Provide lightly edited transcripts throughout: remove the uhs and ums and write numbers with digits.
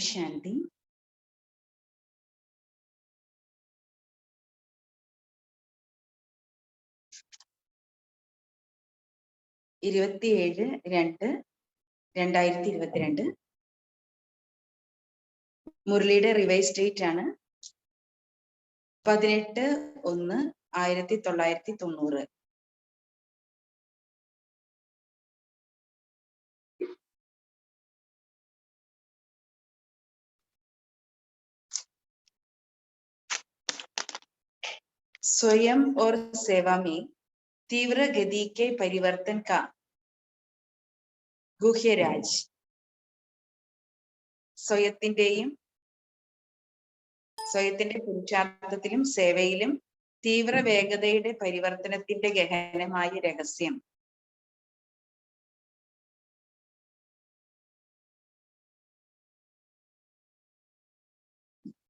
ശാന്തി. ഇരുപത്തിയേഴ് 2/2022 മുരളിയുടെ revise date ആണ് 18/1/1990. स्वयं और सेवा में तीव्र गति के परिवर्तन का ഗുഹ്യരാജ്. സ്വയത്തിന്റെ പുരുഷാർത്ഥത്തിലും സേവയിലും തീവ്ര വേഗതയുടെ പരിവർത്തനത്തിന്റെ ഗഹനമായ രഹസ്യം.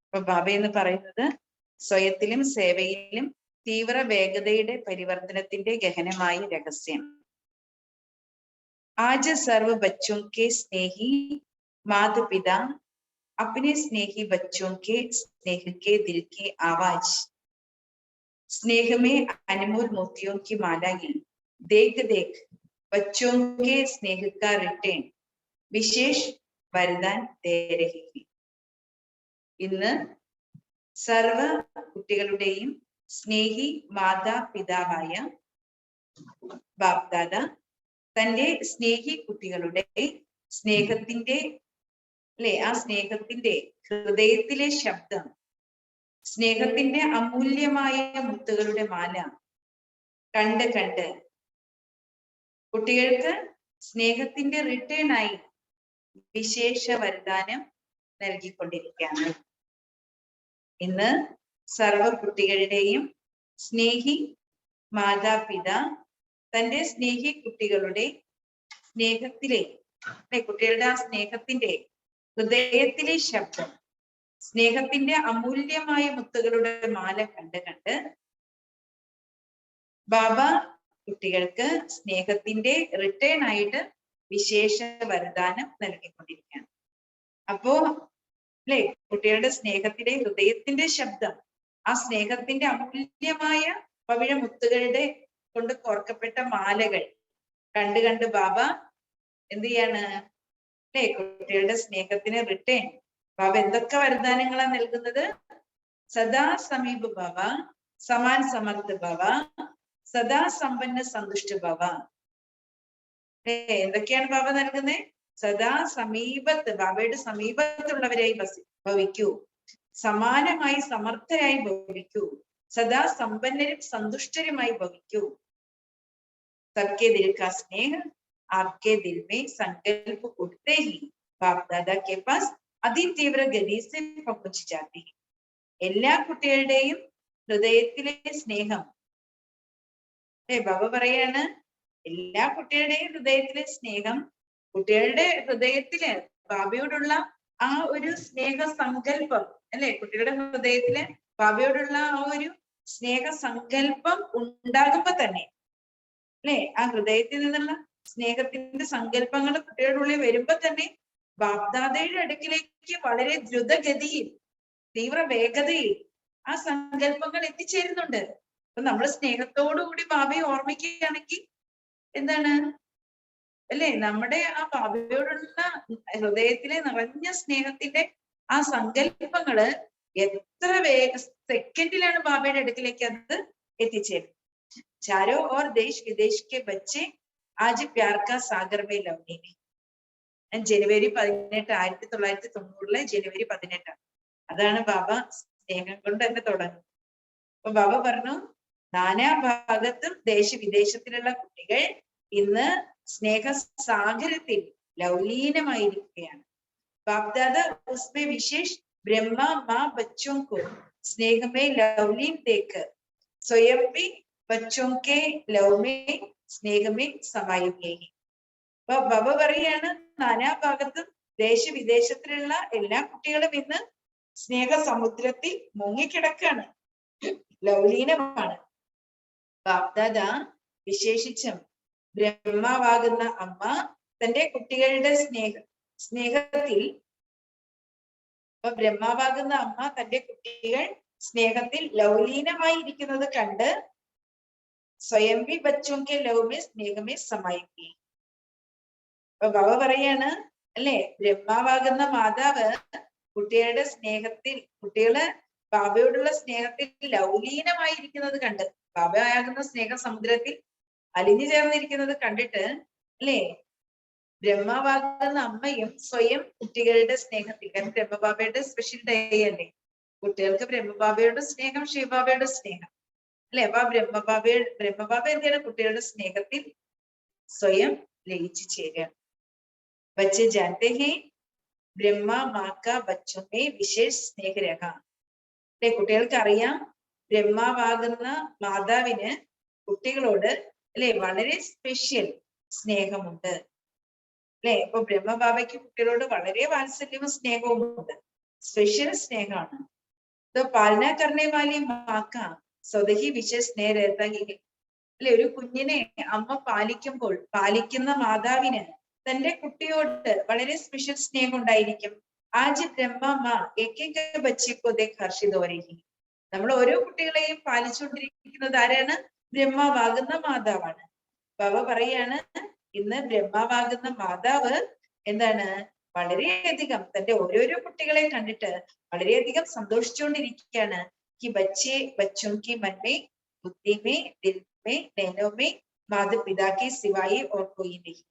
അപ്പൊ ബാബ എന്ന് പറയുന്നത് സ്വയത്തിലും സേവയിലും തീവ്ര വേഗതയുടെ പരിവർത്തനത്തിന്റെ ഗഹനമായ രഹസ്യം. आज सर्व बच्चों के स्नेही माता पिता अपने स्नेही बच्चों के स्नेह के दिल की आवाज स्नेह में अनमोल मोतियों की माला ही देख देख बच्चों के स्नेह का रिटर्न विशेष वरदान दे रही है. ഇന്ന് സർവ കുട്ടികളുടെയും സ്നേഹി മാതാപിതാവായ ബാപ്ദാദ തന്റെ സ്നേഹി കുട്ടികളുടെ സ്നേഹത്തിന്റെ ആ സ്നേഹത്തിന്റെ ഹൃദയത്തിലെ ശബ്ദം, സ്നേഹത്തിന്റെ അമൂല്യമായ മുത്തുകളുടെ മാല കണ്ട് കണ്ട് കുട്ടികൾക്ക് സ്നേഹത്തിന്റെ റിട്ടേൺ ആയി വിശേഷ വരദാനം നൽകിക്കൊണ്ടിരിക്കുകയാണ്. ഇന്ന് സർവ കുട്ടികളുടെയും സ്നേഹി മാതാപിതാ തന്റെ സ്നേഹി കുട്ടികളുടെ സ്നേഹത്തിലെ കുട്ടികളുടെ ആ സ്നേഹത്തിന്റെ ഹൃദയത്തിലെ ശബ്ദം, സ്നേഹത്തിന്റെ അമൂല്യമായ മുത്തുകളുടെ മാല കണ്ട് കണ്ട് ബാബ കുട്ടികൾക്ക് സ്നേഹത്തിന്റെ റിട്ടേൺ ആയിട്ട് വിശേഷ വരദാനം നൽകിക്കൊണ്ടിരിക്കുകയാണ്. അപ്പോ കുട്ടികളുടെ സ്നേഹത്തിലെ ഹൃദയത്തിന്റെ ശബ്ദം, ആ സ്നേഹത്തിന്റെ അമൂല്യമായ പവിഴ മുത്തുകളുടെ കൊണ്ട് കോർക്കപ്പെട്ട മാലകൾ കണ്ട് കണ്ട് ബാബ എന്ത് ചെയ്യാണ്? കുട്ടികളുടെ സ്നേഹത്തിന് റിട്ടേൺ ബാബ എന്തൊക്കെ വരദാനങ്ങളാ നൽകുന്നത്? സദാ സമീപ ഭവ, സമാൻ സമർത്ഥ ഭവ, സദാ സമ്പന്ന സന്തുഷ്ട ഭവ. എന്തൊക്കെയാണ് ബാബ നൽകുന്നത്? സദാ സമീപത്ത്, ബാബയുടെ സമീപത്തുള്ളവരായി ഭവിക്കൂ, സമാനമായി സമർത്ഥരായി ഭവിക്കൂ, സദാ സമ്പന്നരും സന്തുഷ്ടരുമായി ഭവിക്കൂ. सबके दिल का स्नेह आपके दिल में संकल्प उठते ही बाप दादा के पास അതിതീവ്ര ഗതി से पहुंच जाती है. എല്ലാ കുട്ടികളുടെയും ഹൃദയത്തിലെ സ്നേഹം, ബാബ പറയാണ്, എല്ലാ കുട്ടികളുടെയും ഹൃദയത്തിലെ സ്നേഹം, കുട്ടികളുടെ ഹൃദയത്തില് ബാബയോടുള്ള ആ ഒരു സ്നേഹ സങ്കല്പം കുട്ടികളുടെ ഹൃദയത്തില് ബാബയോടുള്ള ആ ഒരു സ്നേഹ സങ്കല്പം ഉണ്ടാകുമ്പോ തന്നെ ആ ഹൃദയത്തിൽ നിന്നുള്ള സ്നേഹത്തിന്റെ സങ്കല്പങ്ങൾ കുട്ടികളുടെ ഉള്ളിൽ വരുമ്പോ തന്നെ ബാപ്ദാദയുടെ അടുക്കിലേക്ക് വളരെ ദ്രുതഗതിയിൽ, തീവ്ര വേഗതയിൽ ആ സങ്കല്പങ്ങൾ എത്തിച്ചേരുന്നുണ്ട്. അപ്പൊ നമ്മൾ സ്നേഹത്തോടുകൂടി ബാബയെ ഓർമ്മിക്കുകയാണെങ്കിൽ എന്താണ് നമ്മുടെ ആ ബാബയോടുള്ള ഹൃദയത്തിലെ നിറഞ്ഞ സ്നേഹത്തിന്റെ ആ സങ്കല്പങ്ങള് എത്ര സെക്കൻഡിലാണ് ബാബയുടെ അടുക്കിലേക്ക് അത് എത്തിച്ചേരുന്നത്. चारों ओर देश विदेश के बच्चे आज प्यार का सागर में लौटे हैं. ജനുവരി 18, 1990 ജനുവരി 18 അതാണ് ബാബ സ്നേഹം കൊണ്ട് തന്നെ തുടങ്ങുന്നത്. അപ്പൊ ബാബ പറഞ്ഞു, നാനാ ഭാഗത്തും ദേശവിദേശത്തിലുള്ള കുട്ടികൾ ഇന്ന് സ്നേഹ സാഗരത്തിൽ ലൗലീനമായിരിക്കുകയാണ്. ബാപ്ദാദ ഉസ്മേ വിശേഷ ബ്രഹ്മ മാ ബच्चों को स्नेह में लवलीन देकर स्वयं भी बच्चों के लव में स्नेह में समाये हैं. അപ്പൊ ബാബ പറയാണ്, നാനാ ഭാഗത്തും ദേശവിദേശത്തിലുള്ള എല്ലാ കുട്ടികളും ഇന്ന് സ്നേഹ സമുദ്രത്തിൽ മുങ്ങിക്കിടക്കാണ്, ലൗലീനമാണ്. ബാപ്ദാദ വിശേഷിച്ചും ബ്രഹ്മാവാകുന്ന അമ്മ തന്റെ കുട്ടികളുടെ സ്നേഹത്തിൽ അപ്പൊ ബ്രഹ്മാവാകുന്ന അമ്മ തന്റെ കുട്ടികൾ സ്നേഹത്തിൽ ലൗലീനമായി ഇരിക്കുന്നത് കണ്ട് സ്വയം ഭി ബച്ചോं के लव में स्नेह में समाएगी. അപ്പൊ ബാബ പറയാണ് അല്ലെ, ബ്രഹ്മാവാകുന്ന മാതാവ് കുട്ടികളുടെ സ്നേഹത്തിൽ, കുട്ടികള് ബാബയോടുള്ള സ്നേഹത്തിൽ ലൗലീനമായിരിക്കുന്നത് കണ്ട്, ബാബയാകുന്ന സ്നേഹ സമുദ്രത്തിൽ അലിഞ്ഞു ചേർന്നിരിക്കുന്നത് കണ്ടിട്ട് അല്ലെ, ബ്രഹ്മാവാകുന്ന അമ്മയും സ്വയം കുട്ടികളുടെ സ്നേഹത്തിൽ, കാരണം ബ്രഹ്മബാബയുടെ സ്പെഷ്യൽ ഡേ അല്ലേ, കുട്ടികൾക്ക് ബ്രഹ്മബാബയുടെ സ്നേഹം, ശിവബാബയുടെ സ്നേഹം അല്ലെ. അപ്പൊ ബ്രഹ്മബാബ എന്താണ്, കുട്ടികളുടെ സ്നേഹത്തിൽ സ്വയം ലയിച്ചു ചേരുക. बच्चे जानते हैं ब्रह्मा माँ का बच्चों में विशेष स्नेह रहा. അല്ലെ, കുട്ടികൾക്ക് അറിയാം ബ്രഹ്മാവാകുന്ന മാതാവിന് കുട്ടികളോട് അല്ലെ വളരെ സ്പെഷ്യൽ സ്നേഹമുണ്ട് അല്ലെ. അപ്പൊ ബ്രഹ്മബാബയ്ക്ക് കുട്ടികളോട് വളരെ വാത്സല്യവും സ്നേഹവും ഉണ്ട്, സ്പെഷ്യൽ സ്നേഹമാണ്. तो पालना करने वाली माँ का स्वतः ही विशेष स्नेह रहता ही है. അല്ലെ, ഒരു കുഞ്ഞിനെ അമ്മ പാലിക്കുമ്പോൾ പാലിക്കുന്ന മാതാവിന് തന്റെ കുട്ടിയോട് വളരെ സ്പെഷ്യൽ സ്നേഹം ഉണ്ടായിരിക്കും. ആജ് ബ്രഹ്മ ഏക ബച്ചിക്കോ ദേഖ് ഹർഷിത് ഹോ രഹി. നമ്മൾ ഓരോ കുട്ടികളെയും പാലിച്ചുകൊണ്ടിരിക്കുന്നത് ആരാണ്? ബ്രഹ്മാവാകുന്ന മാതാവാണ്. ബാബ പറയാണ്, ഇന്ന് ബ്രഹ്മാവാകുന്ന മാതാവ് എന്താണ്, വളരെയധികം തന്റെ ഓരോരോ കുട്ടികളെ കണ്ടിട്ട് വളരെയധികം സന്തോഷിച്ചുകൊണ്ടിരിക്കുകയാണ്. कि बच्चे बच्चों की मन में, बुद्धि में, दिल में, नैनों में माता पिता के सिवाय और कोई नहीं.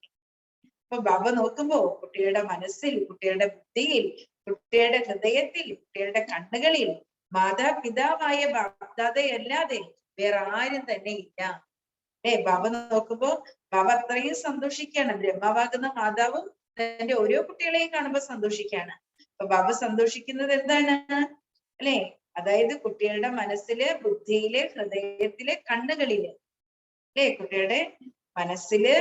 അപ്പൊ ബാബ നോക്കുമ്പോ കുട്ടികളുടെ മനസ്സിൽ, കുട്ടികളുടെ ബുദ്ധിയിൽ, കുട്ടികളുടെ ഹൃദയത്തിൽ, കുട്ടികളുടെ കണ്ണുകളിൽ മാതാപിതാവായ ബാബ്ദാദയല്ലാതെ വേറെ ആരും തന്നെ ഇല്ല. ബാബ നോക്കുമ്പോ ബാബ അത്രയും സന്തോഷിക്കുകയാണ്. ബ്രഹ്മാവാകുന്ന മാതാവും തന്റെ ഓരോ കുട്ടികളെയും കാണുമ്പോ സന്തോഷിക്കുകയാണ്. അപ്പൊ ബാബ സന്തോഷിക്കുന്നത് എന്താണ് അല്ലെ, അതായത് കുട്ടികളുടെ മനസ്സില്, ബുദ്ധിയില്, ഹൃദയത്തില്, കണ്ണുകളില് അല്ലെ, കുട്ടികളുടെ മനസ്സില്,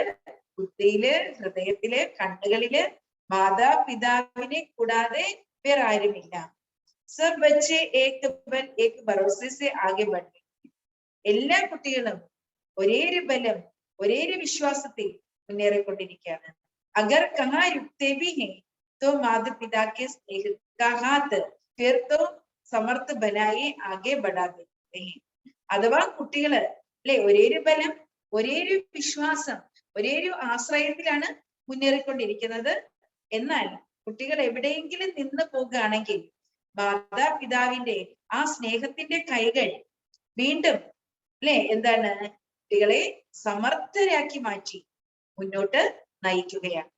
ബുദ്ധിയില്, ഹൃദയത്തില്, കണ്ണുകളില് മാതാപിതാവിനെ കൂടാതെ വേറെ ആരുമില്ല. സബ് ബच्चे एक बल एक भरोसे से आगे बढ़ रहे. എല്ലാ കുട്ടികളും ഒരേ ഒരു ബലം, ഒരേ ഒരു വിശ്വാസത്തിൽ മുന്നേറിക്കൊണ്ടിരിക്കുകയാണ്. अगर कहाँ रुकते भी हैं तो माता पिता के स्नेह का हाथ फिर तो സമർത്ഥ ബനായി ആകെ ബടാ ദേത്തെ ഹൈ. അഥവാ കുട്ടികള് അല്ലെ ഒരേ ഒരു ബലം, ഒരേ ഒരു വിശ്വാസം, ഒരേ ഒരു ആശ്രയത്തിലാണ് മുന്നേറിക്കൊണ്ടിരിക്കുന്നത്. എന്നാൽ കുട്ടികൾ എവിടെയെങ്കിലും നിന്ന് പോകുകയാണെങ്കിൽ മാതാപിതാവിന്റെ ആ സ്നേഹത്തിന്റെ കൈകൾ വീണ്ടും അല്ലെ എന്താണ്, കുട്ടികളെ സമർത്ഥരാക്കി മാറ്റി മുന്നോട്ട് നയിക്കുകയാണ്.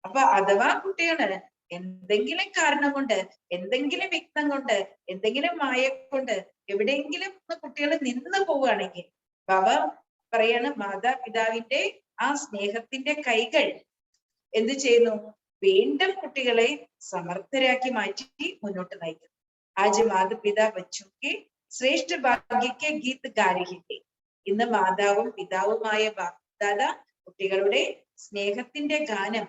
അപ്പൊ അഥവാ കുട്ടികള് എന്തെങ്കിലും കാരണം കൊണ്ട്, എന്തെങ്കിലും വിഘ്നം കൊണ്ട്, എന്തെങ്കിലും മായ കൊണ്ട് എവിടെയെങ്കിലും കുട്ടികൾ നിന്ന് പോവുകയാണെങ്കിൽ ബാബ പറയാണ്, മാതാപിതാവിന്റെ ആ സ്നേഹത്തിന്റെ കൈകൾ എന്ത് ചെയ്യുന്നു, വീണ്ടും കുട്ടികളെ സമർത്ഥരാക്കി മാറ്റി മുന്നോട്ട് നയിക്കുന്നു. ആജ് മാതാപിതാ ബച്ചോക്കെ ശ്രേഷ്ഠ ഭാഗ്യക്കെ ഗീത് ഗാരഹിത്തെ. ഇന്ന് മാതാവും പിതാവുമായ ബാപ്ദാദ കുട്ടികളുടെ സ്നേഹത്തിന്റെ ഗാനം,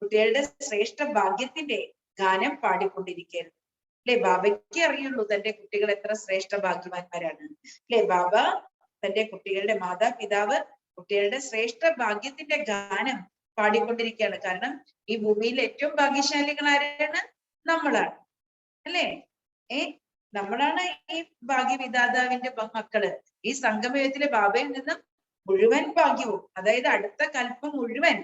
കുട്ടികളുടെ ശ്രേഷ്ഠ ഭാഗ്യത്തിന്റെ ഗാനം പാടിക്കൊണ്ടിരിക്കുകയായിരുന്നു അല്ലെ. ബാബയ്ക്ക് അറിയുള്ളൂ തന്റെ കുട്ടികൾ എത്ര ശ്രേഷ്ഠ ഭാഗ്യവാന്മാരാണ് അല്ലെ. ബാബ തന്റെ കുട്ടികളുടെ, മാതാപിതാവ് കുട്ടികളുടെ ശ്രേഷ്ഠ ഭാഗ്യത്തിന്റെ ഗാനം പാടിക്കൊണ്ടിരിക്കുകയാണ്. കാരണം ഈ ഭൂമിയിൽ ഏറ്റവും ഭാഗ്യശാലികൾ ആരാണ്? നമ്മളാണ് അല്ലെ. നമ്മളാണ് ഈ ഭാഗ്യവിധാതാവിന്റെ മക്കള്. ഈ സംഗമയുഗത്തിലെ ബാബയിൽ നിന്നും മുഴുവൻ ഭാഗ്യവും, അതായത് അടുത്ത കൽപ്പം മുഴുവൻ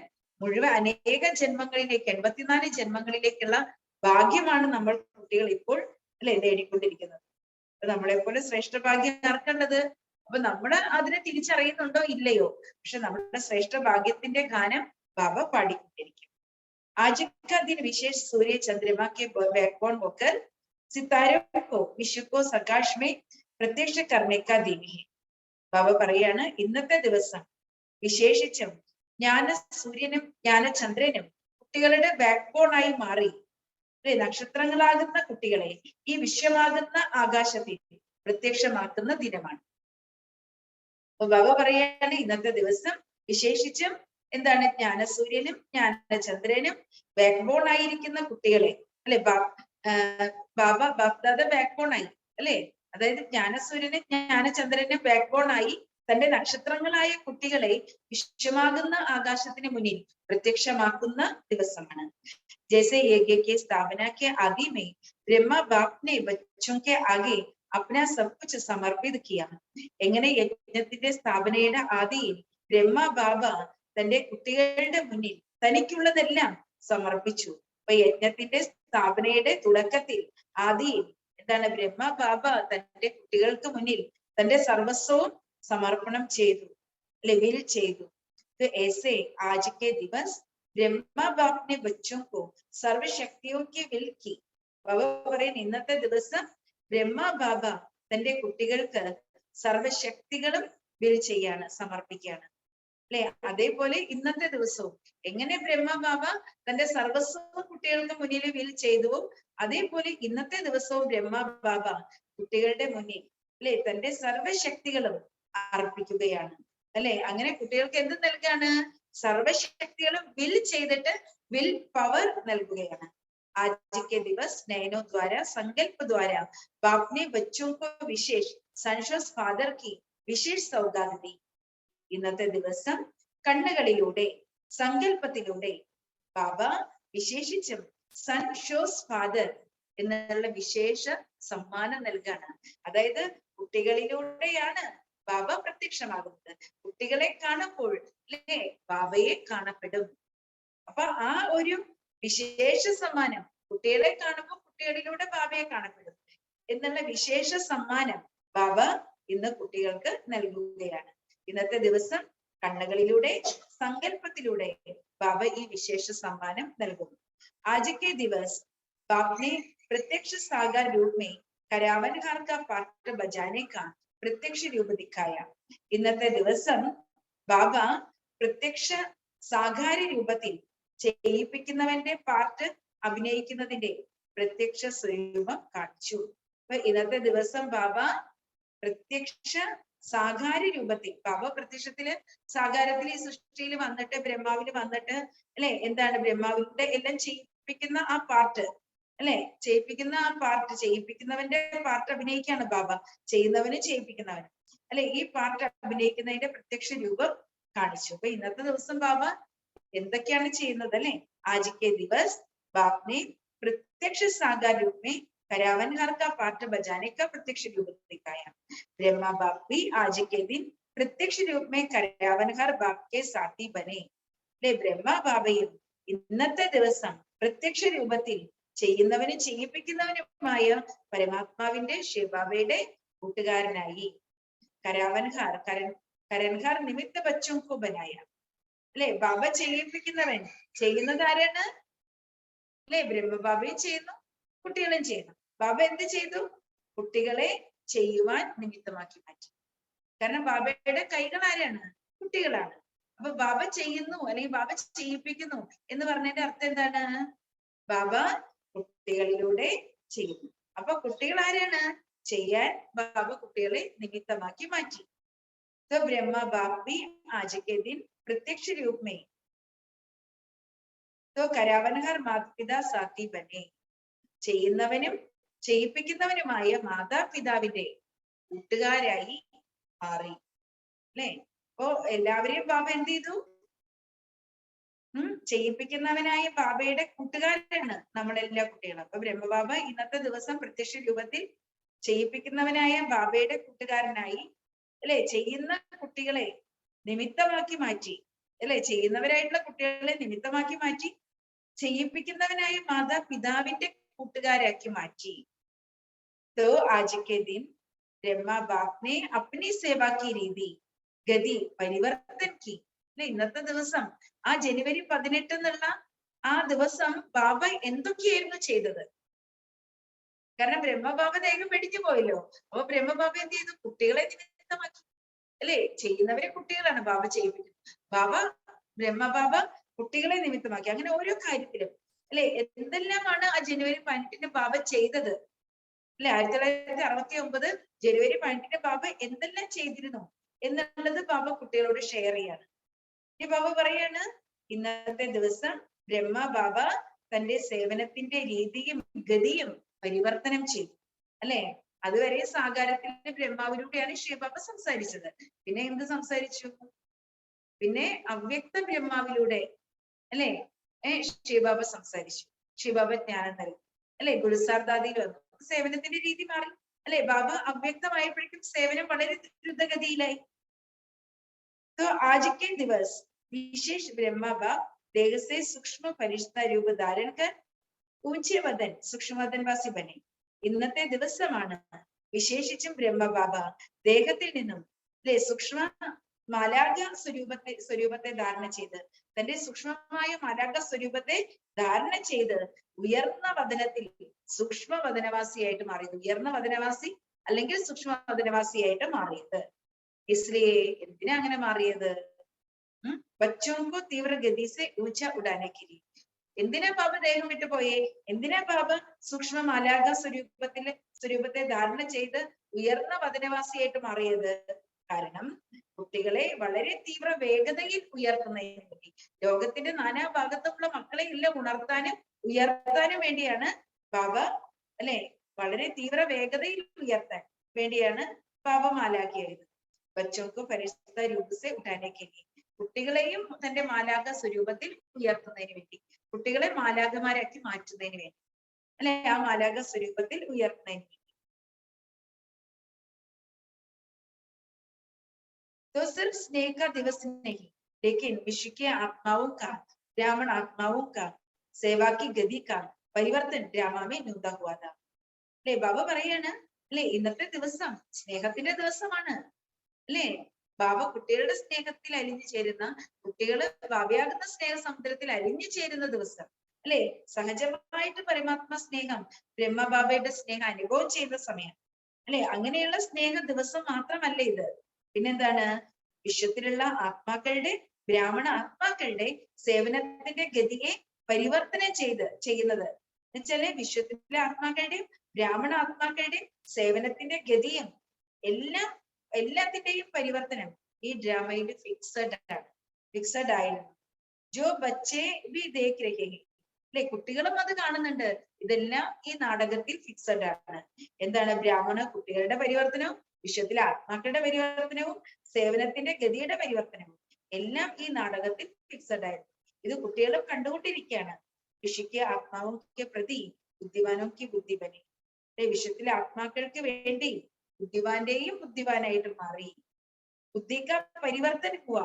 അനേക ജന്മങ്ങളിലേക്ക്, 84 ജന്മങ്ങളിലേക്കുള്ള ഭാഗ്യമാണ് നമ്മൾ കുട്ടികൾ ഇപ്പോൾ അല്ലെ നേടിക്കൊണ്ടിരിക്കുന്നത്. അപ്പൊ നമ്മളെ പോലെ ശ്രേഷ്ഠ ഭാഗ്യം ആർക്കേണ്ടത്? അപ്പൊ നമ്മള് അതിനെ തിരിച്ചറിയുന്നുണ്ടോ ഇല്ലയോ? പക്ഷെ നമ്മുടെ ശ്രേഷ്ഠ ഭാഗ്യത്തിന്റെ ഗാനം ബാബ പാടിക്കൊണ്ടിരിക്കും. आज का दिन विशेष सूर्य चंद्रमा के बैकबोन होकर सितारों को विश्व को प्रकाश में प्रत्यक्ष करने का दिन है. ബാബ പറയാണ്, ഇന്നത്തെ ദിവസം വിശേഷിച്ചും ജ്ഞാന സൂര്യനും ജ്ഞാനചന്ദ്രനും കുട്ടികളുടെ ബാക്ക്ബോൺ ആയി മാറി അല്ലെ, നക്ഷത്രങ്ങളാകുന്ന കുട്ടികളെ ഈ വിശ്വമാകുന്ന ആകാശത്തിൽ പ്രത്യക്ഷമാക്കുന്ന ദിനമാണ്. അപ്പൊ ബാബ പറയാണ്, ഇന്നത്തെ ദിവസം വിശേഷിച്ചും എന്താണ്, ജ്ഞാനസൂര്യനും ജ്ഞാനചന്ദ്രനും ബാക്ക്ബോൺ ആയിരിക്കുന്ന കുട്ടികളെ അല്ലെ, ബാബ ബാപ്ദാദ ബാക്ക്ബോൺ ആയി അല്ലെ, അതായത് ജ്ഞാനസൂര്യനും ജ്ഞാനചന്ദ്രനും ബാക്ക്ബോൺ ആയി തന്റെ നക്ഷത്രങ്ങളായ കുട്ടികളെ വിശ്വമാകുന്ന ആകാശത്തിന് മുന്നിൽ പ്രത്യക്ഷമാക്കുന്ന ദിവസമാണ്. जैसे यज्ञ के स्थापना के आदि में ब्रह्मा बाप ने बच्चों के आगे अपना सब कुछ समर्पित किया. എങ്ങനെ യജ്ഞത്തിന്റെ സ്ഥാപനയുടെ ആദിയിൽ ബ്രഹ്മ ബാബ തന്റെ കുട്ടികളുടെ മുന്നിൽ തനിക്കുള്ളതെല്ലാം സമർപ്പിച്ചു. അപ്പൊ യജ്ഞത്തിന്റെ സ്ഥാപനയുടെ തുടക്കത്തിൽ ആദിയിൽ എന്താണ് ബ്രഹ്മ ബാബ തന്റെ കുട്ടികൾക്ക് മുന്നിൽ തന്റെ സർവസ്വവും സമർപ്പണം ചെയ്തു, വിൽ ചെയ്തു. तो ऐसे आज के दिवस ब्रह्मा बाप ने बच्चों को सर्वशक्तियों की विल की. ബാബ പറയുന്ന ഇന്നത്തെ ദിവസം ബ്രഹ്മ ബാബ തന്റെ കുട്ടികൾക്ക് സർവശക്തികളും വിൽ ചെയ്യാണ്, സമർപ്പിക്കുകയാണ്. അല്ലെ, അതേപോലെ ഇന്നത്തെ ദിവസവും എങ്ങനെ ബ്രഹ്മ ബാബ തന്റെ സർവസ്വവും കുട്ടികൾക്ക് മുന്നിൽ വിൽ ചെയ്തുവോ അതേപോലെ ഇന്നത്തെ ദിവസവും ബ്രഹ്മ ബാബ കുട്ടികളുടെ മുന്നിൽ അല്ലെ തന്റെ സർവശക്തികളും അർപ്പിക്കുകയാണ്. അല്ലെ, അങ്ങനെ കുട്ടികൾക്ക് എന്ത് നൽകാണ്? സർവശക്തികളും വിൽ ചെയ്തിട്ട് വിൽ പവർ നൽകുകയാണ്. आज के दिवस नयनों द्वारा संकल्प द्वारा बाप ने बच्चों को विशेष सनशोस फादर की विशेष सौगात दी. ഇന്നത്തെ ദിവസം കണ്ണുകളിലൂടെ സങ്കല്പത്തിലൂടെ ബാബ വിശേഷിച്ചും സൺഷോസ് ഫാദർ എന്നുള്ള വിശേഷ സമ്മാനം നൽകാണ്. അതായത് കുട്ടികളിലൂടെയാണ് ബാബ പ്രത്യക്ഷമാകുന്നത്. കുട്ടികളെ കാണുമ്പോൾ അല്ലേ ബാബയെ കാണപ്പെടും. അപ്പൊ ആ ഒരു വിശേഷ സമ്മാനം, കുട്ടികളെ കാണുമ്പോൾ കുട്ടികളിലൂടെ ബാബയെ കാണപ്പെടും എന്നുള്ള വിശേഷ സമ്മാനം ബാബ ഇന്ന് കുട്ടികൾക്ക് നൽകുകയാണ്. ഇന്നത്തെ ദിവസം കണ്ണുകളിലൂടെ സങ്കല്പത്തിലൂടെ ബാബ ഈ വിശേഷ സമ്മാനം നൽകുന്നു. आज के दिवस बाप ने प्रत्यक्ष साकार रूप में करावनहार का पाठ बजाने का प्रत्यक्ष रूप दिखाया. ഇന്നത്തെ ദിവസം ബാബ പ്രത്യക്ഷ സാകാര രൂപത്തിൽ ചെയ്യിപ്പിക്കുന്നവന്റെ പാട്ട് അഭിനയിക്കുന്നതിന്റെ പ്രത്യക്ഷ സ്വരൂപം കാണിച്ചു. അപ്പൊ ഇന്നത്തെ ദിവസം ബാബ പ്രത്യക്ഷ സാകാര രൂപത്തിൽ, ബാബ പ്രത്യക്ഷത്തില് സാകാരത്തിൽ ഈ സൃഷ്ടിയിൽ വന്നിട്ട് ബ്രഹ്മാവിൽ വന്നിട്ട് അല്ലെ എന്താണ് ബ്രഹ്മാവിന്റെ എല്ലാം ചെയ്യിപ്പിക്കുന്ന ആ പാട്ട് അല്ലെ, ചെയ്യിപ്പിക്കുന്ന ആ പാട്ട്, ചെയ്യിപ്പിക്കുന്നവന്റെ പാട്ട് അഭിനയിക്കാണ് ബാബ, ചെയ്യുന്നവനും ചെയ്യിപ്പിക്കുന്നവനും അല്ലെ ഈ പാട്ട് അഭിനയിക്കുന്നതിന്റെ പ്രത്യക്ഷ രൂപം കാണിച്ചു. അപ്പൊ ഇന്നത്തെ ദിവസം ബാബ എന്തൊക്കെയാണ് ചെയ്യുന്നത് അല്ലെ? आज के दिवस बाप ने प्रत्यक्ष साकार रूप में करावनहार का पाठ बजाने का प्रत्यक्ष रूप दिखाया. ब्रह्मा बाप भी आज के दिन प्रत्यक्ष रूप में करावनहार बाप के साथी बने. ബ്രഹ്മ ബാബയും ഇന്നത്തെ ദിവസം പ്രത്യക്ഷ രൂപത്തിൽ ചെയ്യുന്നവനും ചെയ്യിപ്പിക്കുന്നവനുമായ പരമാത്മാവിന്റെ ശിവബാബയുടെ കൂട്ടുകാരനായി. കരാവൻഹാർ കരൻഹാർ നിമിത്ത ബച്ചോं को बनाया. അല്ലെ, ബാബ ചെയ്യിപ്പിക്കുന്നവൻ, ചെയ്യുന്നത് ആരാണ്? അല്ലെ, ബ്രഹ്മബാബയും ചെയ്യുന്നു, കുട്ടികളും ചെയ്യുന്നു. ബാബ എന്ത് ചെയ്തു? കുട്ടികളെ ചെയ്യുവാൻ നിമിത്തമാക്കി മാറ്റി. കാരണം ബാബയുടെ കൈകൾ ആരാണ്? കുട്ടികളാണ്. അപ്പൊ ബാബ ചെയ്യുന്നു അല്ലെങ്കിൽ ബാബ ചെയ്യിപ്പിക്കുന്നു എന്ന് പറഞ്ഞതിന്റെ അർത്ഥം എന്താണ്? ബാബ കുട്ടികളിലൂടെ ചെയ്യുന്നു. അപ്പൊ കുട്ടികൾ ആരാണ്? ചെയ്യാൻ ബാബ കുട്ടികളെ നിമിത്തമാക്കി മാറ്റി. तो ब्रह्मा बाप भी आज के दिन प्रत्यक्ष रूप में तो करावनहार മാതാപിതാ സാത്തി ബനെ. ചെയ്യുന്നവനും ചെയ്യിപ്പിക്കുന്നവനുമായ മാതാപിതാവിന്റെ കൂട്ടുകാരായി മാറി. അല്ലെ, അപ്പോ എല്ലാവരെയും ബാബ എന്ത് ചെയ്തു? ചെയ്യിപ്പിക്കുന്നവനായ ബാബയുടെ കൂട്ടുകാരാണ് നമ്മളെല്ലാ കുട്ടികളും. അപ്പൊ ബ്രഹ്മബാബ ഇന്നത്തെ ദിവസം പ്രത്യക്ഷ രൂപത്തിൽ ചെയ്യിപ്പിക്കുന്നവനായ ബാബയുടെ കൂട്ടുകാരനായി അല്ലെ ചെയ്യുന്ന കുട്ടികളെ നിമിത്തമാക്കി മാറ്റി. അല്ലെ, ചെയ്യുന്നവരായിട്ടുള്ള കുട്ടികളെ നിമിത്തമാക്കി മാറ്റി ചെയ്യിപ്പിക്കുന്നവനായ മാതാപിതാവിന്റെ കൂട്ടുകാരാക്കി മാറ്റി. तो आज के दिन ब्रह्मा बाप ने अपनी सेवा की रीति गति परिवर्तन की. അല്ലെ, ഇന്നത്തെ ദിവസം ആ ജനുവരി 18 എന്നുള്ള ആ ദിവസം ബാബ എന്തൊക്കെയായിരുന്നു ചെയ്തത്? കാരണം ബ്രഹ്മബാബ ദേഹം വെടിഞ്ഞു പോയല്ലോ. അപ്പൊ ബ്രഹ്മബാബ എന്ത് ചെയ്തു? കുട്ടികളെ നിമിത്തമാക്കി. അല്ലെ, ചെയ്യുന്നവരെ കുട്ടികളാണ് ബാബ ചെയ്യിപ്പിക്കുന്നത്. ബ്രഹ്മബാബ കുട്ടികളെ നിമിത്തമാക്കി. അങ്ങനെ ഓരോ കാര്യത്തിലും അല്ലെ എന്തെല്ലാമാണ് ആ ജനുവരി 18 ബാബ ചെയ്തത്? അല്ലെ, 1969 ജനുവരി 18 ബാബ എന്തെല്ലാം ചെയ്തിരുന്നു എന്നുള്ളത് ബാബ കുട്ടികളോട് ഷെയർ ചെയ്യാണ്. ഈ ബാബ പറയാണ്, ഇന്നത്തെ ദിവസം ബ്രഹ്മ ബാബ തന്റെ സേവനത്തിന്റെ രീതിയും ഗതിയും പരിവർത്തനം ചെയ്തു. അല്ലെ, അതുവരെ സാകാരത്തിന്റെ ബ്രഹ്മാവിലൂടെയാണ് ശിവബാബ സംസാരിച്ചത്. പിന്നെ എന്ത് സംസാരിച്ചു? പിന്നെ അവ്യക്ത ബ്രഹ്മാവിലൂടെ അല്ലെ ശിവബാബ സംസാരിച്ചു. ശിവബാബ ജ്ഞാനം നൽകി അല്ലെ. ഗുരുസാർദാദിയിൽ വന്നു, സേവനത്തിന്റെ രീതി മാറി അല്ലെ. ബാബ അവ്യക്തമായപ്പോഴേക്കും സേവനം വളരെ ദ്രുതഗതിയിലായി. तो आज के दिवस विशेष ब्रह्मा बाप देह से सूक्ष्म फरिश्ता रूप धारण कर ऊंचे वदन सूक्ष्म वदनवासी बने. ഇന്നത്തെ ദിവസമാണ് വിശേഷിച്ചും ബ്രഹ്മബാബ ദേഹത്തിൽ നിന്നും അല്ലെ സൂക്ഷ്മ മാലാഖ സ്വരൂപത്തെ ധാരണ ചെയ്ത്, തന്റെ സൂക്ഷ്മമായ മാലാഖ സ്വരൂപത്തെ ധാരണ ചെയ്ത് ഉയർന്ന വദനത്തിൽ സൂക്ഷ്മ വദനവാസിയായിട്ട് മാറിയത്. ഉയർന്ന വദനവാസി അല്ലെങ്കിൽ സൂക്ഷ്മ വദനവാസിയായിട്ട് മാറിയത്. इसलिए എന്തിനാ അങ്ങനെ മാറിയത്? बच्चों को तीव्र गति से ऊंचा उड़ाने के लिए. എന്തിനാ ബാബ ദേഹം വിട്ടു പോയേ? എന്തിനാ ബാബ സൂക്ഷ്മ മാലാഖ സ്വരൂപത്തെ ധാരണ ചെയ്ത് ഉയർന്ന വദനവാസിയായിട്ട് മാറിയത്? കാരണം കുട്ടികളെ വളരെ തീവ്ര വേഗതയിൽ ഉയർത്തുന്നതിന് വേണ്ടി, ലോകത്തിന്റെ നാനാഭാഗത്തുള്ള മക്കളെ എല്ലാം ഉണർത്താനും ഉയർത്താനും വേണ്ടിയാണ് ബാബ അല്ലെ വളരെ തീവ്ര വേഗതയിൽ ഉയർത്താൻ വേണ്ടിയാണ് ബാബ മാലാഖയായത്. ബച്ചോക്ക് ഫരിഷ്ത രൂപസെ ഉഠാനെ കെ ലിയെ. കുട്ടികളെയും തന്റെ മാലാഖ സ്വരൂപത്തിൽ ഉയർത്തുന്നതിന് വേണ്ടി, കുട്ടികളെ മാലാഖമാരാക്കി മാറ്റുന്നതിന് വേണ്ടി അല്ലെ, ആ മാലാഖ സ്വരൂപത്തിൽ ഉയർത്തുന്നതിന് വേണ്ടി. तो सिर्फ स्नेह का दिवस नहीं, लेकिन विश्व के आत्माओं का, ब्राह्मण आत्माओं का सेवा की गति का परिवर्तन ड्रामा में नूदा हुआ था. അല്ലെ ബാബ പറയാണ് അല്ലെ, ഇന്നത്തെ ദിവസം സ്നേഹത്തിന്റെ ദിവസമാണ് അല്ലെ. ബാബ കുട്ടികളുടെ സ്നേഹത്തിൽ അലിഞ്ഞു ചേരുന്ന, കുട്ടികള് ബാബയാകുന്ന സ്നേഹ സമുദ്രത്തിൽ അലിഞ്ഞു ചേരുന്ന ദിവസം അല്ലെ. സഹജമായിട്ട് പരമാത്മ സ്നേഹം, ബ്രഹ്മബാബയുടെ സ്നേഹം അനുഭവം ചെയ്യുന്ന സമയം അല്ലെ. അങ്ങനെയുള്ള സ്നേഹ ദിവസം മാത്രമല്ല ഇത്. പിന്നെന്താണ്? വിശ്വത്തിലുള്ള ആത്മാക്കളുടെ, ബ്രാഹ്മണ ആത്മാക്കളുടെ സേവനത്തിന്റെ ഗതിയെ പരിവർത്തനം ചെയ്യുന്നത് എന്നുവെച്ചാല് വിശ്വത്തിലെ ആത്മാക്കളുടെയും ബ്രാഹ്മണ ആത്മാക്കളുടെയും സേവനത്തിന്റെ ഗതിയും എല്ലാത്തിന്റെയും പരിവർത്തനം ഈ ഡ്രാമയിൽ ഫിക്സഡ് ആയിരുന്നു. ജോ ബച്ചേ ബി ദേഖ് രഹേ അല്ലെ, കുട്ടികളും അത് കാണുന്നുണ്ട്. ഇതെല്ലാം ഈ നാടകത്തിൽ ഫിക്സഡ് ആണ്. എന്താണ്? ബ്രാഹ്മണ കുട്ടികളുടെ പരിവർത്തനവും വിശ്വത്തിലെ ആത്മാക്കളുടെ പരിവർത്തനവും സേവനത്തിന്റെ ഗതിയുടെ പരിവർത്തനവും എല്ലാം ഈ നാടകത്തിൽ ഫിക്സഡ് ആയിരുന്നു. ഇത് കുട്ടികളും കണ്ടുകൊണ്ടിരിക്കുകയാണ്. ഋഷിക്ക് ആത്മാവുക്ക് പ്രതി ബുദ്ധിമാനോക്ക് ബുദ്ധി ബനി. വിശ്വത്തിലെ ആത്മാക്കൾക്ക് വേണ്ടി ബുദ്ധിമാന്റെയും ബുദ്ധിമാനായിട്ട് മാറി. ബുദ്ധിക്ക പരിവർത്തൻ ഹുവ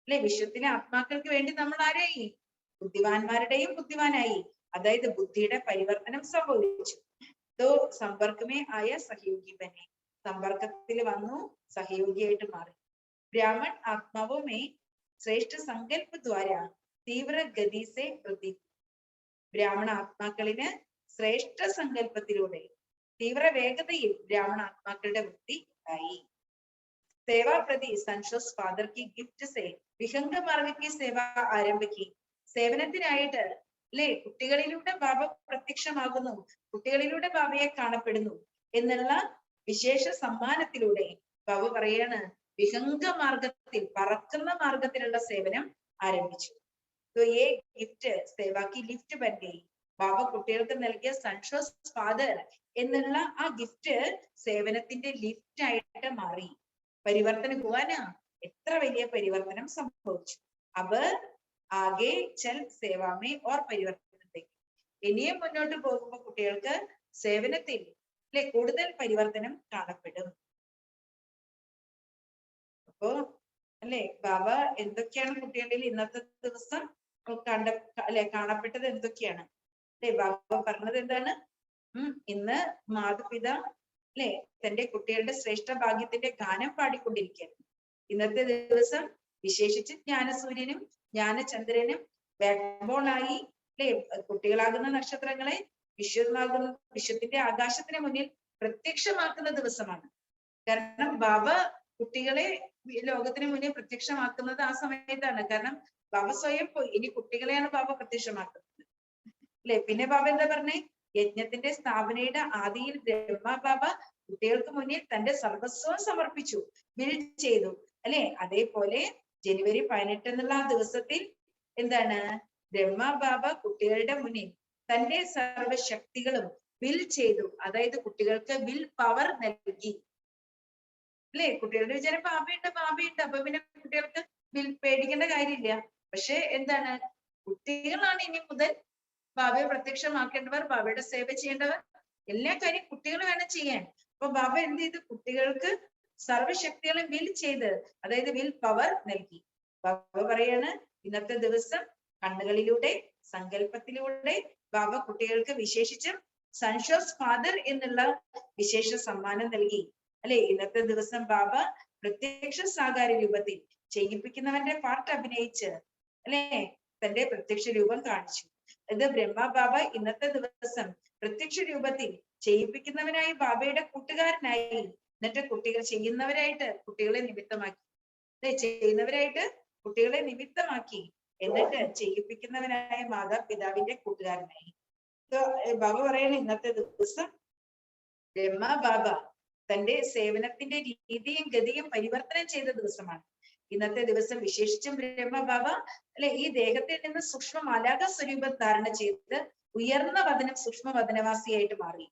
അല്ലെ. വിശ്വത്തിലെ ആത്മാക്കൾക്ക് വേണ്ടി നമ്മൾ ആരായി? ബുദ്ധിമാന്മാരുടെയും ബുദ്ധിമാനായി. അതായത് ബുദ്ധിയുടെ പരിവർത്തനം സംഭവിച്ചു. തോ സമ്പർക്കമേ ആയ സഹയോഗി ബനെ, സമ്പർക്കത്തിൽ വന്നു സഹയോഗിയായിട്ട് മാറി. ബ്രാഹ്മൺ ആത്മാവുമേ ശ്രേഷ്ഠ സങ്കല്പ ദ്വാര തീവ്ര ഗതി സെ പ്രതി. ബ്രാഹ്മണ ആത്മാക്കളിന് ശ്രേഷ്ഠ സങ്കല്പത്തിലൂടെ തീവ്ര വേഗതയിൽ ബ്രാഹ്മണ ആത്മാക്കളുടെ വൃത്തി ഉണ്ടായി. സേവാ പ്രതി സൻഷോസ് ഫാദർ की गिफ्ट से വിഹംഗ മാർഗ की സേവ ആരംഭിക്കി. സേവനത്തിനായിട്ട് അല്ലെ കുട്ടികളിലൂടെ ബാബ പ്രത്യക്ഷമാകുന്നു, കുട്ടികളിലൂടെ ബാബയെ കാണപ്പെടുന്നു എന്നുള്ള വിശേഷ സമ്മാനത്തിലൂടെ ബാബ പറയാണ് വിഹംഗ മാർഗത്തിൽ, പറക്കുന്ന മാർഗത്തിലുള്ള സേവനം ആരംഭിച്ചു. तो ये गिफ्ट सेवा की लिफ्ट बन गई. ബാബ കുട്ടികൾക്ക് നൽകിയ സൻഷോസ് ഫാദർ എന്നുള്ള ആ ഗിഫ്റ്റ് സേവനത്തിന്റെ ലിഫ്റ്റ് ആയിട്ട് മാറി. പരിവർത്തനം പോവാനാ എത്ര വലിയ പരിവർത്തനം സംഭവിച്ചു. അബ് ആകെ ചൽ സേവാമേ ഓർ പരിവർത്തനത്തെ. ഇനിയും മുന്നോട്ട് പോകുമ്പോൾ കുട്ടികൾക്ക് സേവനത്തിൽ അല്ലെ കൂടുതൽ പരിവർത്തനം കാണപ്പെടും. അപ്പോ അല്ലെ ബാബ എന്തൊക്കെയാണ് കുട്ടികളിൽ ഇന്നത്തെ ദിവസം കാണപ്പെട്ടത് എന്തൊക്കെയാണ് അല്ലെ? ബാബ പറഞ്ഞത് എന്താണ്? ഇന്ന് മാതാപിത അല്ലെ തന്റെ കുട്ടികളുടെ ശ്രേഷ്ഠ ഭാഗ്യത്തിന്റെ ഗാനം പാടിക്കൊണ്ടിരിക്കുകയാണ്. ഇന്നത്തെ ദിവസം വിശേഷിച്ച് ജ്ഞാനസൂര്യനും ജ്ഞാനചന്ദ്രനും ബാക്ക്ബോണായി അല്ലെ കുട്ടികളാകുന്ന നക്ഷത്രങ്ങളെ വിശ്വത്തിന്റെ ആകാശത്തിന് മുന്നിൽ പ്രത്യക്ഷമാക്കുന്ന ദിവസമാണ്. കാരണം ബാബ കുട്ടികളെ ലോകത്തിന് മുന്നിൽ പ്രത്യക്ഷമാക്കുന്നത് ആ സമയത്താണ്. കാരണം ബാബ സ്വയം പോയി, ഇനി കുട്ടികളെയാണ് ബാബ പ്രത്യക്ഷമാക്കുന്നത് അല്ലെ. പിന്നെ ബാബ എന്താ പറഞ്ഞേ? യജ്ഞത്തിന്റെ സ്ഥാപനയുടെ ആദിയിൽ ബ്രഹ്മ ബാബ കുട്ടികൾക്ക് മുന്നിൽ തന്റെ സർവസ്വം സമർപ്പിച്ചു, ബിൽഡ് ചെയ്തു അല്ലെ. അതേപോലെ ജനുവരി 18 എന്നുള്ള ആ ദിവസത്തിൽ എന്താണ്? ബ്രഹ്മ ബാബ കുട്ടികളുടെ മുന്നിൽ തന്റെ സർവശക്തികളും വിൽ ചെയ്തു. അതായത് കുട്ടികൾക്ക് വിൽ പവർ നൽകി. അല്ലെ? കുട്ടികളുടെ വിചാരം ഭാവിയുണ്ട് അപ്പൊ പിന്നെ കുട്ടികൾക്ക് പേടിക്കേണ്ട കാര്യമില്ല. പക്ഷെ എന്താണ്, കുട്ടികളാണ് ഇനി മുതൽ ഭാവിയെ പ്രത്യക്ഷമാക്കേണ്ടവർ, ഭാവിയുടെ സേവ ചെയ്യേണ്ടവർ. എല്ലാ കാര്യം കുട്ടികൾ വേണം ചെയ്യാൻ. അപ്പൊ ബാബ എന്ത് ചെയ്തു? കുട്ടികൾക്ക് സർവശക്തികളും വിൽ ചെയ്ത്, അതായത് വിൽ പവർ നൽകി. ബാബ പറയാണ്, ഇന്നത്തെ ദിവസം കണ്ണുകളിലൂടെ, സങ്കല്പത്തിലൂടെ ബാബ കുട്ടികൾക്ക് വിശേഷിച്ചും സൺഷോസ് ഫാദർ എന്നുള്ള വിശേഷ സമ്മാനം നൽകി. അല്ലെ? ഇന്നത്തെ ദിവസം ബാബ പ്രത്യക്ഷ സാകാര രൂപത്തിൽ ചെയ്യിപ്പിക്കുന്നവന്റെ പാട്ട് അഭിനയിച്ച്, അല്ലെ, തന്റെ പ്രത്യക്ഷ രൂപം കാണിച്ചു. ഇത് ബ്രഹ്മ ബാബ ഇന്നത്തെ ദിവസം പ്രത്യക്ഷ രൂപത്തിൽ ചെയ്യിപ്പിക്കുന്നവനായി ബാബയുടെ കൂട്ടുകാരനായി, എന്നിട്ട് കുട്ടികൾ ചെയ്യുന്നവരായിട്ട് കുട്ടികളെ നിമിത്തമാക്കി. അല്ലെ? ചെയ്യുന്നവരായിട്ട് കുട്ടികളെ നിമിത്തമാക്കി, എന്നിട്ട് ചെയ്യിപ്പിക്കുന്നവനായ മാതാപിതാവിന്റെ കൂട്ടുകാരനായി. ബാബ പറയണ ഇന്നത്തെ ദിവസം ബ്രഹ്മ ബാബ തന്റെ സേവനത്തിന്റെ രീതിയും ഗതിയും പരിവർത്തനം ചെയ്ത ദിവസമാണ്. ഇന്നത്തെ ദിവസം വിശേഷിച്ചും ബ്രഹ്മ ബാബ, അല്ലെ, ഈ ദേഹത്തിൽ നിന്ന് സൂക്ഷ്മ മാലാക സ്വരൂപം ധാരണ ചെയ്ത് ഉയർന്ന വദനം സൂക്ഷ്മ വദനവാസിയായിട്ട് മാറി.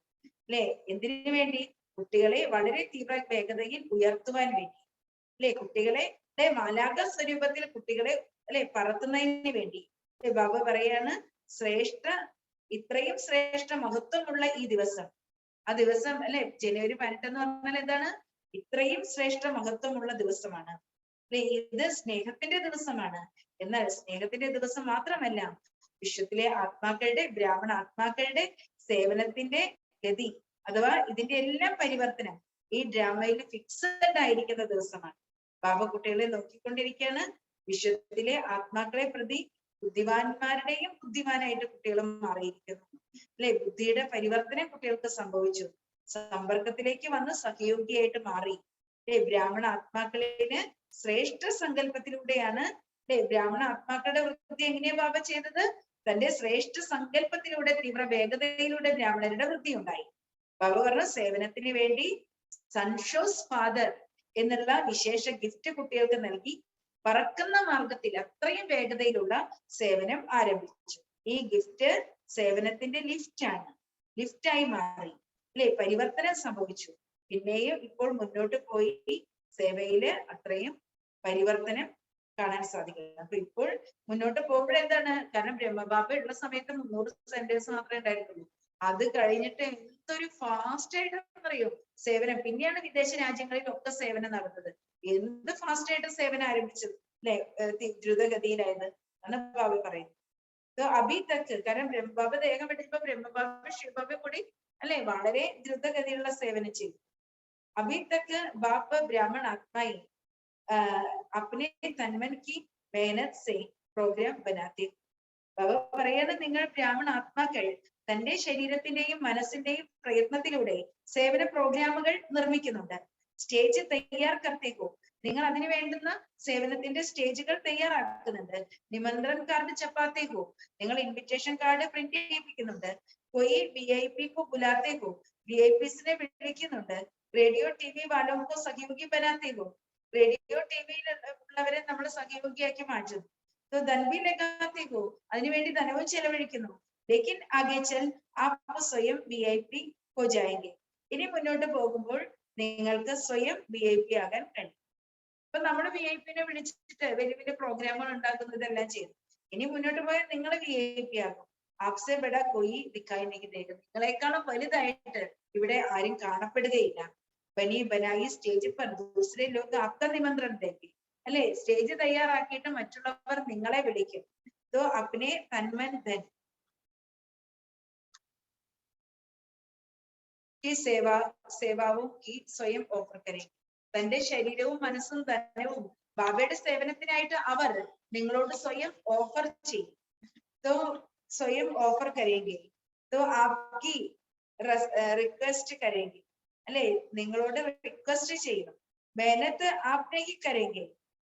അല്ലെ? എന്തിനു വേണ്ടി? കുട്ടികളെ വളരെ തീവ്ര വേഗതയിൽ ഉയർത്തുവാൻ വേണ്ടി. അല്ലെ? കുട്ടികളെ മാലാക സ്വരൂപത്തിൽ കുട്ടികളെ, അല്ലെ, പറത്തുന്നതിന് വേണ്ടി. ബാബ പറയാണ്, ഇത്രയും ശ്രേഷ്ഠ മഹത്വമുള്ള ഈ ദിവസം, ആ ദിവസം, അല്ലെ, ജനുവരി 18 എന്ന് പറഞ്ഞാൽ എന്താണ്? ഇത്രയും ശ്രേഷ്ഠ മഹത്വമുള്ള ദിവസമാണ്. അല്ലെ? ഇത് സ്നേഹത്തിന്റെ ദിവസമാണ്. എന്നാൽ സ്നേഹത്തിന്റെ ദിവസം മാത്രമല്ല, വിശ്വത്തിലെ ആത്മാക്കളുടെ, ബ്രാഹ്മണ ആത്മാക്കളുടെ സേവനത്തിന്റെ ഗതി അഥവാ ഇതിന്റെ എല്ലാം പരിവർത്തനം ഈ ഡ്രാമയിൽ ഫിക്സഡ് ആയിരിക്കുന്ന ദിവസമാണ്. ബാബ കുട്ടികളെ നോക്കിക്കൊണ്ടിരിക്കുകയാണ്. വിശ്വത്തിലെ ആത്മാക്കളെ പ്രതി ബുദ്ധിമാന്മാരുടെയും ബുദ്ധിമാനായിട്ട് കുട്ടികളും മാറിയിരിക്കുന്നു. അല്ലെ? ബുദ്ധിയുടെ പരിവർത്തനം കുട്ടികൾക്ക് സംഭവിച്ചു. സമ്പർക്കത്തിലേക്ക് വന്ന് സഹയോഗിയായിട്ട് മാറി. അല്ലെ? ബ്രാഹ്മണ ആത്മാക്കളിന് ശ്രേഷ്ഠ സങ്കല്പത്തിലൂടെയാണ്, അല്ലെ, ബ്രാഹ്മണ ആത്മാക്കളുടെ വൃത്തി എങ്ങനെയാ ബാബ ചെയ്തത്? തന്റെ ശ്രേഷ്ഠ സങ്കല്പത്തിലൂടെ, തീവ്ര വേഗതയിലൂടെ ബ്രാഹ്മണരുടെ വൃത്തി ഉണ്ടായി. ബാബ പറഞ്ഞ സേവനത്തിന് വേണ്ടി സൺഷോസ് ഫാദർ എന്നുള്ള വിശേഷ ഗിഫ്റ്റ് കുട്ടികൾക്ക് നൽകി പറക്കുന്ന മാർഗത്തിൽ അത്രയും വേഗതയിലുള്ള സേവനം ആരംഭിച്ചു. ഈ ഗിഫ്റ്റ് സേവനത്തിന്റെ ലിഫ്റ്റായി മാറി. അല്ലെ? പരിവർത്തനം സംഭവിച്ചു. പിന്നെയും ഇപ്പോൾ മുന്നോട്ട് പോയി സേവയില് അത്രയും പരിവർത്തനം കാണാൻ സാധിക്കുന്നത്. അപ്പൊ ഇപ്പോൾ മുന്നോട്ട് പോകുമ്പോഴെന്താണ്? കാരണം ബ്രഹ്മബാബ ഉള്ള സമയത്ത് 300 സെന്റേഴ്സ് മാത്രമേ ഉണ്ടായിരുന്നുള്ളൂ. അത് കഴിഞ്ഞിട്ട് എന്തൊരു ഫാസ്റ്റ് ആയിട്ട് അറിയോ സേവനം. പിന്നെയാണ് വിദേശ രാജ്യങ്ങളിലൊക്കെ സേവനം നടന്നത്. എന്ത് ഫാസ്റ്റ് ആയിട്ട് സേവനം ആരംഭിച്ചത്, അല്ലെ, ദ്രുതഗതിയിലായത് എന്ന് ബാബ പറയുന്നു. അഭിതക്ക്, കാരണം ബ്രഹ്മബാബ ദേഹം വിട്ടപ്പോ ബ്രഹ്മബാബ ശിവബാബ കൂടി, അല്ലെ, വളരെ ദ്രുതഗതിയിലുള്ള സേവനം ചെയ്തു. अभी तक बाप ब्राह्मण आत्माएं अपने तन्मन की मेहनत से प्रोग्राम बनाते. ബാബ പറയാണ്, നിങ്ങൾ ബ്രാഹ്മണ ആത്മാക്കൾ തന്റെ ശരീരത്തിന്റെയും മനസ്സിന്റെയും പ്രയത്നത്തിലൂടെ സേവന പ്രോഗ്രാമുകൾ നിർമ്മിക്കുന്നുണ്ട്. സ്റ്റേജ് തയ്യാർ കർത്തേക്കോ, നിങ്ങൾ അതിന് വേണ്ടുന്ന സേവനത്തിന്റെ സ്റ്റേജുകൾ തയ്യാറാക്കുന്നുണ്ട്. നിമന്ത്രൺ കാർഡ് ചപ്പാത്തേക്കോ, നിങ്ങൾ ഇൻവിറ്റേഷൻ കാർഡ് പ്രിന്റ് ചെയ്യിപ്പിക്കുന്നുണ്ട്. कोई VIP को बुलाते हो, VIPs-നെ വിളിക്കുന്നുണ്ട്. റേഡിയോ TV वालों को सहयोगी बनाते हो, റേഡിയോ ടിവിയിൽ ഉള്ളവരെ നമ്മൾ സഹയോഗിയാക്കി മാറ്റും. तो धन भी लगाते हो, അതിനുവേണ്ടി ധനവും ചെലവഴിക്കുന്നു. लेकिन आगे चल आप स्वयं VIP हो जाएंगे. ഇനി മുന്നോട്ട് പോകുമ്പോൾ നിങ്ങൾക്ക് സ്വയം VIP ആകാൻ കഴിയും. അപ്പൊ നമ്മൾ VIP-നെ വിളിച്ചിട്ട് വലിയ വലിയ പ്രോഗ്രാമുകൾ ഉണ്ടാക്കുന്നതെല്ലാം ചെയ്യും. ഇനി മുന്നോട്ട് പോയാൽ നിങ്ങൾ VIP ആകും. ആപ്സെ ബഡാ കോയി ദിക്കായി नहीं देगा, നിങ്ങളെക്കാളും വലുതായിട്ട് ഇവിടെ ആരും കാണപ്പെടുകയില്ല. ബനി ബനായി സ്റ്റേജ് पर दूसरे लोग आपका निमंत्रण देंगे, അല്ലെ, സ്റ്റേജ് തയ്യാറാക്കിയിട്ട് മറ്റുള്ളവർ നിങ്ങളെ വിളിക്കും. तो अपने तन मन धन की सेवाओं की സ്വയം ഓഫർ करेंगे. തന്റെ ശരീരവും മനസ്സും ധനവും ബാബയുടെ സേവനത്തിനായിട്ട് അവർ നിങ്ങളോട് സ്വയം ഓഫർ ചെയ്യും. तो स्वयं ऑफर करेंगे, तो आपकी रिक्वेस्ट करेंगे, അല്ലെ, നിങ്ങളോട് റിക്വസ്റ്റ് ചെയ്യും. മേനത്ത് ആപ്നെ ഹി കരേംഗെ,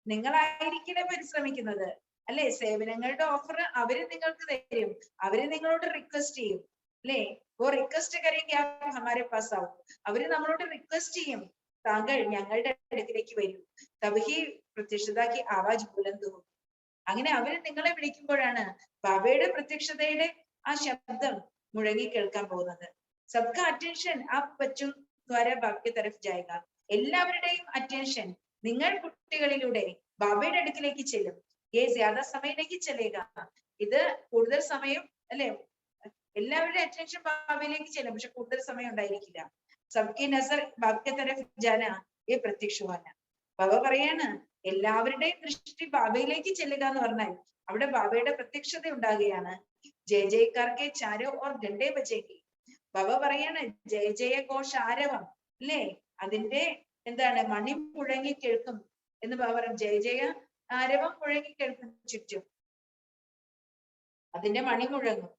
നിങ്ങളായിരിക്കില്ല പരിശ്രമിക്കുന്നത്, അല്ലെ, സേവനങ്ങളുടെ ഓഫർ അവര് നിങ്ങൾക്ക് തരും, അവര് നിങ്ങളോട് റിക്വസ്റ്റ് ചെയ്യും, അല്ലെ. ഓ റിക്വസ്റ്റ് കരേംഗെ ആപ് ഹമാരെ പാസ് ആവും, അവര് നമ്മളോട് റിക്വസ്റ്റ് ചെയ്യും, താങ്കൾ ഞങ്ങളുടെ അടുക്കിലേക്ക് വരൂ. തബ്ഹി പ്രത്യക്ഷതാക്കി ആവാജ് ബുലന്ദ് ഹോ, അങ്ങനെ അവര് നിങ്ങളെ വിളിക്കുമ്പോഴാണ് ബാബയുടെ പ്രത്യക്ഷതയുടെ ആ ശബ്ദം മുഴങ്ങി കേൾക്കാൻ പോകുന്നത്. सबका अटेंशन आप बच्चों द्वारा बाप की तरफ जाएगा. എല്ലാവരുടെയും അറ്റൻഷൻ നിങ്ങൾ കുട്ടികളിലൂടെ ബാബയുടെ അടുക്കിലേക്ക് ചെല്ലും. ये ज्यादा समय नहीं चलेगा. ഇത് കൂടുതൽ സമയം അല്ലെ, എല്ലാവരുടെ അറ്റൻഷൻ ബാബയിലേക്ക് ചെല്ലും, പക്ഷെ കൂടുതൽ സമയം ഉണ്ടായിരിക്കില്ല. सबकी नजर बाप की तरफ जाना ये प्रत्यक्ष होना. ബാബ പറയാണ് എല്ലാവരുടെയും ദൃഷ്ടി ബാബയിലേക്ക് ചെല്ലുക എന്ന് പറഞ്ഞാൽ അവിടെ ബാബയുടെ പ്രത്യക്ഷത ഉണ്ടാകുകയാണ്. ജയ ജയക്കാർക്ക് ചാരോ ഓർ ഡണ്ടേ ബജേഗി. ബാബ പറയാണ് ജയ ജയ ഘോഷ ആരവം അല്ലേ, അതിന്റെ എന്താണ് മണി മുഴങ്ങി കേൾക്കും എന്ന് ബാബ പറയും. ജയ ജയ ആരവം മുഴങ്ങി കേൾക്കും ചുറ്റും, അതിന്റെ മണി മുഴങ്ങും.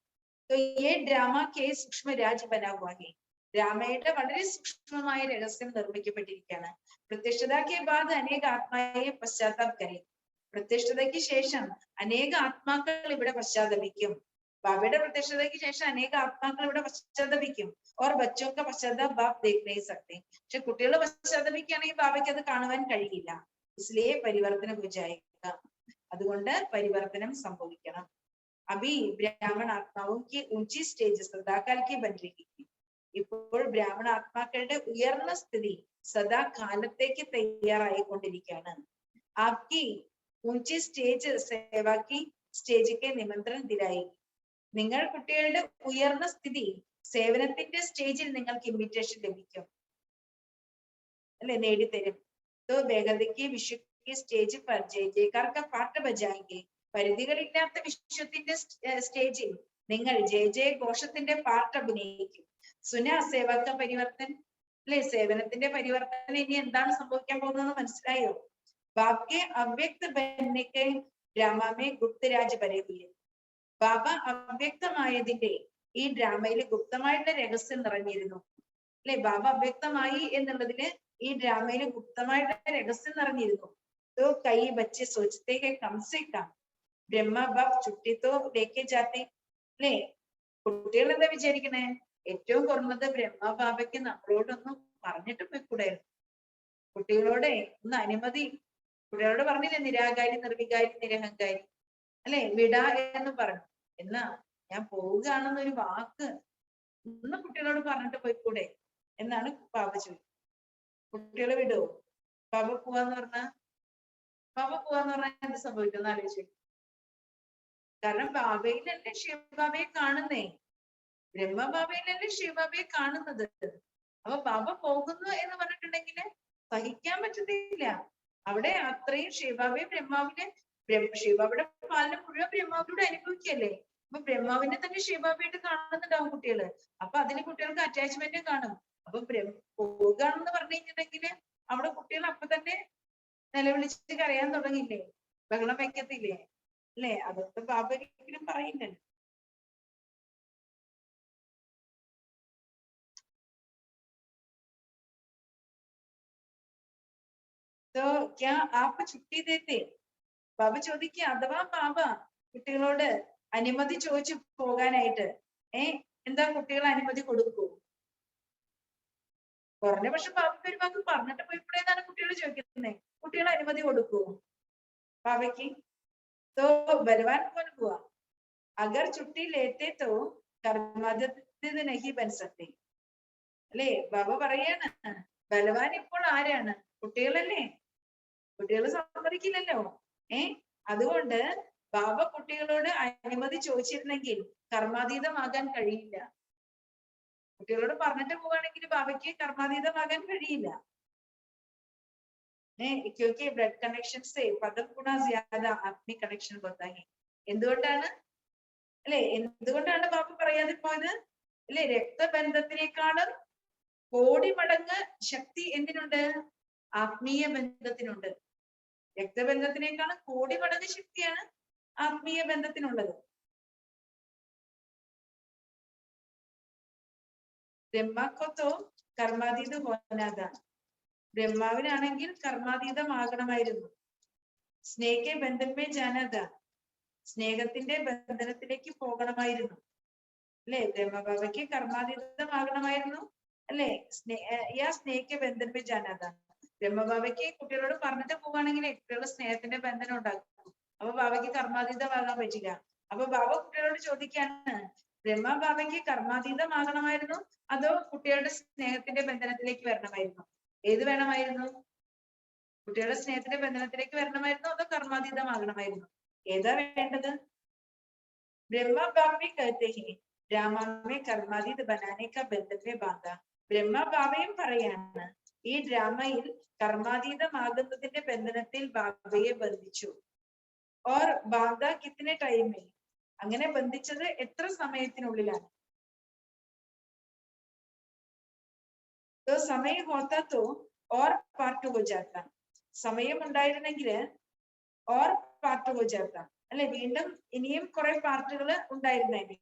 ഡ്രാമ കെ സൂക്ഷ്മ രാജ് ബനാ ഹുവാ ഹൈ. രാമയുടെ വളരെ സൂക്ഷ്മമായ രഹസ്യം നിർമ്മിക്കപ്പെട്ടിരിക്കുകയാണ്. പ്രത്യക്ഷതയ്ക്ക് ബാദ് അനേക ആത്മായെ പശ്ചാത്താപ് കരയും. പ്രത്യക്ഷതയ്ക്ക് ശേഷം അനേക ആത്മാക്കൾ ഇവിടെ പശ്ചാത്തപിക്കും. ബാബയുടെ പ്രത്യക്ഷതയ്ക്ക് ശേഷം അനേക ആത്മാക്കൾ ഇവിടെ പശ്ചാത്തപിക്കും. Or ബച്ചോക്ക പശ്ചാത്താപ് bap ദേഖ് നഹീ സക്തേ. പക്ഷെ കുട്ടികൾ പശ്ചാത്തപിക്കുകയാണെങ്കിൽ ബാബയ്ക്ക് അത് കാണുവാൻ കഴിയില്ല. ഇസ്ലിയേ പരിവർത്തനം വിജയിക്കുക. അതുകൊണ്ട് പരിവർത്തനം സംഭവിക്കണം. അഭി ബ്രാഹ്മണ ആത്മാവും की ऊंची स्टेज सदाकाल की बन रही है. ഇപ്പോൾ ബ്രാഹ്മണ ആത്മാക്കളുടെ ഉയർന്ന സ്ഥിതി സദാ കാലത്തേക്ക് തയ്യാറായിക്കൊണ്ടിരിക്കുകയാണ്. ആപ്കി ഊഞ്ചി സ്റ്റേജ് സേവാക്കി സ്റ്റേജിക്ക് നിമന്ത്രണം ദിലായി. നിങ്ങൾ കുട്ടികളുടെ ഉയർന്ന സ്ഥിതി സേവനത്തിന്റെ സ്റ്റേജിൽ നിങ്ങൾക്ക് ഇൻവിറ്റേഷൻ ലഭിക്കും അല്ലെ, നേടിത്തരും. तो बेगदकी विश्व की स्टेज पर जय जयकार का पाठ बजाएंगे. പരിധികളില്ലാത്ത വിശ്വത്തിന്റെ സ്റ്റേജിൽ നിങ്ങൾ ജയ ജയ ഘോഷത്തിന്റെ പാട്ട് അഭിനയിക്കും. സുന സേവക പരിവർത്തൻ അല്ലെ, സേവനത്തിന്റെ പരിവർത്തനം ഇനി എന്താണ് സംഭവിക്കാൻ പോകുന്നത് മനസ്സിലായോ? ബാബ്കെ അവ്യക്ത ബന്നക്കെ ഡ്രാമേ ഗുപ്തരാജ് പരവിയ. ബാബ അവ്യക്തമായതിന്റെ ഈ ഡ്രാമയിൽ ഗുപ്തമായിട്ടുള്ള രഹസ്യം നിറഞ്ഞിരുന്നു അല്ലെ. ബാബ അവ്യക്തമായി എന്നുള്ളതിന് ഈ ഡ്രാമയിൽ ഗുപ്തമായിട്ടുള്ള രഹസ്യം നിറഞ്ഞിരുന്നു. तो कई बच्चे सोचते हैं कम से कम ब्रह्मा बाप छुट्टी तो लेके जाते അല്ലെ. കുട്ടികൾ എന്താ വിചാരിക്കണേ, ഏറ്റവും കുറഞ്ഞത് ബ്രഹ്മ ബാബയ്ക്ക് നമ്മളോടൊന്നും പറഞ്ഞിട്ട് പോയിക്കൂടായിരുന്നു. കുട്ടികളോടെ ഒന്ന് അനുമതി, കുട്ടികളോട് പറഞ്ഞില്ലേ നിരാകാരി നിർവികാരി നിരഹങ്കാരി അല്ലെ, വിട എന്ന് പറഞ്ഞു. എന്നാ ഞാൻ പോവുകയാണെന്നൊരു വാക്ക് ഒന്ന് കുട്ടികളോട് പറഞ്ഞിട്ട് പോയിക്കൂടെ എന്നാണ് ബാബ ചോദിക്കുന്നത്. കുട്ടികളെ വിടുവോ? ബാബ പോവാന്ന് പറഞ്ഞാൽ എന്ത് സംഭവിക്കും എന്ന് ആലോചിച്ചു. കാരണം ബാബയിലല്ലേ ശിവബാബയെ കാണുന്നേ, ബ്രഹ്മ ബാബയിലല്ലേ ശിവബാബയെ കാണുന്നത്. അപ്പൊ ബാബ പോകുന്നു എന്ന് പറഞ്ഞിട്ടുണ്ടെങ്കിൽ സഹിക്കാൻ പറ്റത്തില്ല. അവിടെ അത്രയും ശിവബാബയെ ശിവബാബയുടെ പാലനം മുഴുവൻ ബ്രഹ്മാവിലൂടെ അനുഭവിക്കല്ലേ. അപ്പൊ ബ്രഹ്മാവിനെ തന്നെ ശിവബാബയായിട്ട് കാണുന്നുണ്ടാവും കുട്ടികള്. അപ്പൊ അതിന് കുട്ടികൾക്ക് അറ്റാച്ച്മെന്റ് കാണും. അപ്പൊ പോകുകയാണെന്ന് പറഞ്ഞു കഴിഞ്ഞിട്ടുണ്ടെങ്കിൽ അവിടെ കുട്ടികൾ അപ്പൊ തന്നെ നിലവിളിച്ച് കരയാൻ തുടങ്ങില്ലേ, ബഹളം വെക്കത്തില്ലേ അല്ലെ. അതൊക്കെ ബാബ ഒരിക്കലും പറയില്ലല്ലോ. तो क्या आप छुट्टी देते? ബാബ ചോദിക്കുക, അഥവാ ബാബ കുട്ടികളോട് അനുമതി ചോദിച്ചു പോകാനായിട്ട് എന്താ കുട്ടികൾ അനുമതി കൊടുക്കൂ? കുറഞ്ഞ പക്ഷെ ബാബയ്ക്ക് ഒരു വാക്ക് പറഞ്ഞിട്ട് പോയിക്കൂടെന്നാണ് കുട്ടികൾ ചോദിക്കുന്നത്. കുട്ടികൾ അനുമതി കൊടുക്കൂ ബാബയ്ക്ക്? तो बलवान कौन हुआ? अगर छुट्टी लेते तो कर्मादित नहीं बन सकते അല്ലേ. ബാബ പറയാണ് ബലവാൻ ഇപ്പോൾ ആരാണ്? കുട്ടികളല്ലേ. കുട്ടികൾ സമ്മതിക്കില്ലല്ലോ. അതുകൊണ്ട് ബാബ കുട്ടികളോട് അനുമതി ചോദിച്ചിരുന്നെങ്കിൽ കർമാതീതമാകാൻ കഴിയില്ല. കുട്ടികളോട് പറഞ്ഞിട്ട് പോവുകയാണെങ്കിൽ ബാബയ്ക്ക് കർമാതീതമാകാൻ കഴിയില്ല. क्योंकि ब्लड कनेक्शन से 15 गुना ज्यादा आत्मिक कनेक्शन होता है. എന്തുകൊണ്ടാണ് അല്ലെ, എന്തുകൊണ്ടാണ് ബാബ പറയാതെ പോയത് അല്ലെ? രക്തബന്ധത്തിനേക്കാളും കോടി മടങ്ങ് ശക്തി എന്തിനുണ്ട്? ആത്മീയ ബന്ധത്തിനുണ്ട്. രക്തബന്ധത്തിനേക്കാളും കോടി മടങ്ങ് ശക്തിയാണ് ആത്മീയ ബന്ധത്തിനുള്ളത്. ബ്രഹ്മക്കോ കർമാതീത ഹോനാഥ. ബ്രഹ്മാവിനാണെങ്കിൽ കർമാതീതമാകണമായിരുന്നു. സ്നേഹ ബന്ധമേ ജാനത. സ്നേഹത്തിന്റെ ബന്ധനത്തിലേക്ക് പോകണമായിരുന്നു അല്ലെ. ബ്രഹ്മബാബയ്ക്ക് കർമാതീതമാകണമായിരുന്നു അല്ലെ. സ്നേഹ ബന്ധമേ ജാനത. ബ്രഹ്മബാബയ്ക്ക് കുട്ടികളോട് പറഞ്ഞിട്ട് പോവുകയാണെങ്കിൽ കുട്ടികളുടെ സ്നേഹത്തിന്റെ ബന്ധനം ഉണ്ടാക്കും. അപ്പൊ ബാബയ്ക്ക് കർമാതീതമാകാൻ പറ്റില്ല. അപ്പൊ ബാബ കുട്ടികളോട് ചോദിക്കാണ്, ബ്രഹ്മബാബയ്ക്ക് കർമാതീതമാകണമായിരുന്നു, അതോ കുട്ടികളുടെ സ്നേഹത്തിന്റെ ബന്ധനത്തിലേക്ക് വരണമായിരുന്നു? ഏത് വേണമായിരുന്നു? കുട്ടികളുടെ സ്നേഹത്തിന്റെ ബന്ധനത്തിലേക്ക് വരണമായിരുന്നു, അതോ കർമാതീതമാകണമായിരുന്നു? ഏതാ വേണ്ടത്? ബ്രഹ്മബാബി कहते हैं ड्रामा में कर्माതീത് बनाने का बंधन में बांधा. ബ്രഹ്മബാബയും പറയാണ്, ഈ ഡ്രാമയിൽ കർമാതീതമാകുന്നതിന്റെ ബന്ധനത്തിൽ ബാബയെ ബന്ധിച്ചു. और बांधा कितने टाइम में? അങ്ങനെ ബന്ധിച്ചത് എത്ര സമയത്തിനുള്ളിലാണ്? तो समय होता तो और पार्ट हो जाता. സമയം ഉണ്ടായിരുന്നെങ്കിൽ और पार्ट हो जाता അല്ലെ, വീണ്ടും ഇനിയും കുറെ പാർട്ടുകൾ ഉണ്ടായിരുന്നേനെ.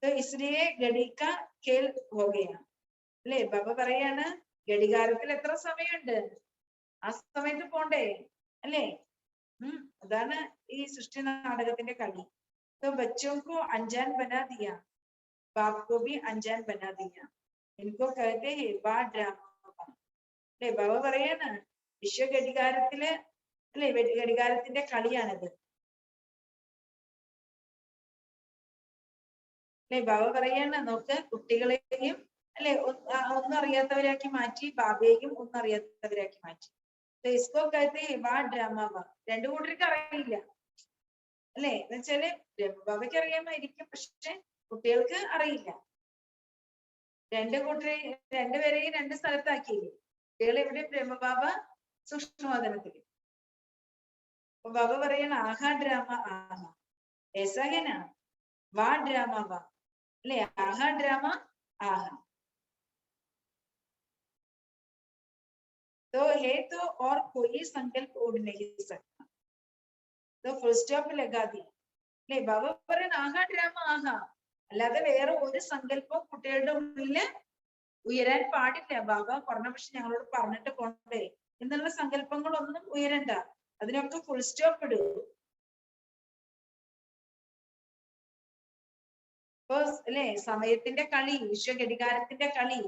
तो इसलिए घड़ी का खेल हो गया അല്ലെ. ബാബ പറയാണ്, ഘടികാരത്തിൽ എത്ര സമയമുണ്ട്, ആ സമയത്ത് പോണ്ടേ അല്ലേ. അതാണ് ഈ സൃഷ്ടി നാടകത്തിന്റെ കളി. तो बच्चों को अनजान बना दिया, बाप को भी अनजान बना दिया. इनको कहते हैं वाह ड्रामा അല്ലെ. ബാബ പറയാണ്, വിശ്വഘടികാരത്തില് അല്ലെ, ഘടികാരത്തിന്റെ കളിയാണിത് അല്ലെ. ബാബ പറയാണ്, നോക്ക്, കുട്ടികളെയും അല്ലെ ഒന്നും അറിയാത്തവരാക്കി മാറ്റി, ബാബയെയും ഒന്നും അറിയാത്തവരാക്കി മാറ്റി. इसको कहते हैं वाह ड्रामा वाह. രണ്ടു കൂട്ടർക്ക് അറിയില്ല അല്ലെ. എന്ന് വെച്ചാല് ബ്രഹ്മബാബയ്ക്ക് അറിയാമായിരിക്കും, പക്ഷെ കുട്ടികൾക്ക് അറിയില്ല. രണ്ടുപേരെയും രണ്ട് സ്ഥലത്താക്കിയില്ലേ. കുട്ടികൾ എവിടെ? ബ്രഹ്മബാബ സൂക്ഷ്മവതനത്തിൽ. അപ്പൊ ബാബ പറയണ, ആഹാ ഡ്രാമ ആഹാ, ഏസാഹനാ വാ ഡ്രാമ വാ അല്ലെ. ആഹാ ഡ്രാമ ആഹാ. तो है तो और कोई संकल्प उड़ नहीं सकता. तो फुल स्टॉप लगा दी അല്ലെ. ബാബ പറയുന്ന ആഹാ ഡ്രാമ ആഹാ, അല്ലാതെ വേറെ ഒരു സങ്കല്പവും കുട്ടികളുടെ ഉള്ളില് ഉയരാൻ പാടില്ല. ബാബ പറഞ്ഞ, പക്ഷെ ഞങ്ങളോട് പറഞ്ഞിട്ട് പോണ്ടേ എന്നുള്ള സങ്കല്പങ്ങളൊന്നും ഉയരണ്ട, അതിനൊക്കെ ഫുൾ സ്റ്റോപ്പ് ഇടൂ. ഇപ്പൊ അല്ലെ, സമയത്തിന്റെ കളി, വിശ്വഘടികാരത്തിന്റെ കളി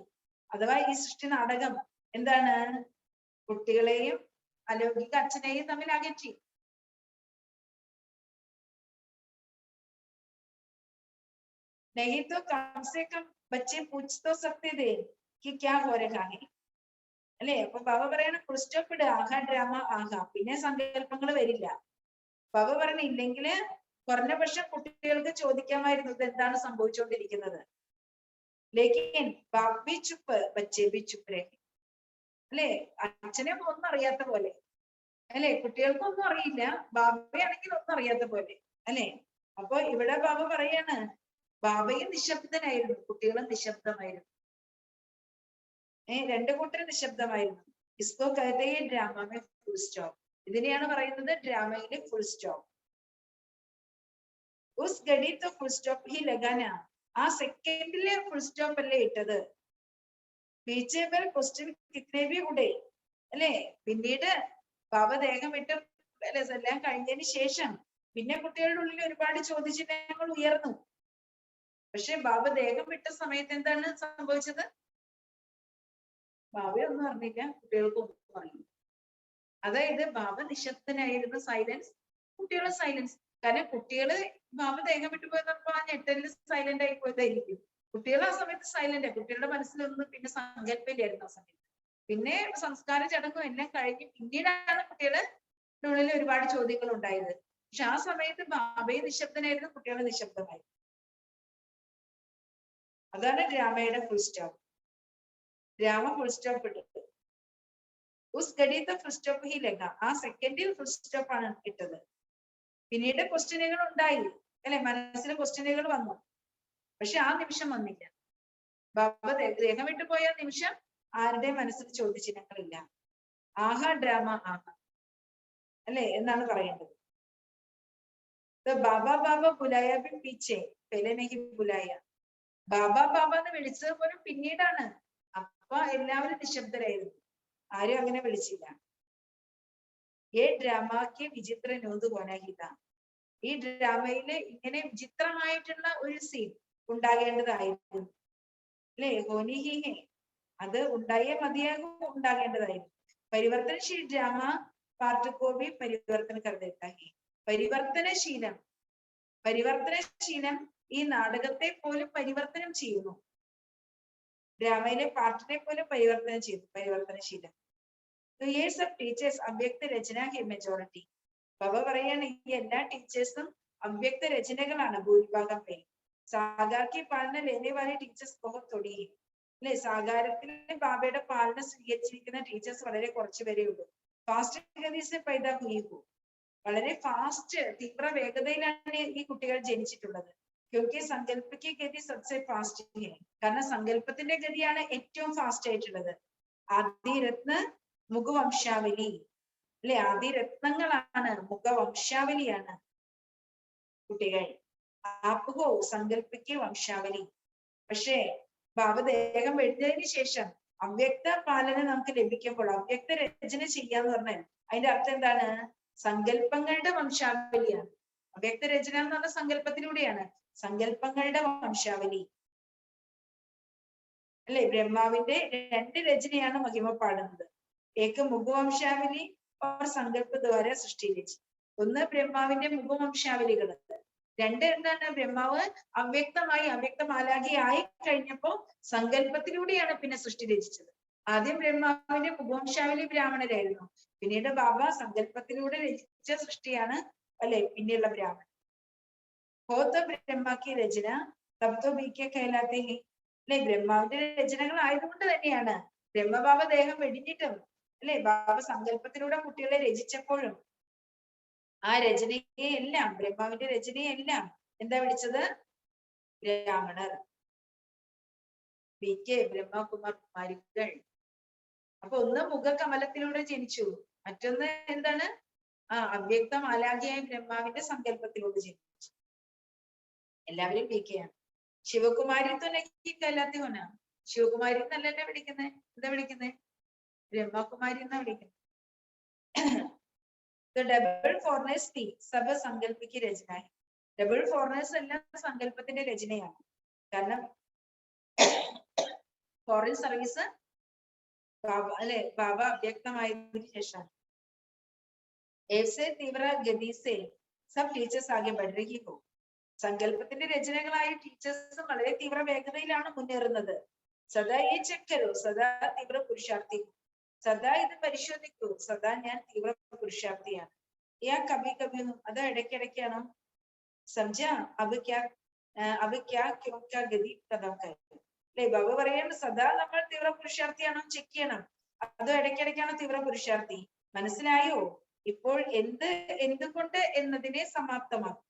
അഥവാ ഈ സൃഷ്ടി നാടകം എന്താണ്? കുട്ടികളെയും അലൗകിക അച്ഛനെയും തമ്മിൽ അകറ്റി. नहीं तो कम से कम बच्चे पूछ तो सकते थे कि क्या हो रहा है അല്ലെ. അപ്പൊ ബാബ പറയണ, ഫുൾ സ്റ്റോപ്പ് ഇടുക, ആഹാ ഡ്രാമ ആഹാ, പിന്നെ സങ്കല്പങ്ങൾ വരില്ല. ബാബ പറഞ്ഞ, ഇല്ലെങ്കില് കുറഞ്ഞ പക്ഷം കുട്ടികൾക്ക് ചോദിക്കാമായിരുന്നു ഇത് എന്താണ് സംഭവിച്ചുകൊണ്ടിരിക്കുന്നത്. ലേക്കിൻ ബാബ് ബി ചുപ്പ് ബच्चे भी चुप रहे അല്ലെ. അച്ഛനെ ഒന്നും അറിയാത്ത പോലെ അല്ലെ, കുട്ടികൾക്കൊന്നും അറിയില്ല, ബാബയാണെങ്കിൽ ഒന്നും അറിയാത്ത പോലെ അല്ലെ. അപ്പൊ ഇവിടെ ബാബ പറയാണ്, ബാബയും നിശബ്ദനായിരുന്നു, കുട്ടികളും നിശബ്ദമായിരുന്നു. രണ്ടു കൂട്ടരും നിശബ്ദമായിരുന്നു. IISCO കഹത്തെ high drama may full stop. ഇതിനെയാണ് പറയുന്നത് ഡ്രാമയിലെ ഫുൾ സ്റ്റോപ്പ്. ഉസ് ഗഡി തോ ഫുൾ സ്റ്റോപ്പ് ഹി ലഗാന. ആ സെക്കൻഡിലെ ഫുൾ സ്റ്റോപ്പ് അല്ലേ ഇട്ടത്. പീച്ചെ പർ ക്വസ്റ്റ്യൻ കിത്നെ ഭി ഉടേ അല്ലെ. പിന്നീട് ബാബ ദേഹം വിട്ട് എല്ലാം കഴിഞ്ഞതിന് ശേഷം പിന്നെ കുട്ടികളുടെ ഉള്ളിൽ ഒരുപാട് ചോദ്യചിഹ്നങ്ങൾ ഉയർന്നു. പക്ഷെ ബാബ ദേഹം വിട്ട സമയത്ത് എന്താണ് സംഭവിച്ചത്? ബാബയൊന്നും അറിഞ്ഞില്ല, കുട്ടികൾക്കൊന്നും അറിയില്ല. അതായത് ബാബ നിശബ്ദനായിരുന്നു, സൈലൻസ്, കുട്ടികളെ സൈലൻസ്. കാരണം കുട്ടികള് ബാബ ദേഹം വിട്ടു പോയെന്ന് പറഞ്ഞാൽ ആ ഞെട്ടലിൽ സൈലന്റ് ആയി പോയതായിരിക്കും. കുട്ടികൾ ആ സമയത്ത് സൈലന്റ്. കുട്ടികളുടെ മനസ്സിലൊന്നും പിന്നെ സങ്കല്പമില്ലായിരുന്നു ആ സമയത്ത്. പിന്നെ സംസ്കാര ചടങ്ങും എല്ലാം കഴിഞ്ഞ് പിന്നീടാണ് കുട്ടികളുടെ ഉള്ളിൽ ഒരുപാട് ചോദ്യങ്ങൾ ഉണ്ടായത്. പക്ഷെ ആ സമയത്ത് ബാബയെ നിശബ്ദനായിരുന്നു, കുട്ടികളെ നിശബ്ദമായിരുന്നു. അതാണ് ഡ്രാമയുടെ full stop. Drama full stop ഇട്ടത്. ഉസ് ഗഡി ഫുൾ സ്റ്റോപ്പ് ഹി ലഗ. ആ സെക്കൻഡിൽ ഫുൾ സ്റ്റോപ്പ് ആണ് ഇട്ടത്. പിന്നീട് ക്വസ്റ്റ്യനുകൾ ഉണ്ടായി അല്ലെ, മനസ്സിൽ ക്വസ്റ്റ്യനുകൾ വന്നു. പക്ഷെ ആ നിമിഷം വന്നില്ല. ബാബ ദേഹം വിട്ടു പോയ നിമിഷം ആരുടെ മനസ്സിൽ ചോദ്യചിഹ്നങ്ങളില്ല. ആഹാ ഡ്രാമ ആഹാ അല്ലെ എന്നാണ് പറയേണ്ടത്. ബാബ ബാബ ബുലായ ബി പീച്ചെ പെലെ നഹി ബുലായ. ബാബ ബാബ എന്ന് വിളിച്ചത് പോലും പിന്നീടാണ്. അപ്പൊ എല്ലാവരും നിശബ്ദരായിരുന്നു, ആരും അങ്ങനെ വിളിച്ചില്ല. ഏ ഡ്രാമയ്ക്ക് വിചിത്ര നോത് പോനാഹിത. ഈ ഡ്രാമയില് ഇങ്ങനെ വിചിത്രമായിട്ടുള്ള ഒരു സീൻ ഉണ്ടാകേണ്ടതായിരുന്നു അല്ലെ. ഹോനിഹി അത് ഉണ്ടായേ മതിയാകും, ഉണ്ടാകേണ്ടതായിരുന്നു. പരിവർത്തനശീൽ ഡ്രാമ പാർട്ട് കോ ഭി പരിവർത്തന കർ ദേത്താ ഹൈ. പരിവർത്തനശീലം ഈ നാടകത്തെ പോലും പരിവർത്തനം ചെയ്യുന്നു. ഡ്രാമയിലെ പാട്ടിനെ പോലും പരിവർത്തനശീലം. The years of teachers അവ്യക്ത രചന ഹി മെജോറിറ്റി. ബാബ പറയാണ് ഈ എല്ലാ ടീച്ചേഴ്സും അവ്യക്ത രചനകളാണ് ഭൂരിഭാഗം പേര്. സാഗാർക്കി പാലന ലേനെ വാലെ ടീച്ചേഴ്സ് ബഹുത് തൊടി ഹൈ. അല്ലെ, സാഗാരത്തിലെ ബാബയുടെ പാലന സ്വീകരിച്ചിരിക്കുന്ന ടീച്ചേഴ്സ് വളരെ കുറച്ചു പേരേ ഉള്ളൂ. ഫാസ്റ്റ് ഗതിസെ പൈദാ ഹുയി ഹോ. വളരെ ഫാസ്റ്റ് തീവ്ര വേഗതയിലാണ് ഈ കുട്ടികൾ ജനിച്ചിട്ടുള്ളത്. ക്യോങ്കി സങ്കല്പയ്ക്ക് ഗതി സബ്സെ ഫാസ്റ്റ് ഹൈ. കാരണം സങ്കല്പത്തിന്റെ ഗതിയാണ് ഏറ്റവും ഫാസ്റ്റ് ആയിട്ടുള്ളത്. ആദിരത്ന മുഖവംശാവലി അല്ലെ, ആദിരത്നങ്ങളാണ്, മുഖവംശാവലിയാണ് കുട്ടികൾ. ആപ്പുകോ സങ്കല്പിക്ക് വംശാവലി. പക്ഷേ ഭാവദേഹം വെടിഞ്ഞതിന് ശേഷം അവ്യക്ത പാലന നമുക്ക് ലഭിക്കുമ്പോൾ അവ്യക്ത രചന ചെയ്യാന്ന് പറഞ്ഞാൽ അതിന്റെ അർത്ഥം എന്താണ്? സങ്കല്പങ്ങളുടെ വംശാവലിയാണ്. അവ്യക്ത രചന എന്ന് പറഞ്ഞ സങ്കല്പത്തിലൂടെയാണ്. സങ്കല്പങ്ങളുടെ വംശാവലി അല്ലെ. ബ്രഹ്മാവിന്റെ രണ്ട് രചനയാണ് മഹിമ പാടുന്നത്. ഏക മുഖവംശാവലി ഓർ സങ്കല്പ ദ്വാര സൃഷ്ടി രചന. ഒന്ന് ബ്രഹ്മാവിന്റെ മുഖവംശാവലികൾ, രണ്ട് എന്താണ്? ബ്രഹ്മാവ് അവ്യക്തമാലാകി ആയി കഴിഞ്ഞപ്പോ സങ്കല്പത്തിലൂടെയാണ് പിന്നെ സൃഷ്ടി രചിച്ചത്. ആദ്യം ബ്രഹ്മാവിന്റെ മുഖവംശാവലി ബ്രാഹ്മണരായിരുന്നു. പിന്നീട് ബാബ സങ്കല്പത്തിലൂടെ രചിച്ച സൃഷ്ടിയാണ് അല്ലെ പിന്നെയുള്ള ബ്രാഹ്മണൻ. Hotat ബ്രഹ്മാക്കി Rachana തബ്തോ ബിക്കെ കൈലാത്തെ he. അല്ലെ, ബ്രഹ്മാവിന്റെ രചനകൾ ആയതുകൊണ്ട് തന്നെയാണ് ബ്രഹ്മബാബ ദേഹം വെടിഞ്ഞിട്ടും അല്ലെ ബാബ സങ്കല്പത്തിലൂടെ കുട്ടികളെ രചിച്ചപ്പോഴും ആ രചനയെല്ലാം, ബ്രഹ്മാവിന്റെ രചനയെല്ലാം എന്താ വിളിച്ചത്? ബ്രാഹ്മണർ, BK ബ്രഹ്മകുമാരികൾ. അപ്പൊ ഒന്ന് മുഖകമലത്തിലൂടെ ജനിച്ചു, മറ്റൊന്ന് എന്താണ്? അവ്യക്തമാലാഖിയായ ബ്രഹ്മാവിന്റെ സങ്കല്പത്തിലൂടെ ജനിച്ചു. എല്ലാവരും BK ആണ്. ശിവകുമാരി കലാത്തി ഹോന. ശിവകുമാരി എന്നല്ല വിളിക്കുന്നത്, എന്താ വിളിക്കുന്നത്? ബ്രഹ്മകുമാരി എന്നാ വിളിക്കുന്നത്. ഡബിൾ ഫോറിനേഴ്സ് ടി സബ സങ്കല്പിക്ക് രചന. ഡബിൾ ഫോറിനേഴ്സ് എല്ലാം സങ്കല്പത്തിന്റെ രചനയാണ്. കാരണം ഫോറിൻ സർവീസ് ബാബ അല്ലെ, ബാബ അവ്യക്തമായതിനു ശേഷം ऐसे तीव्र गति से सब टीचर्स आगे बढ़ रही हो. സങ്കല്പത്തിന്റെ രചനകളായ ടീച്ചേഴ്സും വളരെ തീവ്ര വേഗതയിലാണ് മുന്നേറുന്നത്. സദാ ഈ ചെക്കരോ, സദാ തീവ്ര പുരുഷാർത്ഥി. സദാ ഇത് പരിശോധിക്കൂ, സദാ ഞാൻ തീവ്ര പുരുഷാർത്ഥിയാണ്. കബി കബി അത് ഇടയ്ക്കിടയ്ക്കാണോ? സംജ അത് ഗതി അല്ലെ. ബാബ പറയാണ് സദാ നമ്മൾ തീവ്ര പുരുഷാർത്ഥിയാണോ ചെക്ക് ചെയ്യണം, അതോ ഇടയ്ക്കിടയ്ക്കാണോ തീവ്ര പുരുഷാർത്ഥി? മനസ്സിലായോ? ഇപ്പോൾ എന്തുകൊണ്ട് എന്നതിനെ സമാപ്തമാക്കും.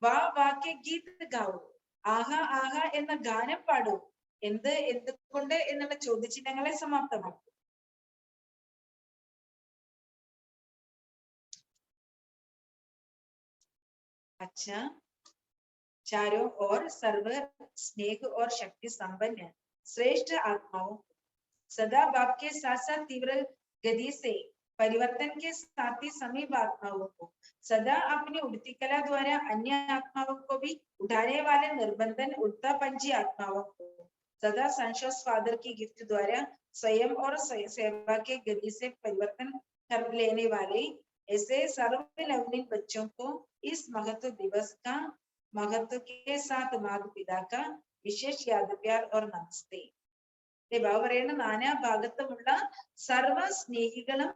വാക്യ ഗീത് ഗാവൂ. ആഹാ ആഹാ എന്ന ഗാനം പാടൂ. എന്തുകൊണ്ട് എന്നുള്ള ചോദ്യചിഹ്നങ്ങളെ സമാപ്തമാക്കും. अच्छा, चारों ओर सर्व स्नेह और शक्ति संपन्न श्रेष्ठ आत्माओं सदा बाप के साथ साथ तीव्र गति से परिवर्तन के साथ ही समीप आत्माओं को सदा अपनी उड़ती कला द्वारा अन्य आत्माओं को भी उठाने वाले निर्बंधन उड़ता पंची आत्माओं को सदा संशोष फादर की गिफ्ट द्वारा स्वयं और सेवा के गति से परिवर्तन कर लेने वाले ऐसे सर्वलवलीन बच्चों को इस महत्व दिवस का महत्व के साथ माता पिता का विशेष याद प्यार और नमस्ते. ബാബ പറയുന്ന നാനാ ഭാഗത്തുമുള്ള സർവ സ്നേഹികളും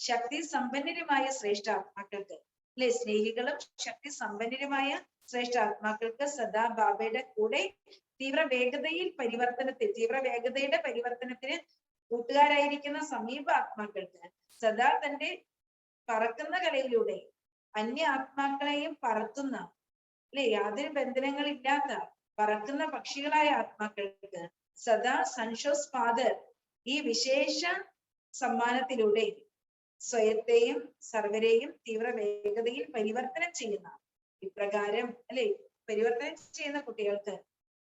ശക്തി സമ്പന്നരുമായ ശ്രേഷ്ഠ ആത്മാക്കൾക്ക് അല്ലെ, സ്നേഹികളും ശക്തി സമ്പന്നരുമായ ശ്രേഷ്ഠ ആത്മാക്കൾക്ക് സദാ ബാബയുടെ കൂടെ തീവ്ര വേഗതയുടെ പരിവർത്തനത്തിന് കൂട്ടുകാരായിരിക്കുന്ന സമീപ ആത്മാക്കൾക്ക് സദാ തന്റെ പറക്കുന്ന കലയിലൂടെ അന്യ ആത്മാക്കളെയും പറത്തുന്ന അല്ലെ, യാതൊരു ബന്ധനങ്ങളില്ലാത്ത പറക്കുന്ന പക്ഷികളായ ആത്മാക്കൾക്ക് സദാ സൻഷോസ് ഫാദർ ഈ വിശേഷ സമ്മാനത്തിലൂടെ സ്വയത്തെയും സർവരെയും തീവ്ര വേഗതയിൽ പരിവർത്തനം ചെയ്യുന്ന ഇപ്രകാരം അല്ലെ, പരിവർത്തനം ചെയ്യുന്ന കുട്ടികൾക്ക്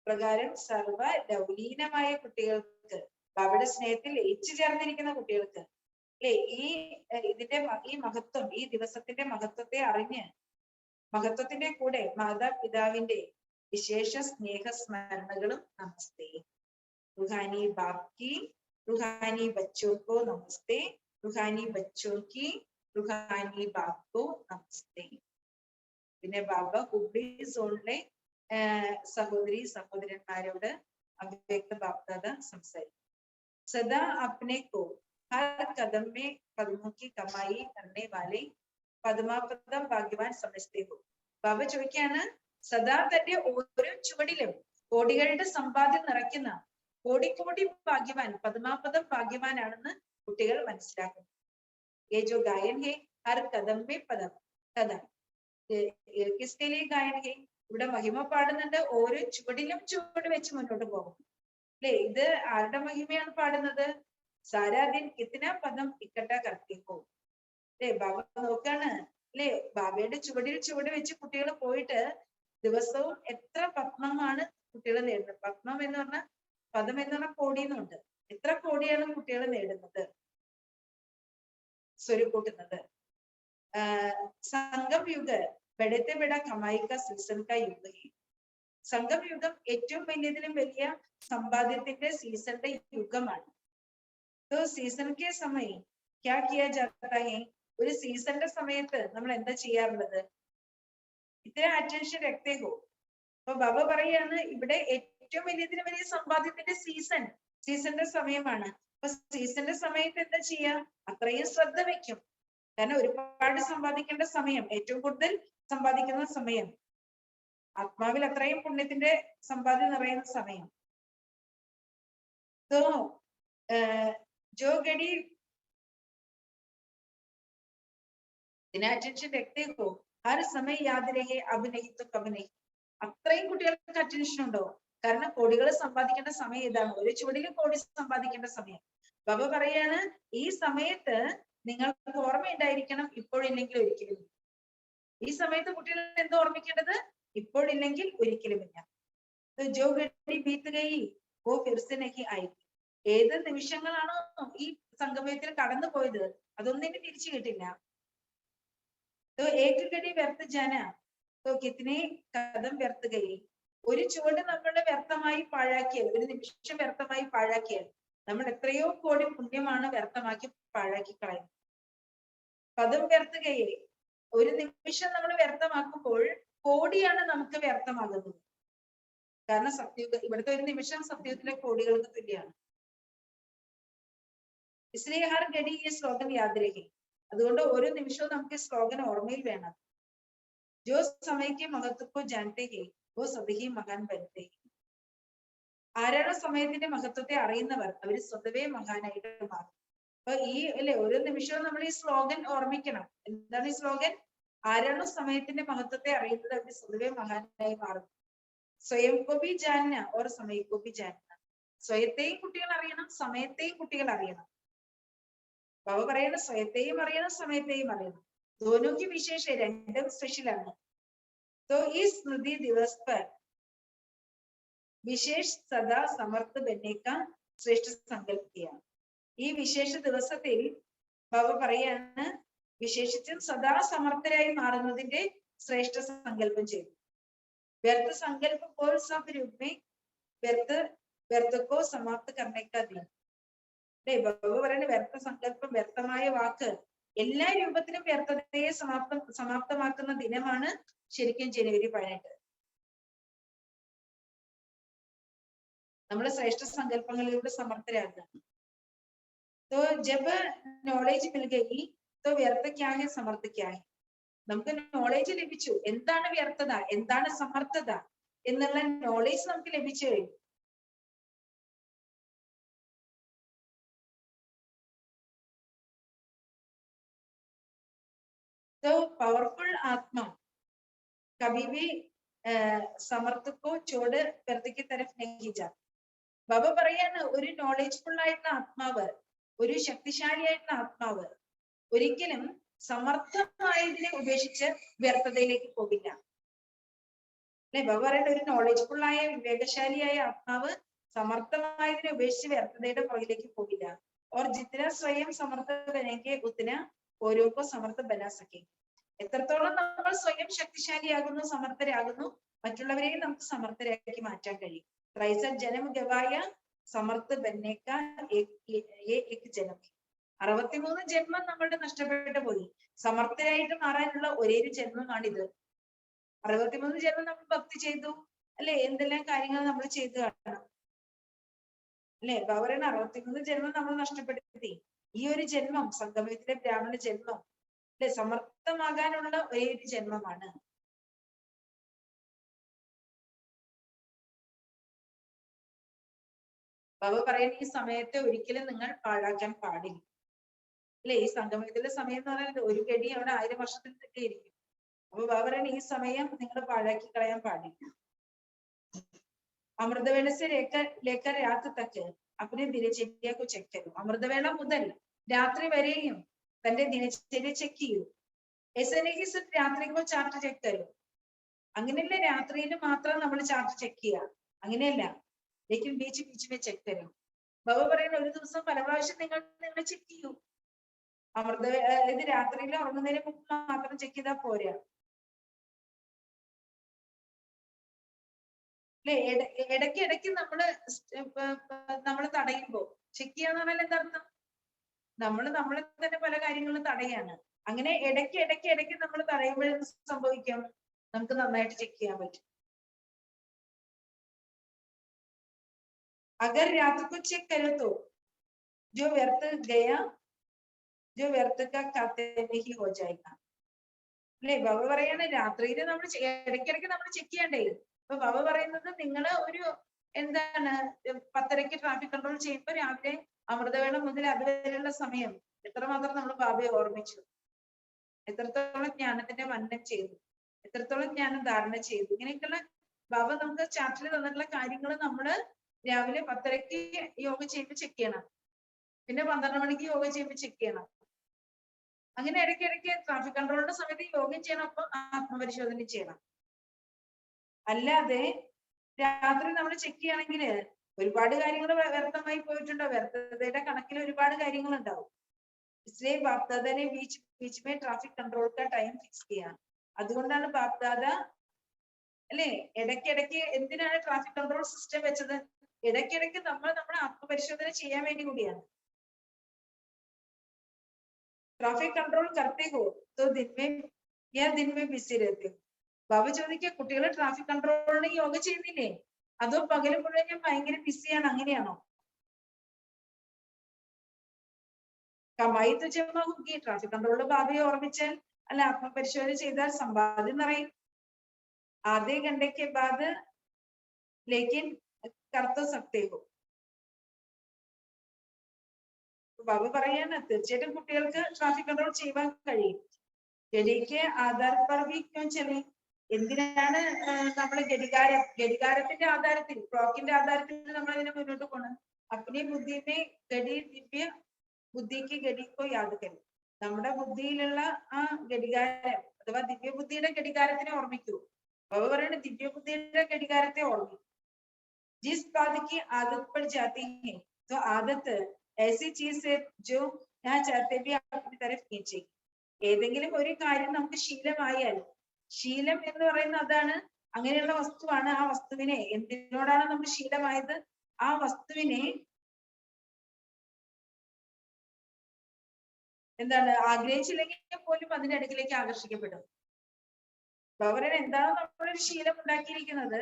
പ്രകാരം സർവ ലൗലീനമായ കുട്ടികൾക്ക് ബാബയുടെ സ്നേഹത്തിൽ ലയിച്ചു ചേർന്നിരിക്കുന്ന കുട്ടികൾക്ക് അല്ലെ, ഈ മഹത്വം, ഈ ദിവസത്തിന്റെ മഹത്വത്തെ അറിഞ്ഞ് മഹത്വത്തിന്റെ കൂടെ മാതാപിതാവിന്റെ വിശേഷ സ്നേഹ സ്മരണകളും നമസ്തേ. रूहानी बाप की रूहानी बच्चों को नमस्ते, रूहानी बच्चों की रूहानी बाप को नमस्ते. പിന്നെ ബാബ ഹുബ്ലി സോണിലെ സഹോദരി സഹോദരന്മാരോട് അവ്യക്ത ബാപ്ദാദ സംസാരിക്കും. സദാ അപ്നെ കോ ഹർ കദം മേ പദ്മോं की कमाई करने वाले പദ്മാപദം ഭാഗ്യവാൻ സമജ്തേ ഹോ. ബാബ ചോദിക്കാണ്, സദാ തന്റെ ഓരോ ചുവടിലും കോടികളുടെ സമ്പാദ്യം നിറയ്ക്കുന്ന കോടിക്കോടി ഭാഗ്യവാൻ, പദ്മാപദം ഭാഗ്യവാനാണെന്ന് കുട്ടികൾ മനസ്സിലാക്കുന്നു. ये जो गायन है हर कदम में पदम कदम किसके लिए गायन है? ഇവിടെ മഹിമ പാടുന്നുണ്ട്, ഓരോ ചുവടിലും ചുവട് വെച്ച് മുന്നോട്ട് പോകും അല്ലെ. ഇത് ആരുടെ മഹിമയാണ് പാടുന്നത്? സാരാ ദിൻ കിത്തന പദം ഇക്കട്ട കർത്തി ഹോ അല്ലെ. ബാബ നോക്കാണ് അല്ലെ, ബാബയുടെ ചുവടിൽ ചുവട് വെച്ച് കുട്ടികൾ പോയിട്ട് ദിവസവും എത്ര പത്മമാണ് കുട്ടികൾ നേടുന്നത്. പത്മം എന്ന് പറഞ്ഞാൽ, പദം എന്ന് പറഞ്ഞാൽ കോടി എന്നുണ്ട്. എത്ര കോടിയാണ് കുട്ടികൾ നേടുന്നത്, സ്വരുക്കൂട്ടുന്നത്. സംഗം യുഗ ബെഡത്തെ ബെഡ കമായിക്ക സീസൺ കാ യുഗ ഹി. സംഗം യുഗം ഏറ്റവും വലിയതിലും വലിയ സമ്പാദ്യത്തിന്റെ സീസണിന്റെ യുഗമാണ്. സീസൺ കെ സമയം ക്യാ കിയാ ജാതാ ഹെ? ഒരു സീസണിന്റെ സമയത്ത് നമ്മൾ എന്താ ചെയ്യാറുള്ളത്? ഇത്തരം അറ്റൻഷൻ രക്തേ ഹോ. അപ്പൊ ബാബ പറയാണ്, ഇവിടെ ഏറ്റവും വലിയതിലും വലിയ സമ്പാദ്യത്തിന്റെ സീസണിന്റെ സമയമാണ്. അപ്പൊ സീസണിന്റെ സമയത്ത് എന്താ ചെയ്യാ? അത്രയും ശ്രദ്ധ വെക്കും. കാരണം ഒരുപാട് സമ്പാദിക്കേണ്ട സമയം, ഏറ്റവും കൂടുതൽ സമ്പാദിക്കുന്ന സമയം, ആത്മാവിൽ അത്രയും പുണ്യത്തിന്റെ സമ്പാദ്യം നിറയുന്ന സമയം. जो घड़ी अटेंशन रखते हो हर समय याद रहे अब नहीं तो कब नहीं. അത്രയും കുട്ടികൾക്ക് അറ്റൻഷൻ ഉണ്ടോ? കാരണം കോടികൾ സമ്പാദിക്കേണ്ട സമയം ഇതാണ്. ഒരു ചുവടിൽ കോടി സമ്പാദിക്കേണ്ട സമയം. ബാബ പറയാണ്, ഈ സമയത്ത് നിങ്ങൾക്ക് ഓർമ്മയുണ്ടായിരിക്കണം, ഇപ്പോഴില്ലെങ്കിൽ ഒരിക്കലും. ഈ സമയത്ത് കുട്ടികൾ എന്താ ഓർമ്മിക്കേണ്ടത്? ഇപ്പോഴില്ലെങ്കിൽ ഒരിക്കലുമില്ല. ജോ ഗഡി ബീത്ത് ഗയി വോ ഫിർ സെ നഹീ ആയേഗി. ഏത് നിമിഷങ്ങളാണോ ഈ സംഗമത്തിൽ കടന്നു പോയത്, അതൊന്നും ഇനി തിരിച്ചു കിട്ടില്ല. ഏക ഗഡി വ്യർത്ഥ ജാന തോ കിത്നെ കദം വ്യർത്ഥ ഗയി. ഒരു ചുവട് നമ്മുടെ വ്യർത്ഥമായി പാഴാക്കിയാൽ, ഒരു നിമിഷം വ്യർത്ഥമായി പാഴാക്കിയാൽ നമ്മൾ എത്രയോ കോടി പുണ്യമാണ് വ്യർത്ഥമാക്കി പാഴാക്കി കളയുന്നത്. പദം വ്യർത്ഥ ഗയി, ഒരു നിമിഷം നമ്മൾ വ്യർത്ഥമാക്കുമ്പോൾ കോടിയാണ് നമുക്ക് വ്യർത്ഥമാകുന്നത്. കാരണം സത്യയുഗ, ഇവിടുത്തെ ഒരു നിമിഷം സത്യത്തിലെ കോടികൾക്ക് തുല്യമാണ്. इसलिए हर घड़ी ये स्लोगन याद रहे. അതുകൊണ്ട് ഓരോ നിമിഷവും നമുക്ക് ഈ സ്ലോഗൻ ഓർമ്മയിൽ വേണം. जो समय के महत्व को जानते हैं वो सभी महान बनते हैं. ആരാണോ സമയത്തിന്റെ മഹത്വത്തെ അറിയുന്നവർ, അവർ സ്വതവേ മഹാനായിട്ട് മാറും. അപ്പൊ ഈ അല്ലെ, ഓരോ നിമിഷവും നമ്മൾ ഈ സ്ലോഗൻ ഓർമ്മിക്കണം. എന്താണ് ഈ സ്ലോഗൻ? ആരാണോ സമയത്തിന്റെ മഹത്വത്തെ അറിയുന്നത്, അവർ സ്വതവേ മഹാനായി മാറും. സ്വയം കോ ഭി ജാനന ഓർ സമയ കോ ഭി ജാനന. സ്വയത്തെയും കുട്ടികൾ അറിയണം, സമയത്തെയും കുട്ടികൾ അറിയണം. ബാബ പറയുന്ന സ്വയത്തെയും അറിയണം, സമയത്തെയും അറിയണം. दोनों की विशेष है, രണ്ടും സ്പെഷ്യൽ ആണ്. तो इस स्मृति दिवस पर विशेष सदा समर्थ बनने का श्रेष्ठ संकल्प किया. ഈ വിശേഷ ദിവസത്തിൽ ബാബ പറയാണ്, വിശേഷിച്ചും സദാ സമർത്ഥരായി മാറുന്നതിന്റെ ശ്രേഷ്ഠ സങ്കല്പം ചെയ്തു. व्यर्थ संकल्प को सब रूप में व्यर्थ को समाप्त करने का दिन. ബാബ പറയുന്ന വ്യർത്ഥ സങ്കല്പം, വ്യർത്ഥമായ വാക്ക് എല്ലാ രൂപത്തിലും വ്യർത്ഥതയെ സമാപ്തമാക്കുന്ന ദിനമാണ് ശരിക്കും ജനുവരി 18. നമ്മൾ ശ്രേഷ്ഠ സങ്കല്പങ്ങളിലൂടെ സമർത്ഥരാകുക. तो जब नॉलेज मिल गई तो व्यर्थ क्या है समर्थ क्या है. നമുക്ക് നോളേജ് ലഭിച്ചു, എന്താണ് വ്യർത്ഥത, എന്താണ് സമർത്ഥത എന്നുള്ള നോളേജ് നമുക്ക് ലഭിച്ചു കഴിഞ്ഞു. तो पावरफुल आत्मा कभी भी समर्थ को छोड़ व्यर्थ की तरफ नहीं जाता. ബാബ പറയാണ്, ഒരു നോളേജ്ഫുൾ ആയിട്ടുള്ള ആത്മാവ്, ഒരു ശക്തിശാലിയായിട്ടുള്ള ആത്മാവ് ഒരിക്കലും സമർത്ഥമായതിനെ ഉപേക്ഷിച്ച് വ്യർത്ഥതയിലേക്ക് പോകില്ല. അല്ലെ, ബാബ പറയുന്നത് ഒരു നോളേജ്ഫുൾ ആയ വിവേകശാലിയായ ആത്മാവ് സമർത്ഥമായതിനെ ഉപേക്ഷിച്ച് വ്യർത്ഥതയുടെ പുറകിലേക്ക് പോകില്ല. और जितना स्वयं समर्थ बनेंगे उतना ഓരോ സമർത്ഥ ബനാ സക്കെ. എത്രത്തോളം നമ്മൾ സ്വയം ശക്തിശാലിയാകുന്നു, സമർത്ഥരാകുന്നു, മറ്റുള്ളവരെയും നമുക്ക് സമർത്ഥരാക്കി മാറ്റാൻ കഴിയും. ജനം ഗവായ സമർത്ഥ ബന്നേക്ക ജനം. 63 ജന്മം നമ്മളുടെ നഷ്ടപ്പെട്ടു പോയി. സമർത്ഥരായിട്ട് മാറാനുള്ള ഒരേ ഒരു ജന്മമാണിത്. 63 ജന്മം നമ്മൾ ഭക്തി ചെയ്തു, അല്ലെ എന്തെല്ലാം കാര്യങ്ങൾ നമ്മൾ ചെയ്തു കാണണം അല്ലെ. പറയുന്ന 63 ജന്മം നമ്മൾ നഷ്ടപ്പെടുത്തി. ഈ ഒരു ജന്മം സംഗമത്തിലെ ബ്രാഹ്മണ ജന്മം അല്ലെ സമർത്ഥമാകാനുള്ള ഒരേ ഒരു ജന്മമാണ്. ബാബ പറയുന്ന ഈ സമയത്തെ ഒരിക്കലും നിങ്ങൾ പാഴാക്കാൻ പാടില്ല അല്ലെ. ഈ സംഗമത്തിലെ സമയം എന്ന് പറയുന്നത് ഒരു ഗഡി അവിടെ 1000 വർഷത്തിലൊക്കെ ഇരിക്കും. അപ്പൊ ബാബ പറയുന്ന ഈ സമയം നിങ്ങൾ പാഴാക്കി കളയാൻ പാടില്ല. അമൃതവേള से लेकर रात तक अपने दिनचर्या को चेक करो. അമൃതവേള മുതൽ രാത്രി വരെയും തന്റെ ദിനചര്യ ചെക്ക് ചെയ്യൂ. ऐसे नहीं सिर्फ രാത്രി को ചാർട്ട് ചെക്ക് करो. അങ്ങനെയല്ല രാത്രിയിൽ മാത്രം നമ്മൾ ചാർട്ട് ചെക്ക് ചെയ്യുക, അങ്ങനെയല്ല. ലേക്കിൻ ബീച്ച് ബീച്ച് ചെക്ക് കരോ. ബാബ പറയുന്ന ഒരു ദിവസം പല പ്രാവശ്യം നിങ്ങൾ ചെക്ക് ചെയ്യൂ. ഇത് രാത്രിയിൽ ഉറങ്ങുന്നതിന് മുമ്പ് മാത്രം ചെക്ക് ചെയ്താൽ പോരാ അല്ലെ. ഇടയ്ക്ക് നമ്മള് തടയുമ്പോ ചെക്ക് ചെയ്യാന്ന് പറഞ്ഞാൽ എന്താ അർത്ഥം? നമ്മളെ തന്നെ പല കാര്യങ്ങളും തടയാണ്. അങ്ങനെ ഇടയ്ക്ക് നമ്മൾ തടയുമ്പോഴെന്ന് സംഭവിക്കാം, നമുക്ക് നന്നായിട്ട് ചെക്ക് ചെയ്യാൻ പറ്റും. अगर रात को चेक करो तो जो व्यर्थ गया जो व्यर्थ का खाते नहीं हो जाएगा അല്ലെ. ബാബ പറയാണ് രാത്രിയിൽ നമ്മൾ ഇടയ്ക്കിടയ്ക്ക് നമ്മൾ ചെക്ക് ചെയ്യണ്ടേ. അപ്പൊ ബാബ പറയുന്നത് നിങ്ങൾ ഒരു എന്താണ് 10:30 ട്രാഫിക് കൺട്രോൾ ചെയ്യുമ്പോൾ രാവിലെ അമൃതവേള മുതൽ അതുവരെയുള്ള സമയം എത്രമാത്രം നമ്മൾ ബാബയെ ഓർമ്മിച്ചു, എത്രത്തോളം ജ്ഞാനത്തിന്റെ മന്നം ചെയ്തു, എത്രത്തോളം ജ്ഞാനം ധാരണ ചെയ്തു. ഇങ്ങനെയൊക്കെയുള്ള ബാബ നമുക്ക് ചാർട്ടിൽ തന്നിട്ടുള്ള കാര്യങ്ങൾ നമ്മള് രാവിലെ 10:30 യോഗ ചെയ്യുമ്പോൾ ചെക്ക് ചെയ്യണം, പിന്നെ 12 മണിക്ക് യോഗ ചെയ്യുമ്പോൾ ചെക്ക് ചെയ്യണം. അങ്ങനെ ഇടയ്ക്കിടയ്ക്ക് ട്രാഫിക് കൺട്രോളിന്റെ സമയത്ത് യോഗ ചെയ്യണം, ഒപ്പം ആത്മപരിശോധന ചെയ്യണം. അല്ലാതെ രാത്രി നമ്മൾ ചെക്ക് ചെയ്യുകയാണെങ്കിൽ ഒരുപാട് കാര്യങ്ങൾ വ്യർത്ഥമായി പോയിട്ടുണ്ടോ, വ്യർത്ഥതയുടെ കണക്കിൽ ഒരുപാട് കാര്യങ്ങൾ ഉണ്ടാവും. इसलिए बाप दादा ने बीच में ट्रैफिक कंट्रोल का टाइम फिक्स किया. അതുകൊണ്ടാണ് ബാപ് ദാദ അല്ലെ ഇടയ്ക്കിടയ്ക്ക് എന്തിനാണ് ട്രാഫിക് കൺട്രോൾ സിസ്റ്റം വെച്ചത്? ഇടയ്ക്കിടയ്ക്ക് നമ്മൾ നമ്മുടെ ആത്മപരിശോധന ചെയ്യാൻ വേണ്ടി കൂടിയാണ്. ट्रैफिक कंट्रोल करते हो तो दिन में बिजी रहते हो. ബാബ ചോദിക്കുക, കുട്ടികൾ ട്രാഫിക് കൺട്രോളിന് യോഗ ചെയ്യുന്നില്ലേ, അതോ പകല് മുഴുവൻ ഞാൻ ഭയങ്കര ബിസിയാണ്, അങ്ങനെയാണോ? കമായി तो जमा होगी. ട്രാഫിക് കൺട്രോളിൽ ബാബയെ ഓർമ്മിച്ചാൽ അല്ല ആത്മപരിശോധന ചെയ്താൽ സമ്പാദ്യം നിറയും. ആധേ घंटे के बाद लेकिन कर तो सकते हो. ബാബ പറയാണ് തീർച്ചയായിട്ടും കുട്ടികൾക്ക് ട്രാഫിക് കൺട്രോൾ ചെയ്യാൻ കഴിയും. ഗഡിക്ക് ആധാർ पर भी क्यों चले. എന്തിനാണ് നമ്മൾ ഘടികാരത്തിന്റെ ആധാരത്തിൽ, ക്ലോക്കിന്റെ ആധാരത്തിൽ നമ്മൾ അതിനെ മുന്നോട്ട് പോകണം. അപ്പനെ ബുദ്ധിനെ ഗഡി ദിവ്യ ബുദ്ധിക്ക് ഗഡിക്കോ യാദ് കരും. നമ്മുടെ ബുദ്ധിയിലുള്ള ആ ഘടികാരം അഥവാ ദിവ്യ ബുദ്ധിയുടെ ഘടികാരത്തിനെ ഓർമ്മിക്കൂ. ബാബ പറയുന്നത് ദിവ്യ ബുദ്ധിയുടെ ഘടികാരത്തെ ഓർമ്മിക്കൂ. जिस बात की आदत पड़ जाती है तो आदत ऐसी चीज है जो यहाँ चाहते भी अपनी तरफ खींचेगी. ഏതെങ്കിലും ഒരു കാര്യം നമുക്ക് ശീലമായാൽ, ശീലം എന്ന് പറയുന്നത് അതാണ്, അങ്ങനെയുള്ള വസ്തുവാണ്. ആ വസ്തുവിനെ എന്തിനോടാണ് നമ്മൾ ശീലമായത്, ആ വസ്തുവിനെ എന്താണ് ആഗ്രഹിച്ചില്ലെങ്കിൽ പോലും അതിന്റെ അടുക്കിലേക്ക് ആകർഷിക്കപ്പെടും. അവരുടെ എന്താണോ നമ്മളൊരു ശീലം ഉണ്ടാക്കിയിരിക്കുന്നത്,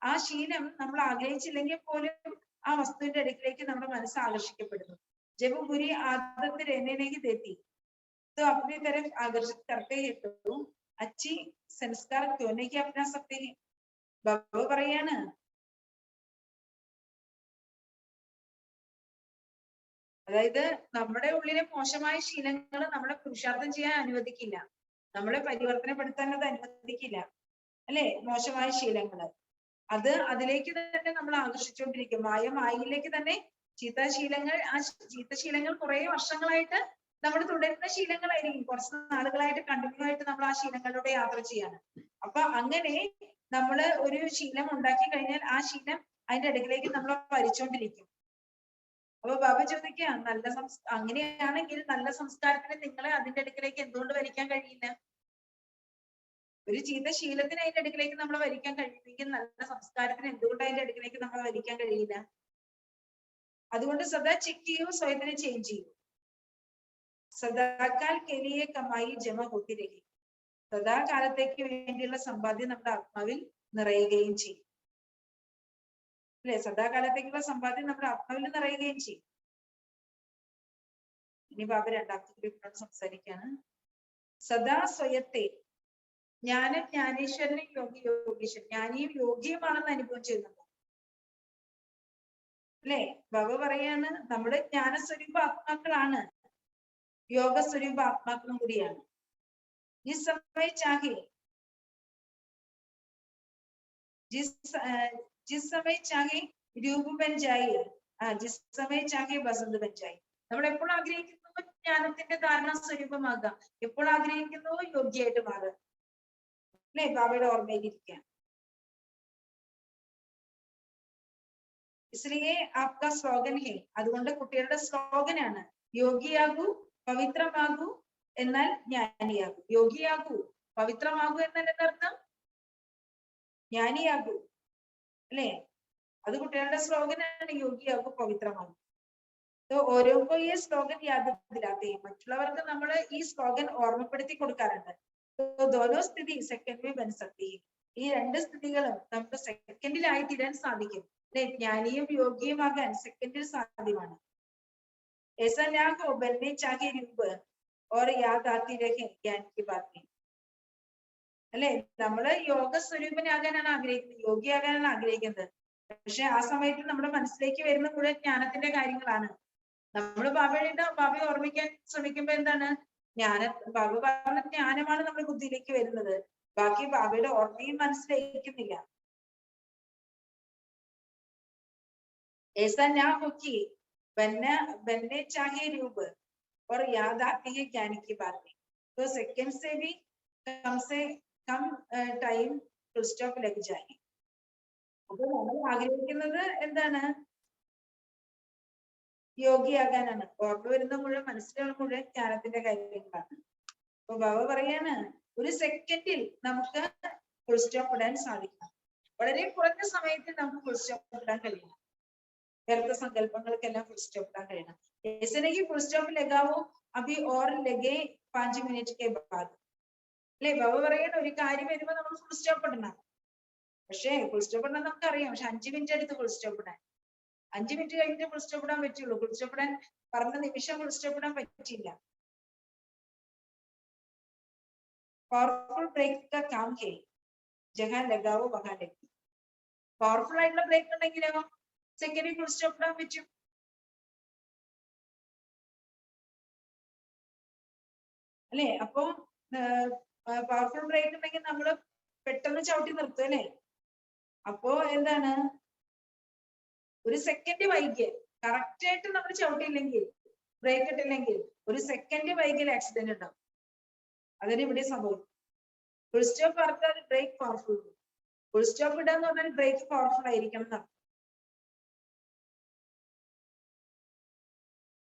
ആ ശീലം നമ്മൾ ആഗ്രഹിച്ചില്ലെങ്കിൽ പോലും ആ വസ്തുവിന്റെ അടുക്കിലേക്ക് നമ്മുടെ മനസ്സ് ആകർഷിക്കപ്പെടുന്നു. जब बुरी आदत रहने नहीं देती तो अपनी तरफ आकर्षित करते हैं तो अच्छी संस्कार क्यों नहीं अपना सकते हैं. ബാബ പറയാണ് അതായത് നമ്മുടെ ഉള്ളിലെ മോശമായ ശീലങ്ങൾ നമ്മളെ പുരുഷാർത്ഥം ചെയ്യാൻ അനുവദിക്കില്ല, നമ്മളെ പരിവർത്തനപ്പെടുത്താൻ അത് അനുവദിക്കില്ല അല്ലെ. മോശമായ ശീലങ്ങള് അത് അതിലേക്ക് തന്നെ നമ്മൾ ആകർഷിച്ചുകൊണ്ടിരിക്കും. മായയിലേക്ക് തന്നെ ചീത്തശീലങ്ങൾ, ആ ചീത്തശീലങ്ങൾ കുറെ വർഷങ്ങളായിട്ട് നമ്മൾ തുടരുന്ന ശീലങ്ങളായിരിക്കും. കുറച്ച് നാളുകളായിട്ട് കണ്ടിന്യൂ ആയിട്ട് നമ്മൾ ആ ശീലങ്ങളിലൂടെ യാത്ര ചെയ്യാണ്. അപ്പൊ അങ്ങനെ നമ്മള് ഒരു ശീലം ഉണ്ടാക്കി കഴിഞ്ഞാൽ ആ ശീലം അതിന്റെ ഇടയിലേക്ക് നമ്മൾ ഭരിച്ചുകൊണ്ടിരിക്കും. അപ്പൊ ബാബ ചോദിക്കുക, അങ്ങനെയാണെങ്കിൽ നല്ല സംസ്കാരത്തിന് നിങ്ങളെ അതിന്റെ അടുക്കിലേക്ക് എന്തുകൊണ്ട് വലിക്കാൻ കഴിയില്ല? ഒരു ചീത്ത ശീലത്തിന് അതിന്റെ അടുക്കിലേക്ക് നമ്മൾ വലിക്കാൻ കഴിയുമെങ്കിൽ നല്ല സംസ്കാരത്തിന് എന്തുകൊണ്ട് അതിന്റെ അടുക്കിലേക്ക് നമ്മൾ വലിക്കാൻ കഴിയില്ല? അതുകൊണ്ട് സദാ ചെക്ക് ചെയ്യൂ, സ്വയത്തിനെ ചേഞ്ച് ചെയ്യൂ. സദാകാൽ കെലിയെ കമായി ജമ ഹോത്തി രഹി. സദാകാലത്തേക്ക് വേണ്ടിയുള്ള സമ്പാദ്യം നമ്മുടെ ആത്മാവിൽ നിറയുകയും ചെയ്യും. അല്ലെ? സദാകാലത്തേക്കുള്ള സമ്പാദ്യം നമ്മുടെ ആത്മാവിൽ നിറയുകയും ചെയ്യും. ഇനി ബാബ രണ്ടാമത്തെ ഗ്രൂപ്പിനോട് സംസാരിക്കാണ്. സദാ സ്വയത്തെ ജ്ഞാനം ജ്ഞാനേശ്വരനും യോഗി യോഗീശ്വരൻ, ജ്ഞാനിയും യോഗിയുമാണെന്ന് അനുഭവം ചെയ്യുന്നുണ്ട്. അല്ലെ? ബാബ പറയാണ് നമ്മുടെ ജ്ഞാനസ്വരൂപ ആത്മാക്കളാണ്, യോഗസ്വരൂപ ആത്മാക്കളും കൂടിയാണ്. जिस समय चाहे जिस समय चाहे രൂപ ബൻ ജായേ, ജിസ് സമയ ചാഹെ വസന്ത് ബൻ ജായേ. നമ്മൾ എപ്പോൾ ആഗ്രഹിക്കുന്നു ജ്ഞാനത്തിന്റെ ധാരണ സ്വരൂപമാകാം, എപ്പോൾ ആഗ്രഹിക്കുന്നു യോഗ്യമായിട്ട് മാറുക. അല്ലെ? ബാബയുടെ ഓർമ്മയിലിരിക്കാൻ. इसलिए आपका स्लोगन है, അതുകൊണ്ട് കുട്ടികളുടെ സ്ലോഗനാണ് യോഗിയാകൂ പവിത്രമാകൂ എന്നാൽ ജ്ഞാനിയാകൂ. യോഗിയാകൂ പവിത്രമാകൂ എന്നാൽ എന്നർത്ഥം ജ്ഞാനിയാകൂ. അല്ലെ? അത് കുട്ടികളുടെ സ്ലോഗനാണ്, യോഗിയാകൂ പവിത്രമാകൂ. ഓരോപ്പോ ഈ സ്ലോഗൻ യാതൊന്നില്ലാതെ മറ്റുള്ളവർക്ക് നമ്മൾ ഈ സ്ലോഗൻ ഓർമ്മപ്പെടുത്തി കൊടുക്കാറുണ്ട്. ദോനോ സ്ഥിതി സെക്കൻഡ് ബൻ സക്തി, ഈ രണ്ട് സ്ഥിതികളും നമുക്ക് സെക്കൻഡിലായി തീരാൻ സാധിക്കും. അല്ലെ? ജ്ഞാനിയും യോഗിയുമാകാൻ സെക്കൻഡിൽ സാധ്യമാണ്. ऐसा ना हो बनने चाहे रूप और याद आती रहे ज्ञान की बातें. അല്ലെ? നമ്മള് യോഗ സ്വരൂപനാകാനാണ് ആഗ്രഹിക്കുന്നത്, യോഗിയാകാനാണ് ആഗ്രഹിക്കുന്നത്. പക്ഷെ ആ സമയത്ത് നമ്മുടെ മനസ്സിലേക്ക് വരുന്ന മുഴുവൻ ജ്ഞാനത്തിന്റെ കാര്യങ്ങളാണ്. നമ്മൾ ബാബയെ ഓർമ്മിക്കാൻ ശ്രമിക്കുമ്പോ എന്താണ് ബാബ പറഞ്ഞ ജ്ഞാനമാണ് നമ്മുടെ ബുദ്ധിയിലേക്ക് വരുന്നത്. ബാക്കി ബാബയുടെ ഓർമ്മയും മനസ്സിലേക്കുന്നില്ല. ऐसा ना हो कि बनने चाहे रूप और याद आती है ज्ञान की बातें, तो सेकंड से भी कम टाइम फुल स्टॉप लग जाए. അപ്പൊ നമ്മൾ ആഗ്രഹിക്കുന്നത് എന്താണ്? യോഗിയാകാനാണ്. ഓർമ്മ വരുന്ന മുഴുവൻ മനസ്സിലുള്ള മുഴുവൻ ജ്ഞാനത്തിന്റെ കാര്യങ്ങളാണ്. അപ്പൊ ബാബ പറയാണ് ഒരു സെക്കൻഡിൽ നമുക്ക് ഫുൾ സ്റ്റോപ്പ് ഇടാൻ സാധിക്കണം. വളരെ കുറഞ്ഞ സമയത്തിൽ നമുക്ക് ഫുൾ സ്റ്റോപ്പ് ഇടാൻ കഴിയണം. व्यर्थ संकल्पങ്ങൾക്കെല്ലാം ഫുൾ സ്റ്റോപ്പ് ഇടാൻ കഴിയണം. ऐसे नहीं फुल स्टॉप लगाओ अभी और लगे 5 मिनट के बाद. അല്ലെ? ബാബ പറയണ ഒരു കാര്യം വരുമ്പോ നമ്മൾ ഫുൾ സ്റ്റോപ്പ് ഇടണം. പക്ഷേ ഫുൾ സ്റ്റോപ്പ് ഇടാൻ നമുക്കറിയാം, പക്ഷെ 5 മിനിറ്റ് എടുത്ത് ഫുൾ സ്റ്റോപ്പ് ഇടാൻ, 5 മിനിറ്റ് കഴിഞ്ഞിട്ട് ഫുൾ സ്റ്റോപ്പ് ഇടാൻ പറ്റുള്ളൂ. ഫുൾ സ്റ്റോപ്പ് ഇടാൻ പറഞ്ഞ നിമിഷം ഫുൾ സ്റ്റോപ്പ് ഇടാൻ പറ്റില്ല. പവർഫുൾ ബ്രേക്ക് का काम है जहां लगाओ वहां लगे. പവർഫുൾ ആയിട്ടുള്ള ബ്രേക്ക് ഉണ്ടെങ്കിലോ സെക്കൻഡിൽ ഫുൾ സ്റ്റോപ്പ് ഇടാൻ പറ്റും. അല്ലെ? അപ്പൊ പവർഫുൾ ബ്രേക്ക് ഉണ്ടെങ്കിൽ നമ്മൾ പെട്ടെന്ന് ചവിട്ടി നിർത്തും. അല്ലെ? അപ്പോ എന്താണ്, ഒരു സെക്കൻഡ് വൈകിയ കറക്റ്റ് ആയിട്ട് നമ്മൾ ചവിട്ടിയില്ലെങ്കിൽ, ബ്രേക്ക് ഇട്ടില്ലെങ്കിൽ ഒരു സെക്കൻഡ് വൈകിയ ആക്സിഡന്റ് ഉണ്ടാവും. അതിന് ഇവിടെ സംഭവിക്കും. ഫുൾ സ്റ്റോപ്പ് പറഞ്ഞാൽ ബ്രേക്ക് പവർഫുൾ, ഫുൾ സ്റ്റോപ്പ് ഇടാന്ന് പറഞ്ഞാൽ ബ്രേക്ക് പവർഫുൾ ആയിരിക്കണം എന്നാണ്.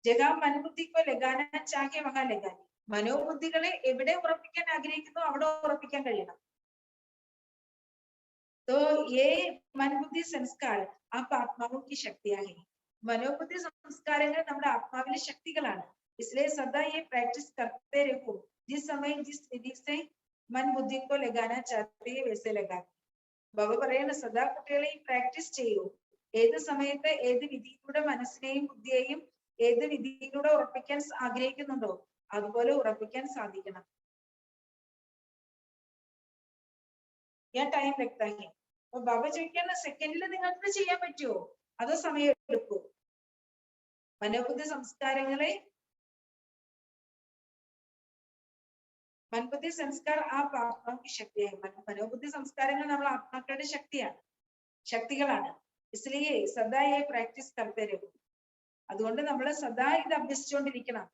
ജഗാ മനോബുദ്ധിക്കോ ലഗാന ചാഹെ വഹാ ലഗാന. മനോബുദ്ധികളെ എവിടെ ഉറപ്പിക്കാൻ ആഗ്രഹിക്കുന്നു അവിടെ ഉറപ്പിക്കാൻ കഴിയണം. तो ये मन बुद्धि संस्कार आप आत्माओं की शक्तियां हैं. मनोबुद्धि संस्कारങ്ങൾ നമ്മുടെ ആത്മാവിലെ ശക്തികളാണ്. इसलिए सदा ये प्रैक्टिस करते रहो. जिस समय जिस विधि से मन बुद्धि को लगाना चाहते हैं वैसे लगा. ബാബ പറയാണ് സദാ കുട്ടികളെ ഈ പ്രാക്ടീസ് ചെയ്യൂ. ഏത് സമയത്ത് ഏത് വിധിയിലൂടെ മനസ്സിനെയും ബുദ്ധിയെയും ഏത് വിധിയിലൂടെ ഉറപ്പിക്കാൻ ആഗ്രഹിക്കുന്നുണ്ടോ അതുപോലെ ഉറപ്പിക്കാൻ സാധിക്കണം. ടൈം लगता है. അപ്പൊ ബാബ ചോദിക്കാണ് സെക്കൻഡിൽ നിങ്ങൾക്ക് ചെയ്യാൻ പറ്റുമോ അതോ സമയം എടുക്കുമോ? മനോബുദ്ധി സംസ്കാരങ്ങളെ मनबुद्धि संस्कार आप आत्माओं की शक्तिയാണ്. മനോബുദ്ധി സംസ്കാരങ്ങൾ നമ്മൾ ആത്മാക്കളുടെ ശക്തിയാണ്, ശക്തികളാണ്. इसलिए सदा ये प्रैक्टिस करते रहो. അതുകൊണ്ട് നമ്മൾ സദാ ഇത് അഭ്യസിച്ചുകൊണ്ടിരിക്കണം.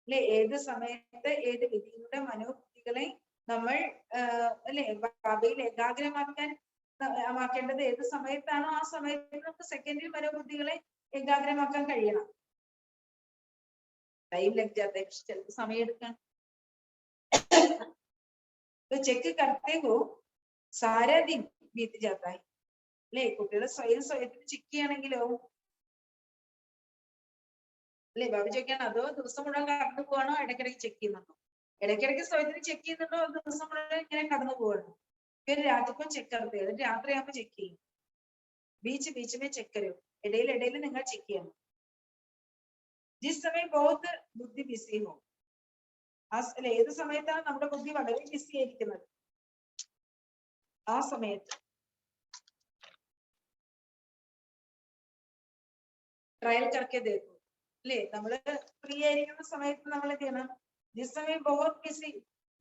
അല്ലെ? ഏത് സമയത്ത് ഏത് വിധിയുടെ മനോബുദ്ധികളെ നമ്മൾ അല്ലെ ബാബയിൽ ഏകാഗ്രമാക്കേണ്ടത് ഏത് സമയത്താണോ ആ സമയത്ത് നമുക്ക് സെക്കൻഡിൽ മനോബുദ്ധികളെ ഏകാഗ്രമാക്കാൻ കഴിയണം. ടൈം ലഗ് जाता है, ചിലപ്പോൾ സമയം എടുക്കാൻ. तो चेक करते हो सारा दिन बीत जाता है. അല്ലെ? കുട്ടികളെ സ്വയത്തിന് ചെക്ക് ചെയ്യണമെങ്കിലോ അല്ലെ? ബാബു ചോദിക്കാണ് അതോ ദിവസം മുഴുവൻ കടന്നു പോവാണോ ഇടയ്ക്കിടയ്ക്ക് ചെക്ക് ചെയ്യുന്നുണ്ടോ? ഇടയ്ക്കിടയ്ക്ക് സ്വയത്തിന് ചെക്ക് ചെയ്യുന്നുണ്ടോ ദിവസം മുഴുവൻ ഇങ്ങനെ കടന്നു പോവാണോ? രാത്രിക്കും ചെക്ക് നടത്തി, രാത്രിയാകുമ്പോ ചെക്ക് ചെയ്യും. बीच बीच में चेक करो, ഇടയിൽ നിങ്ങൾ ചെക്ക് ചെയ്യണം. जिस समय बहुत बुद्धि बिजी हो, അല്ല ഏത് സമയത്താണ് നമ്മുടെ ബുദ്ധി വളരെ ബിസി ആയിരിക്കുന്നത് ആ സമയത്ത് ട്രയൽ करके देखो അല്ലേ. നമ്മള് ഫ്രീ ആയിരിക്കുന്ന സമയത്ത് നമ്മൾ എന്ത് ചെയ്യണം? जिस समय बहुत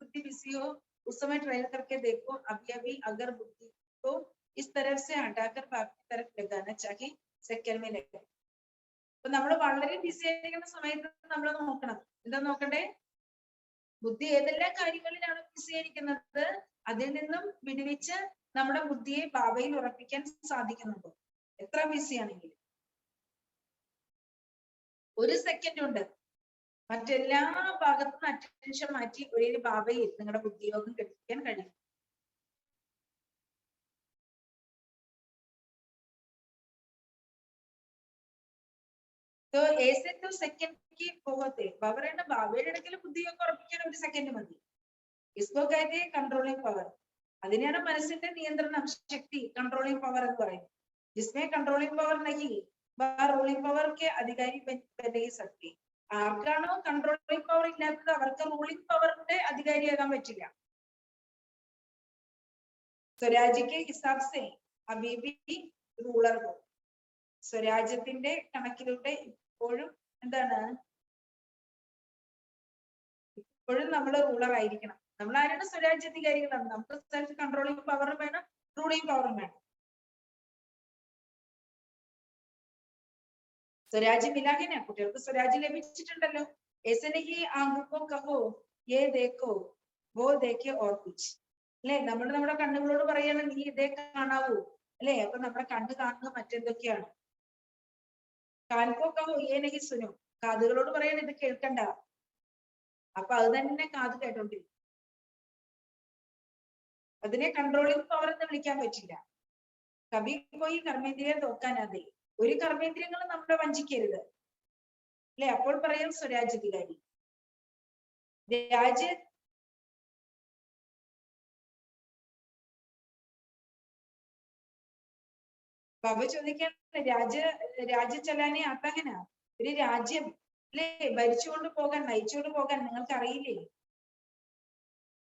बुद्धि बिजी हो उस समय ट्रायल करके देखो, अभी अभी अगर बुद्धि को इस तरफ से हटाकर बाकी तरफ लगाना चाहिए, सेकंड में लगे. അപ്പൊ നമ്മൾ വളരെ ബിസി ആയിരിക്കുന്ന സമയത്ത് നമ്മൾ നോക്കണം, എന്താ നോക്കണ്ടേ? ബുദ്ധി ഏതെല്ലാം കാര്യങ്ങളിലാണ് ബിസി ആയിരിക്കുന്നത് അതിൽ നിന്നും വിടുവിച്ച് നമ്മുടെ ബുദ്ധിയെ ബാബയിൽ ഉറപ്പിക്കാൻ സാധിക്കുന്നുണ്ടോ? എത്ര ബിസി ആണെങ്കിലും ഒരു സെക്കൻഡ് ഉണ്ട് മറ്റെല്ലാ ഭാഗത്തും അറ്റൻഷൻ മാറ്റി ഒരേ ബാബയിൽ നിങ്ങളുടെ ബുദ്ധിയോഗം ഘടിപ്പിക്കാൻ കഴിയും. तो ऐसे तो सेकंड की बहुत है. बाबा പറയുന്ന ബാബയുടെ ഇടയ്ക്ക് ബുദ്ധിയൊക്കെ ഉറപ്പിക്കാൻ ഒരു സെക്കൻഡ് മതി. इसको कहते हैं कंट्रोलिंग पावर. അതിനെയാണ് മനസ്സിന്റെ നിയന്ത്രണം ശക്തി कंट्रोलिंग पावर എന്ന് പറയുന്നത്. जिसमें कंट्रोलिंग पावर नहीं वह रूलिंग पावर के अधिकारी बन नहीं सकती. ആർക്കാണോ कंट्रोलिंग पावर ഇല്ലാത്തത് അവർക്ക് रूलिंग पावरന്റെ അധികാരിയാകാൻ പറ്റില്ല. स्वराज्य के हिसाब से अभी भी रूलर हो. സ്വരാജ്യത്തിന്റെ കണക്കിലൂടെ ഇപ്പോഴും എന്താണ്? ഇപ്പോഴും നമ്മൾ റൂളർ ആയിരിക്കണം. നമ്മൾ ആരാണ്? സ്വരാജ്യാധികാരികളാണ്. നമുക്ക് സെൽഫ് കൺട്രോളിംഗ് പവറും വേണം, റൂളിംഗ് പവറും വേണം. സ്വരാജ്യം ഇല്ലാതെ കുട്ടികൾക്ക് സ്വരാജ്യം ലഭിച്ചിട്ടുണ്ടല്ലോ. ऐसे नहीं आंखों को कहो ये देखो वो देखे और कुछ അല്ലെ. നമ്മൾ നമ്മുടെ കണ്ണുകളോട് പറയാണ് നീ ഇതേ കാണാവൂ അല്ലെ. അപ്പൊ നമ്മുടെ കണ്ണ് കാണുന്നത് മറ്റെന്തൊക്കെയാണ്? കാൻകോ കഹോ യേ നഹി സുനോ, കാതുകളോട് പറയണ ഇത് കേൾക്കണ്ട. അപ്പൊ അത് തന്നെ കാത് കേട്ടോണ്ടിരിക്കും. അതിനെ കൺട്രോളിംഗ് പവർ എന്ന് വിളിക്കാൻ പറ്റില്ല. കവി പോയി കർമ്മേന്ദ്രിയെ നോക്കാനാതെ ഒരു കർമ്മേന്ദ്രിയങ്ങളും നമ്മളെ വഞ്ചിക്കരുത് അല്ലെ. അപ്പോൾ പറയാം സ്വരാജ്യാധികാരി. രാജ്യ ബാബ ചോദിക്കാൻ രാജ്യ ചലാനെ ആത്താഹന, ഒരു രാജ്യം അല്ലെ ഭരിച്ചുകൊണ്ട് പോകാൻ നയിച്ചുകൊണ്ട് പോകാൻ നിങ്ങൾക്ക് അറിയില്ലേ?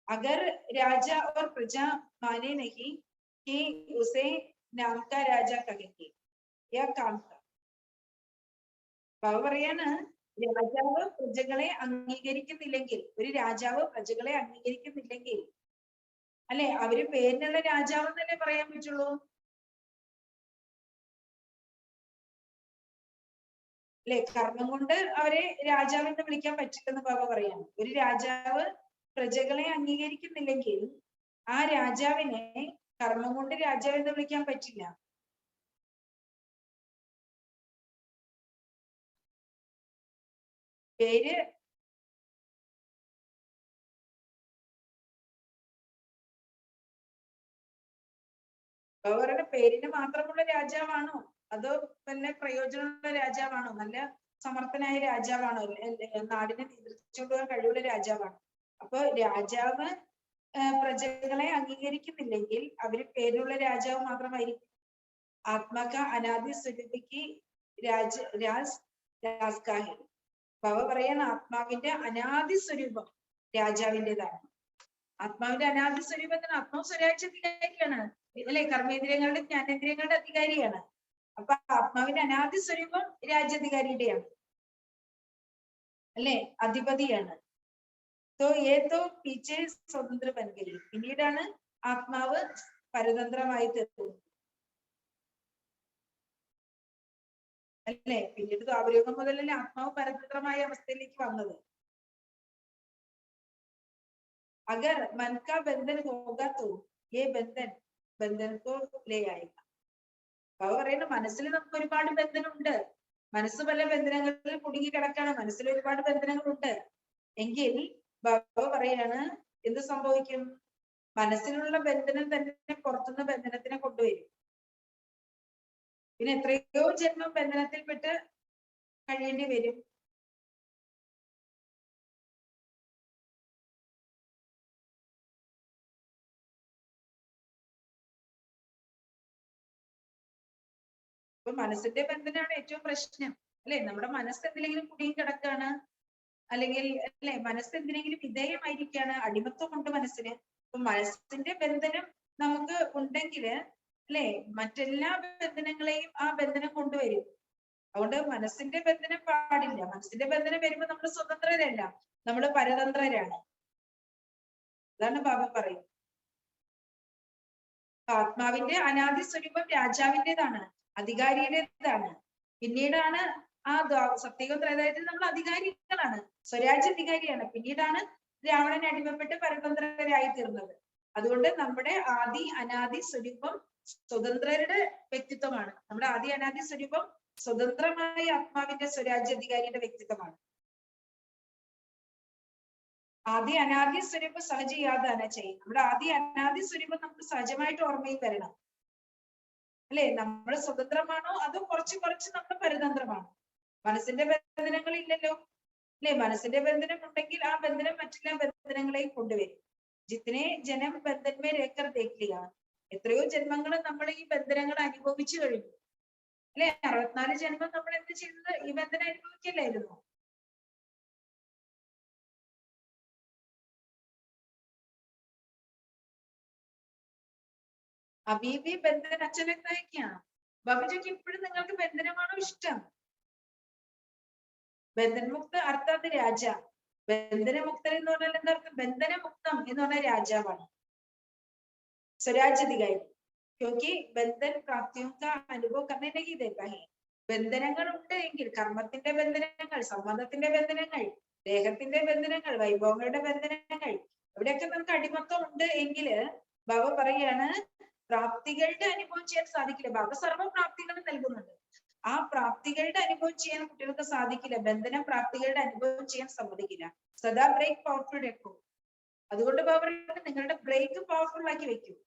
अगर राजा और प्रजा माने नहीं कि उसे नाम का राजा कहेंगे या काम का. ബാബ പറയാണ് രാജാവ് പ്രജകളെ അംഗീകരിക്കുന്നില്ലെങ്കിൽ, ഒരു രാജാവ് പ്രജകളെ അംഗീകരിക്കുന്നില്ലെങ്കിൽ അല്ലെ അവര് പേരിനുള്ള രാജാവ് എന്നല്ലേ പറയാൻ പറ്റുള്ളൂ അല്ലെ. കർമ്മം കൊണ്ട് അവരെ രാജാവെന്ന് വിളിക്കാൻ പറ്റില്ലെന്ന് ബാബ പറയാണ്. ഒരു രാജാവ് പ്രജകളെ അംഗീകരിക്കുന്നില്ലെങ്കിൽ ആ രാജാവിനെ കർമ്മം കൊണ്ട് രാജാവെന്ന് വിളിക്കാൻ പറ്റില്ല. പേര് അവരുടെ പേരിന് മാത്രമുള്ള രാജാവാണോ അതോ തന്നെ പ്രയോജനമുള്ള രാജാവാണോ? നല്ല സമർത്ഥനായ രാജാവാണോ? നാടിനെ നിയന്ത്രിച്ചുകൊണ്ടുപോകാൻ കഴിവുള്ള രാജാവാണോ? അപ്പൊ രാജാവ് പ്രജകളെ അംഗീകരിക്കുന്നില്ലെങ്കിൽ അവര് പേരുള്ള രാജാവ് മാത്രമായിരിക്കും. ആത്മാക്ക അനാദി സ്വരൂപിക്ക് രാജ് ബാബ പറയാണ് ആത്മാവിന്റെ അനാദി സ്വരൂപം രാജാവിൻ്റെതാണ്. ആത്മാവിന്റെ അനാദി സ്വരൂപത്തിന് ആത്മാവ് സ്വരാജ്യാധികാരിയാണ് അല്ലെ. കർമ്മേന്ദ്രിയങ്ങളുടെ ജ്ഞാനേന്ദ്രിയങ്ങളുടെ അധികാരിയാണ്. അപ്പൊ ആത്മാവിന്റെ അനാദി സ്വരൂപം രാജ്യാധികാരിയുടെയാണ് അല്ലെ, അധിപതിയാണ്. പീച്ചെ സ്വതന്ത്ര ബൻകരി, പിന്നീടാണ് ആത്മാവ് പരതന്ത്രമായി തീർന്നത് അല്ലെ. പിന്നീട് ദ്വാപരയുഗം മുതലല്ലേ ആത്മാവ് പരതന്ത്രമായ അവസ്ഥയിലേക്ക് വന്നത്. अगर मन का बंधन होगा तो ये बंधन को ले आएगा. ബാബ പറയുന്നു മനസ്സിൽ നമുക്ക് ഒരുപാട് ബന്ധനമുണ്ട്. മനസ്സ് പല ബന്ധനങ്ങളിൽ കുടുങ്ങി കിടക്കാണ്. മനസ്സിൽ ഒരുപാട് ബന്ധനങ്ങളുണ്ട്. എങ്കിൽ ബാബ പറയാണ് എന്ത് സംഭവിക്കും? മനസ്സിലുള്ള ബന്ധനം തന്നെ പുറത്തുനിന്ന് ബന്ധനത്തിനെ കൊണ്ടുവരും. പിന്നെ എത്രയോ ജന്മം ബന്ധനത്തിൽപ്പെട്ട് കഴിയേണ്ടി വരും. ഇപ്പൊ മനസ്സിന്റെ ബന്ധനമാണ് ഏറ്റവും പ്രശ്നം അല്ലെ. നമ്മുടെ മനസ്സ് എന്തിലെങ്കിലും കുടുങ്ങി കിടക്കാണ്, അല്ലെങ്കിൽ അല്ലെ മനസ്സ് എന്തിനെങ്കിലും വിധേയമായിരിക്കാണ്, അടിമത്വം ഉണ്ട് മനസ്സിന്. അപ്പൊ മനസ്സിന്റെ ബന്ധനം നമുക്ക് ഉണ്ടെങ്കിൽ അല്ലെ മറ്റെല്ലാ ബന്ധനങ്ങളെയും ആ ബന്ധനം കൊണ്ടുവരും. അതുകൊണ്ട് മനസ്സിന്റെ ബന്ധനം പാടില്ല. മനസ്സിന്റെ ബന്ധനം വരുമ്പോൾ നമ്മൾ സ്വതന്ത്രരല്ല, നമ്മൾ പരതന്ത്രരാണ്. അതാണ് ബാബ പറയും. ആത്മാവിന്റെ അനാദി സ്വരൂപം രാജാവിൻ്റെതാണ്, അധികാരിയുടേതാണ്. പിന്നീടാണ് ആ സത്യയുഗ ത്രേതായുഗത്തിൽ നമ്മൾ അധികാരികളാണ്, സ്വരാജ്യാധികാരിയാണ്. പിന്നീടാണ് രാവണൻ അടിമപ്പെട്ട് പരതന്ത്രരായി തീർന്നത്. അതുകൊണ്ട് നമ്മുടെ ആദി അനാദി സ്വരൂപം സ്വതന്ത്രരുടെ വ്യക്തിത്വമാണ്. നമ്മുടെ ആദി അനാദി സ്വരൂപം സ്വതന്ത്രമായ ആത്മാവിന്റെ സ്വരാജ്യാധികാരിയുടെ വ്യക്തിത്വമാണ്. ആദി അനാദി സ്വരൂപം സഹജയാതാണ് ചെയ്യും. നമ്മുടെ ആദി അനാദി സ്വരൂപം നമുക്ക് സഹജമായിട്ട് ഓർമ്മയിൽ വരണം അല്ലെ. നമ്മൾ സ്വതന്ത്രമാണോ അതോ കുറച്ച് നമ്മൾ പരതന്ത്രമാണോ? മനസ്സിന്റെ ബന്ധനങ്ങൾ ഇല്ലല്ലോ അല്ലെ. മനസ്സിന്റെ ബന്ധനം ഉണ്ടെങ്കിൽ ആ ബന്ധനം മറ്റെല്ലാ ബന്ധനങ്ങളെയും കൊണ്ടുവരും. ജിത്തിനെ ജനം ബന്ധന്മേ രേക്കർ ദേഖ്ലിയ, എത്രയോ ജന്മങ്ങൾ നമ്മൾ ഈ ബന്ധനങ്ങൾ അനുഭവിച്ചു കഴിഞ്ഞു അല്ലെ. 64 ജന്മം നമ്മൾ എന്ത് ചെയ്തത്? ഈ ബന്ധനം അനുഭവിക്കല്ലായിരുന്നു. അബീബി ബന്ധന അച്ഛനെത്തായൊക്കെയാണ്. ബാബുജിക്ക് ഇപ്പോഴും നിങ്ങൾക്ക് ബന്ധനമാണോ ഇഷ്ടം? ബന്ധനമുക്ത അർത്ഥാത് രാജ. ബന്ധനമുക്തൻ എന്ന് പറഞ്ഞാൽ എന്താർത്ഥം? ബന്ധനമുക്തം എന്ന് പറഞ്ഞാൽ രാജാവാണ്, സ്വരാജ്യാധികാരി. ക്യോങ്കി ബന്ധൻ പ്രാപ്തിയും കാ അനുഭവം करने नहीं देता है. ബന്ധനങ്ങൾ ഉണ്ട് എങ്കിൽ, കർമ്മത്തിന്റെ ബന്ധനങ്ങൾ, സംബന്ധത്തിന്റെ ബന്ധനങ്ങൾ, ദേഹത്തിന്റെ ബന്ധനങ്ങൾ, വൈഭവങ്ങളുടെ ബന്ധനങ്ങൾ, ഇവിടെയൊക്കെ നമുക്ക് അടിമത്വം ഉണ്ട് എങ്കിൽ ബാബ പറയാണ് പ്രാപ്തികളുടെ അനുഭവം ചെയ്യാൻ സാധിക്കില്ല. ബാബ സർവ്വ പ്രാപ്തികളും നൽകുന്നുണ്ട്. ആ പ്രാപ്തികളുടെ അനുഭവം ചെയ്യാൻ കുട്ടികൾക്ക് സാധിക്കില്ല. ബന്ധനം പ്രാപ്തികളുടെ അനുഭവം ചെയ്യാൻ സമ്മതിക്കില്ല. സദാ ബ്രേക്ക് പവർഫുൾ വെക്കും. അതുകൊണ്ട് ബാബ നിങ്ങളുടെ ബ്രേക്ക് പവർഫുൾ ആക്കി വെക്കും.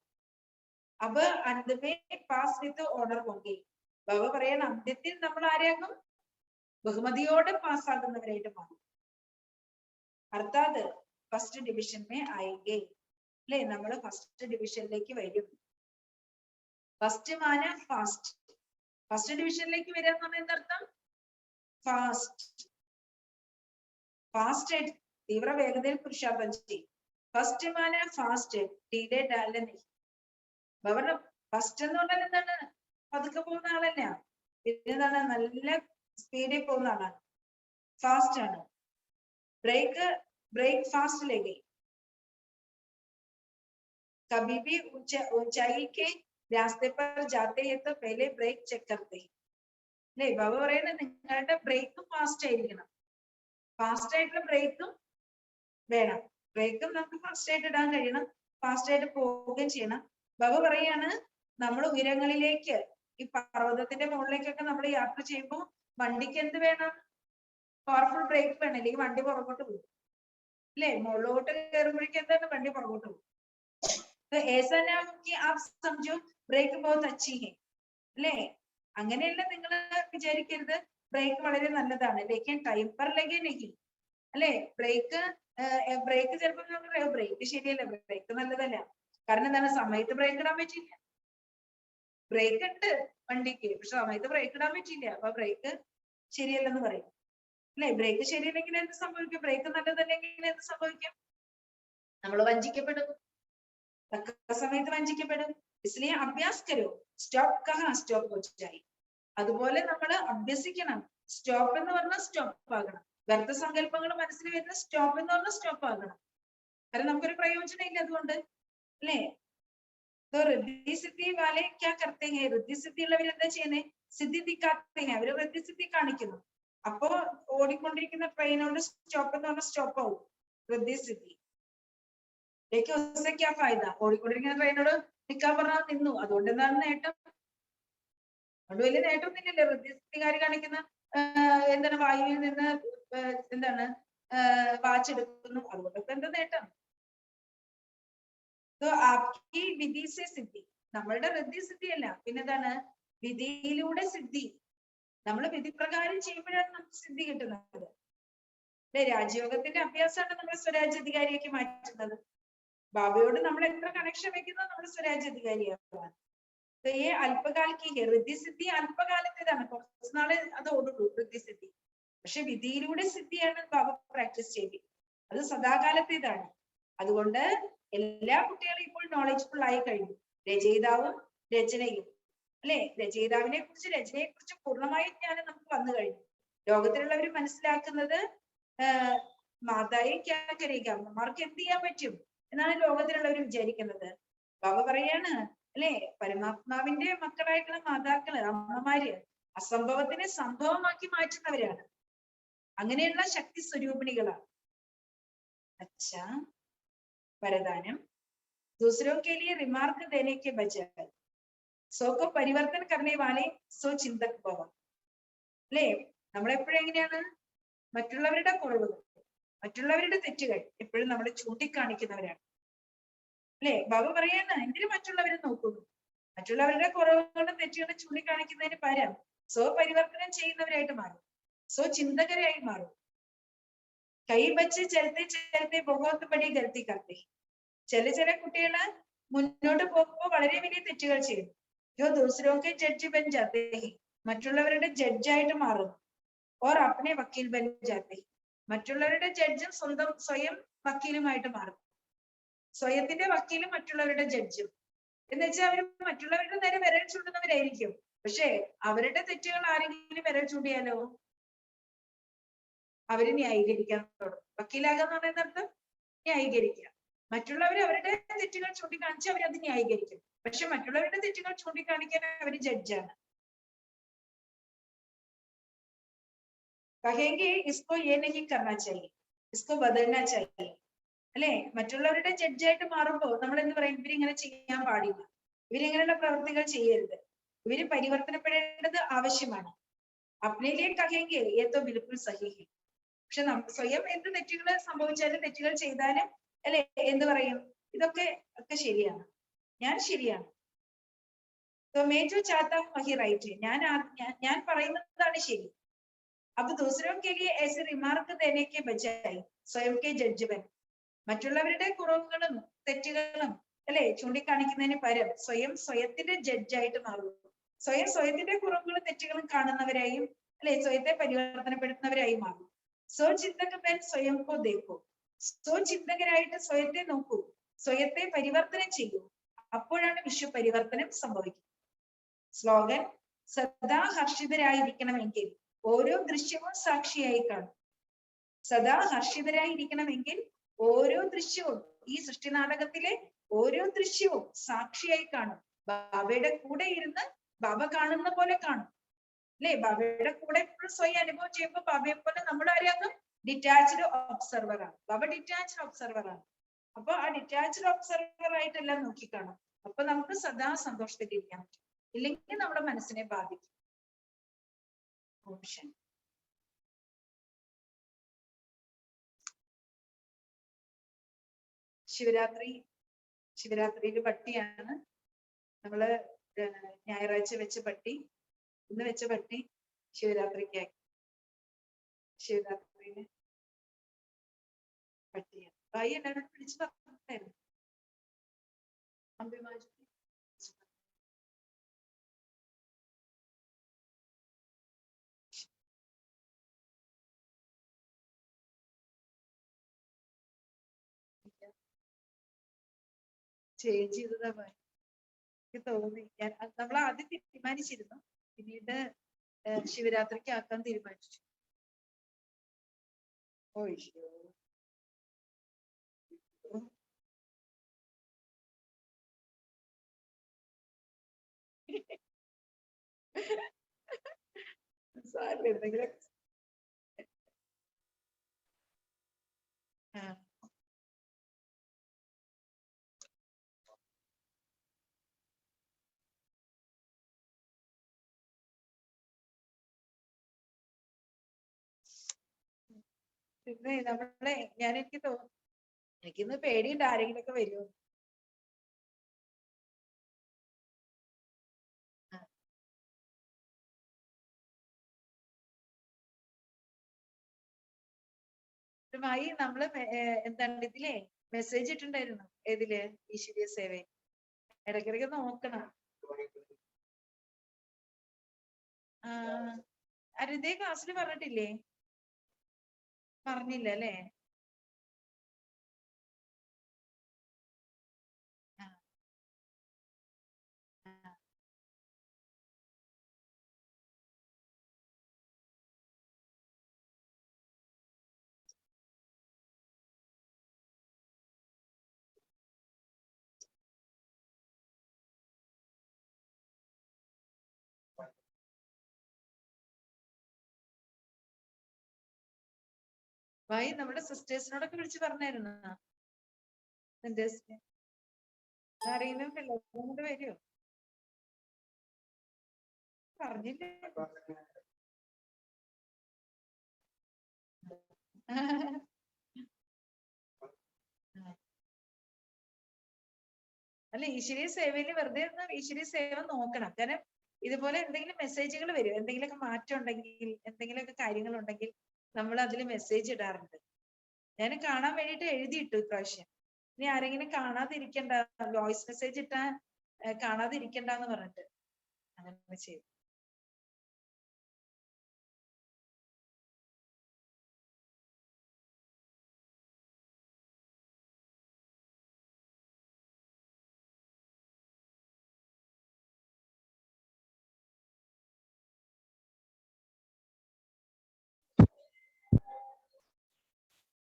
അപ്പൊ അന്തിമേ പാസ് വിത്ത് ഓർഡർ പോകെ. ബാബ പറയണം അന്ത്യത്തിൽ നമ്മൾ ആരെയാകും? ബഹുമതിയോടെ പാസ്സാകുന്നവരായിട്ട് മാറും. അർത്ഥാത് ഫസ്റ്റ് ഡിവിഷനെ ആയെങ്കിൽ അല്ലെ, നമ്മൾ ഫസ്റ്റ് ഡിവിഷനിലേക്ക് വരും. ഫസ്റ്റ് മാന ഫാസ്റ്റ്. ഫസ്റ്റ് ഡിവിഷനിലേക്ക് വരിക എന്ന് പറഞ്ഞാൽ എന്തർത്ഥം? ഫാസ്റ്റ്, ഫാസ്റ്റ് ആയിട്ട് തീവ്ര വേഗതയിൽ പുരുഷാർത്ഥം ചെയ്യും. ഫസ്റ്റ് മാന ഫാസ്റ്റ്, ഡിലേ ഡാല നെയ്. അവരുടെ ഫസ്റ്റ് എന്ന് പറഞ്ഞാൽ എന്താണ്? പതുക്കെ പോകുന്ന ആളല്ല, പിന്നെന്താണ്? നല്ല സ്പീഡിൽ പോകുന്ന ആളാണ്, ഫാസ്റ്റ് ആണ്. ബ്രേക്ക് ഫാസ്റ്റിലേക്ക്. कभी भी ऊंचाई के रास्ते पर जाते हैं तो पहले ब्रेक चेक करते हैं അല്ലേ. ബാബ പറയുന്നത് നിങ്ങളുടെ ബ്രേക്ക് ഫാസ്റ്റ് ആയിരിക്കണം. ഫാസ്റ്റ് ആയിട്ടുള്ള ബ്രേക്കും വേണം. ബ്രേക്കും നമുക്ക് ഫാസ്റ്റ് ആയിട്ട് ഇടാൻ കഴിയണം, ഫാസ്റ്റ് ആയിട്ട് പോവുകയും ചെയ്യണം. ബാബ പറയാണ് നമ്മൾ ഉയരങ്ങളിലേക്ക്, ഈ പർവ്വതത്തിന്റെ മുകളിലേക്കൊക്കെ നമ്മൾ യാത്ര ചെയ്യുമ്പോൾ വണ്ടിക്ക് എന്ത് വേണം? പവർഫുൾ ബ്രേക്ക് വേണം, അല്ലെങ്കിൽ വണ്ടി പുറകോട്ട് പോകും അല്ലെ. മുകളിലോട്ട് കയറുമ്പോഴേക്കും എന്താണ്? വണ്ടി പുറകോട്ട് പോകും. ऐसा ना हो कि आप समझो ब्रेक बहुत अच्छी है അല്ലേ. അങ്ങനെയല്ല നിങ്ങൾ വിചാരിക്കരുത് ബ്രേക്ക് വളരെ നല്ലതാണ്. ലേക്കിൻ ടൈം പർ ലഗേ നെഹി അല്ലെ. ബ്രേക്ക് ചിലപ്പോൾ ബ്രേക്ക് ശരിയല്ല, ബ്രേക്ക് നല്ലതല്ല. കാരണം എന്താണ്? സമയത്ത് ബ്രേക്ക് ഇടാൻ പറ്റില്ല. ബ്രേക്ക് ഉണ്ട് വണ്ടിക്ക്, പക്ഷെ സമയത്ത് ബ്രേക്ക് ഇടാൻ പറ്റില്ല. അപ്പൊ ബ്രേക്ക് ശരിയല്ലെന്ന് പറയും അല്ലെ. ബ്രേക്ക് ശരിയല്ലെങ്കിൽ എന്ത് സംഭവിക്കും? ബ്രേക്ക് നല്ലതല്ലെങ്കിൽ എന്ത് സംഭവിക്കും? നമ്മൾ വഞ്ചിക്കപ്പെടും, തക്ക സമയത്ത് വഞ്ചിക്കപ്പെടും. इसलिए अभ्यास करो സ്റ്റോപ്പ് കഹാ സ്റ്റോപ്പ് ഹോജായി. അതുപോലെ നമ്മൾ അഭ്യസിക്കണം. സ്റ്റോപ്പ് എന്ന് പറഞ്ഞാൽ സ്റ്റോപ്പ് ആകണം. വ്യർത്ഥ സങ്കല്പങ്ങൾ മനസ്സിൽ വരുന്ന സ്റ്റോപ്പ് എന്ന് പറഞ്ഞാൽ സ്റ്റോപ്പ് ആകണം. കാരണം നമുക്കൊരു പ്രയോജനം ഇല്ല അതുകൊണ്ട് അല്ലേ. സിദ്ധി വാലെ ക്യാ കർത്തേ ഹേ, സിദ്ധി ഉള്ളവർ എന്താ ചെയ്യുന്നത്? സിദ്ധി ദിക്കാത്തേ ഹേ, അവര് സിദ്ധി കാണിക്കുന്നു. അപ്പോ ഓടിക്കൊണ്ടിരിക്കുന്ന ട്രെയിനോട് സ്റ്റോപ്പ് എന്ന് പറഞ്ഞാൽ സ്റ്റോപ്പ് ആവും. സിദ്ധി ഫായദ. ഓടിക്കൊണ്ടിരിക്കുന്ന ട്രെയിനോട് നിൽക്കാൻ പറഞ്ഞാൽ നിന്നു, അതുകൊണ്ട് എന്താണ് നേട്ടം? അതുകൊണ്ട് വലിയ നേട്ടമൊന്നുമില്ലല്ലോ. വൃത്തികാരി കാണിക്കുന്ന എന്താണ്? വായുവിൽ നിന്ന് എന്താണ് വാച്ചെടുക്കുന്നു, അതുകൊണ്ടൊക്കെ എന്താ നേട്ടം? വിധി സിദ്ധി, നമ്മളുടെ വൃദ്ധി സിദ്ധിയല്ല, പിന്നെന്താണ്? വിധിയിലൂടെ സിദ്ധി. നമ്മൾ വിധി പ്രകാരം ചെയ്യുമ്പോഴാണ് നമുക്ക് സിദ്ധി കിട്ടുന്നത്. രാജയോഗത്തിന്റെ അഭ്യാസമാണ് നമ്മൾ സ്വരാജ്യാധികാരിയാക്കി മാറ്റുന്നത്. ബാബയോട് നമ്മൾ എത്ര കണക്ഷൻ വെക്കുന്നോ നമ്മൾ സ്വരാജ്യാധികാരിയാവാൻ. तो ये अल्पकाल की है. ഋദ്ധിസിദ്ധി അല്പകാലത്തേതാണ്, കുറച്ച് നാളെ അത് ഓടുള്ളൂ ഋദ്ധിസിദ്ധി. പക്ഷെ വിധിയിലൂടെ സിദ്ധിയാണ് ബാബ പ്രാക്ടീസ് ചെയ്തത്, അത് സദാകാലത്തേതാണ്. അതുകൊണ്ട് എല്ലാ കുട്ടികളും ഇപ്പോൾ നോളജ്ഫുൾ ആയി കഴിഞ്ഞു. രചയിതാവും രചനയും അല്ലെ, രചയിതാവിനെ കുറിച്ച് രചനയെ കുറിച്ച് പൂർണ്ണമായി ജ്ഞാനം നമുക്ക് വന്നു കഴിഞ്ഞു. ലോകത്തിലുള്ളവർ മനസ്സിലാക്കുന്നത് മാതായെ ക്യാക്കരയ്ക്ക്, അമ്മമാർക്ക് എന്ത് ചെയ്യാൻ പറ്റും എന്നാണ് ലോകത്തിലുള്ളവർ വിചാരിക്കുന്നത്. ബാബ പറയാണ് അല്ലെ, പരമാത്മാവിന്റെ മക്കളായിട്ടുള്ള മാതാക്കള്, അമ്മമാര് അസംഭവത്തിനെ സംഭവമാക്കി മാറ്റുന്നവരാണ്. അങ്ങനെയുള്ള ശക്തി സ്വരൂപിണികളാണ്. अच्छा वरदानम दूसरों के लिए रिमार्क देने के बजाय सो को परिवर्तन करने वाले सो चिंतक भव. അല്ലേ, നമ്മളെപ്പോഴും എങ്ങനെയാണ് മറ്റുള്ളവരുടെ കുറവുകൾ, മറ്റുള്ളവരുടെ തെറ്റുകൾ എപ്പോഴും നമ്മൾ ചൂണ്ടിക്കാണിക്കുന്നവരാണ്. അല്ലെ, ബാബ പറയാണ് എന്തിനു മറ്റുള്ളവരെ നോക്കുന്നു, മറ്റുള്ളവരുടെ കുറവുകളും തെറ്റുകളും ചൂണ്ടിക്കാണിക്കുന്നതിന് പകരം സ്വപരിവർത്തനം ചെയ്യുന്നവരായിട്ട് മാറും, സ്വചിന്തകരായി മാറും. കൈ ബച്ച് ചലത്തെ ചലത്തെ ബഹുത്ത് ബഡി ഗൽത്തി കർത്തെ. ചില കുട്ടികള് മുന്നോട്ട് പോകുമ്പോൾ വളരെ വലിയ തെറ്റുകൾ ചെയ്യും. ജോ ദൂസരോക്കെ ജഡ്ജ് ബൻ ജാത്തെ ഹി, മറ്റുള്ളവരുടെ ജഡ്ജായിട്ട് മാറുന്നു. ഓർ അപ്നെ വക്കീൽ ബൻ ജാത്തെ ഹി, മറ്റുള്ളവരുടെ ജഡ്ജും സ്വയം വക്കീലുമായിട്ട് മാറും. സ്വയത്തിന്റെ വക്കീലും മറ്റുള്ളവരുടെ ജഡ്ജും എന്ന് വെച്ചാൽ അവർ മറ്റുള്ളവരുടെ നേരെ വിരൽ ചൂണ്ടുന്നവരായിരിക്കും. പക്ഷെ അവരുടെ തെറ്റുകൾ ആരെങ്കിലും വിരൽ ചൂണ്ടിയാലോ അവര് ന്യായീകരിക്കാൻ തുടങ്ങും. വക്കീലാകാന്ന് പറയുന്ന അർത്ഥം ന്യായീകരിക്കുക. മറ്റുള്ളവർ അവരുടെ തെറ്റുകൾ ചൂണ്ടിക്കാണിച്ച് അവരത് ന്യായീകരിക്കും. പക്ഷെ മറ്റുള്ളവരുടെ തെറ്റുകൾ ചൂണ്ടിക്കാണിക്കാൻ അവര് ജഡ്ജാണ്. കഹേങ്കി ഇസ്കോ യേ നഹീ കർനാ ചാഹിയേ, ഇസ്കോ ബദൽനാ ചാഹിയേ. അല്ലെ, മറ്റുള്ളവരുടെ ജഡ്ജായിട്ട് മാറുമ്പോൾ നമ്മൾ എന്ത് പറയും, ഇവരിങ്ങനെ ചെയ്യാൻ പാടില്ല, ഇവരിങ്ങനെയുള്ള പ്രവൃത്തികൾ ചെയ്യരുത്, ഇവര് പരിവർത്തനപ്പെടേണ്ടത് ആവശ്യമാണ്. അപ്നേലേ കഹേങ്കി യേ തോ ബിൽക്കുൽ സഹീ ഹൈ. പക്ഷെ സ്വയം എന്ത് തെറ്റുകൾ സംഭവിച്ചാലും തെറ്റുകൾ ചെയ്താലും അല്ലെ എന്ത് പറയും, ഇതൊക്കെ ശരിയാണ്, ഞാൻ ശരിയാണ്. മേജോ ചാത്ത വഹി റൈറ്റ്, ഞാൻ പറയുന്നതാണ് ശരി. അപ്പൊ ദൂസരോं के लिए ऐसे रिमार्क देने के बजाय स्वयं के जजमेंट, മറ്റുള്ളവരുടെ കുറവുകളും തെറ്റുകളും അല്ലെ ചൂണ്ടിക്കാണിക്കുന്നതിന് പകരം സ്വയത്തിന്റെ ജഡ്ജായിട്ട് മാറുന്നു. സ്വയത്തിന്റെ കുറവുകളും തെറ്റുകളും കാണുന്നവരായും അല്ലെ സ്വയത്തെ പരിവർത്തനപ്പെടുത്തുന്നവരായി മാറും. സ്വചിന്തക ബൻ സ്വയം കോ ദേഖോ, സ്വചിന്തകരായിട്ട് സ്വയത്തെ നോക്കൂ, സ്വയത്തെ പരിവർത്തനം ചെയ്യൂ, അപ്പോഴാണ് വിശ്വപരിവർത്തനം സംഭവിക്കുന്നത്. സ്ലോഗൻ സദാ ഹർഷിതരായിരിക്കണമെങ്കിൽ ഓരോ ദൃശ്യവും സാക്ഷിയായി കാണും. സദാ ഹർഷിതരായിരിക്കണമെങ്കിൽ ഓരോ ദൃശ്യവും, ഈ സൃഷ്ടി നാടകത്തിലെ ഓരോ ദൃശ്യവും സാക്ഷിയായി കാണും. ബാബയുടെ കൂടെ ഇരുന്ന് ബാബ കാണുന്ന പോലെ കാണും. അല്ലെ, ബാബയുടെ കൂടെ എപ്പോഴും സ്വയം അനുഭവം ചെയ്യുമ്പോൾ ബാബയെ പോലെ നമ്മുടെ ആരെയാകും ഡിറ്റാച്ച്ഡ് ഒബ്സർവർ ആണ്. ബാബ ഡിറ്റാച്ച്ഡ് ഒബ്സർവർ ആണ്. അപ്പൊ ആ ഡിറ്റാച്ച്ഡ് ഒബ്സർവർ ആയിട്ടെല്ലാം നോക്കിക്കാണും. അപ്പൊ നമുക്ക് സദാ സന്തോഷത്തിലിരിക്കാൻ പറ്റും. ഇല്ലെങ്കിൽ നമ്മുടെ മനസ്സിനെ ബാധിക്കും. ഓപ്ഷൻ ശിവരാത്രിയില് പട്ടിയാണ് നമ്മള് ഞായറാഴ്ച വെച്ച പട്ടി, ഇന്ന് വെച്ച പട്ടി ശിവരാത്രിക്കാക്കി. ശിവരാത്രിയില് പട്ടിയാണ്. ഭായി എല്ലാവരോടും പിടിച്ചു പറഞ്ഞിട്ടായിരുന്നു. അമ്പിമാജി ചേഞ്ച് ചെയ്തതാ ഭായി. എനിക്ക് തോന്നി, നമ്മൾ ആദ്യം തീരുമാനിച്ചിരുന്നു, പിന്നീട് ശിവരാത്രിക്ക് ആക്കാൻ തീരുമാനിച്ചു. ഓയ്യോ, സാറിന് എന്തെങ്കിലും പിന്നെ എനിക്ക് തോന്നുന്നു, എനിക്കിന്ന് പേടിയുണ്ട് ആരെങ്കിലും ഒക്കെ വരുമോ. മായി നമ്മള് എന്താണ് ഇതിലെ മെസ്സേജ് ഇട്ടുണ്ടായിരുന്നു, ഏതില് ഈശ്വരീയ സേവ. ഇടയ്ക്കിടയ്ക്ക് നോക്കണം. അരുതേ ക്ലാസ്സിൽ പറഞ്ഞിട്ടില്ലേ? പറഞ്ഞില്ല അല്ലേ? ഭായി നമ്മുടെ സിസ്റ്റേഴ്സിനോടൊക്കെ വിളിച്ച് പറഞ്ഞായിരുന്നു. അറിയുന്ന പിള്ളേരും കൊണ്ട് വരുമോ? പറഞ്ഞില്ലേ? അല്ല, ഈശ്വരീയ സേവയിൽ വെറുതെ ഈശ്വരീയ സേവ നോക്കണം. കാരണം ഇതുപോലെ എന്തെങ്കിലും മെസ്സേജുകൾ വരും, എന്തെങ്കിലുമൊക്കെ മാറ്റം ഉണ്ടെങ്കിൽ, എന്തെങ്കിലുമൊക്കെ കാര്യങ്ങൾ ഉണ്ടെങ്കിൽ നമ്മൾ അതിൽ മെസ്സേജ് ഇടാറുണ്ട്. ഞാൻ കാണാൻ വേണ്ടിയിട്ട് എഴുതിയിട്ടു ഇപ്രാവശ്യം. ഇനി ആരെങ്കിലും കാണാതിരിക്കണ്ട, വോയിസ് മെസ്സേജ് ഇട്ടാ കാണാതിരിക്കണ്ടെന്ന് പറഞ്ഞിട്ട് അങ്ങനെ ചെയ്തു.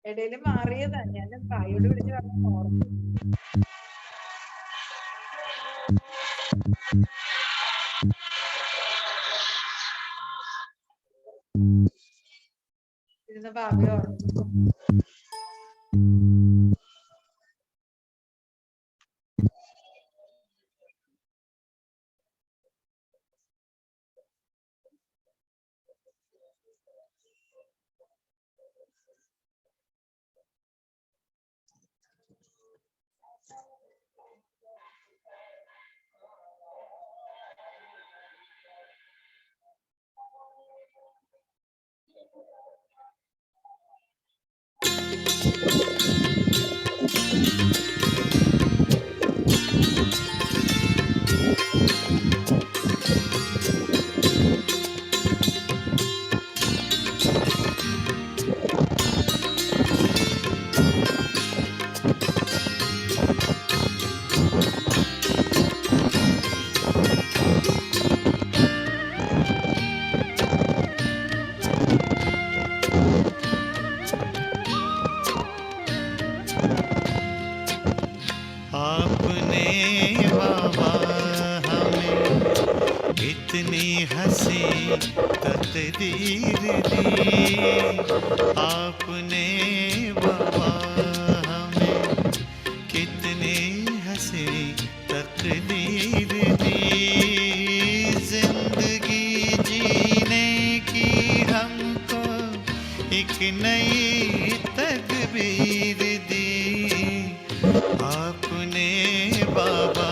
ഇടയിൽ മാറിയതാ, ഞാൻ ഭായിയോട് വിളിച്ച് പറഞ്ഞു ഓർത്തു. ഇരുന്ന ഭാവി ഓർത്തു. कितनी हंसी तकदीर दी, आपने बाबा हमें कितनी हंसी तकदीर दी। जिंदगी जीने की हमको एक नई तकबीर दी, आपने बाबा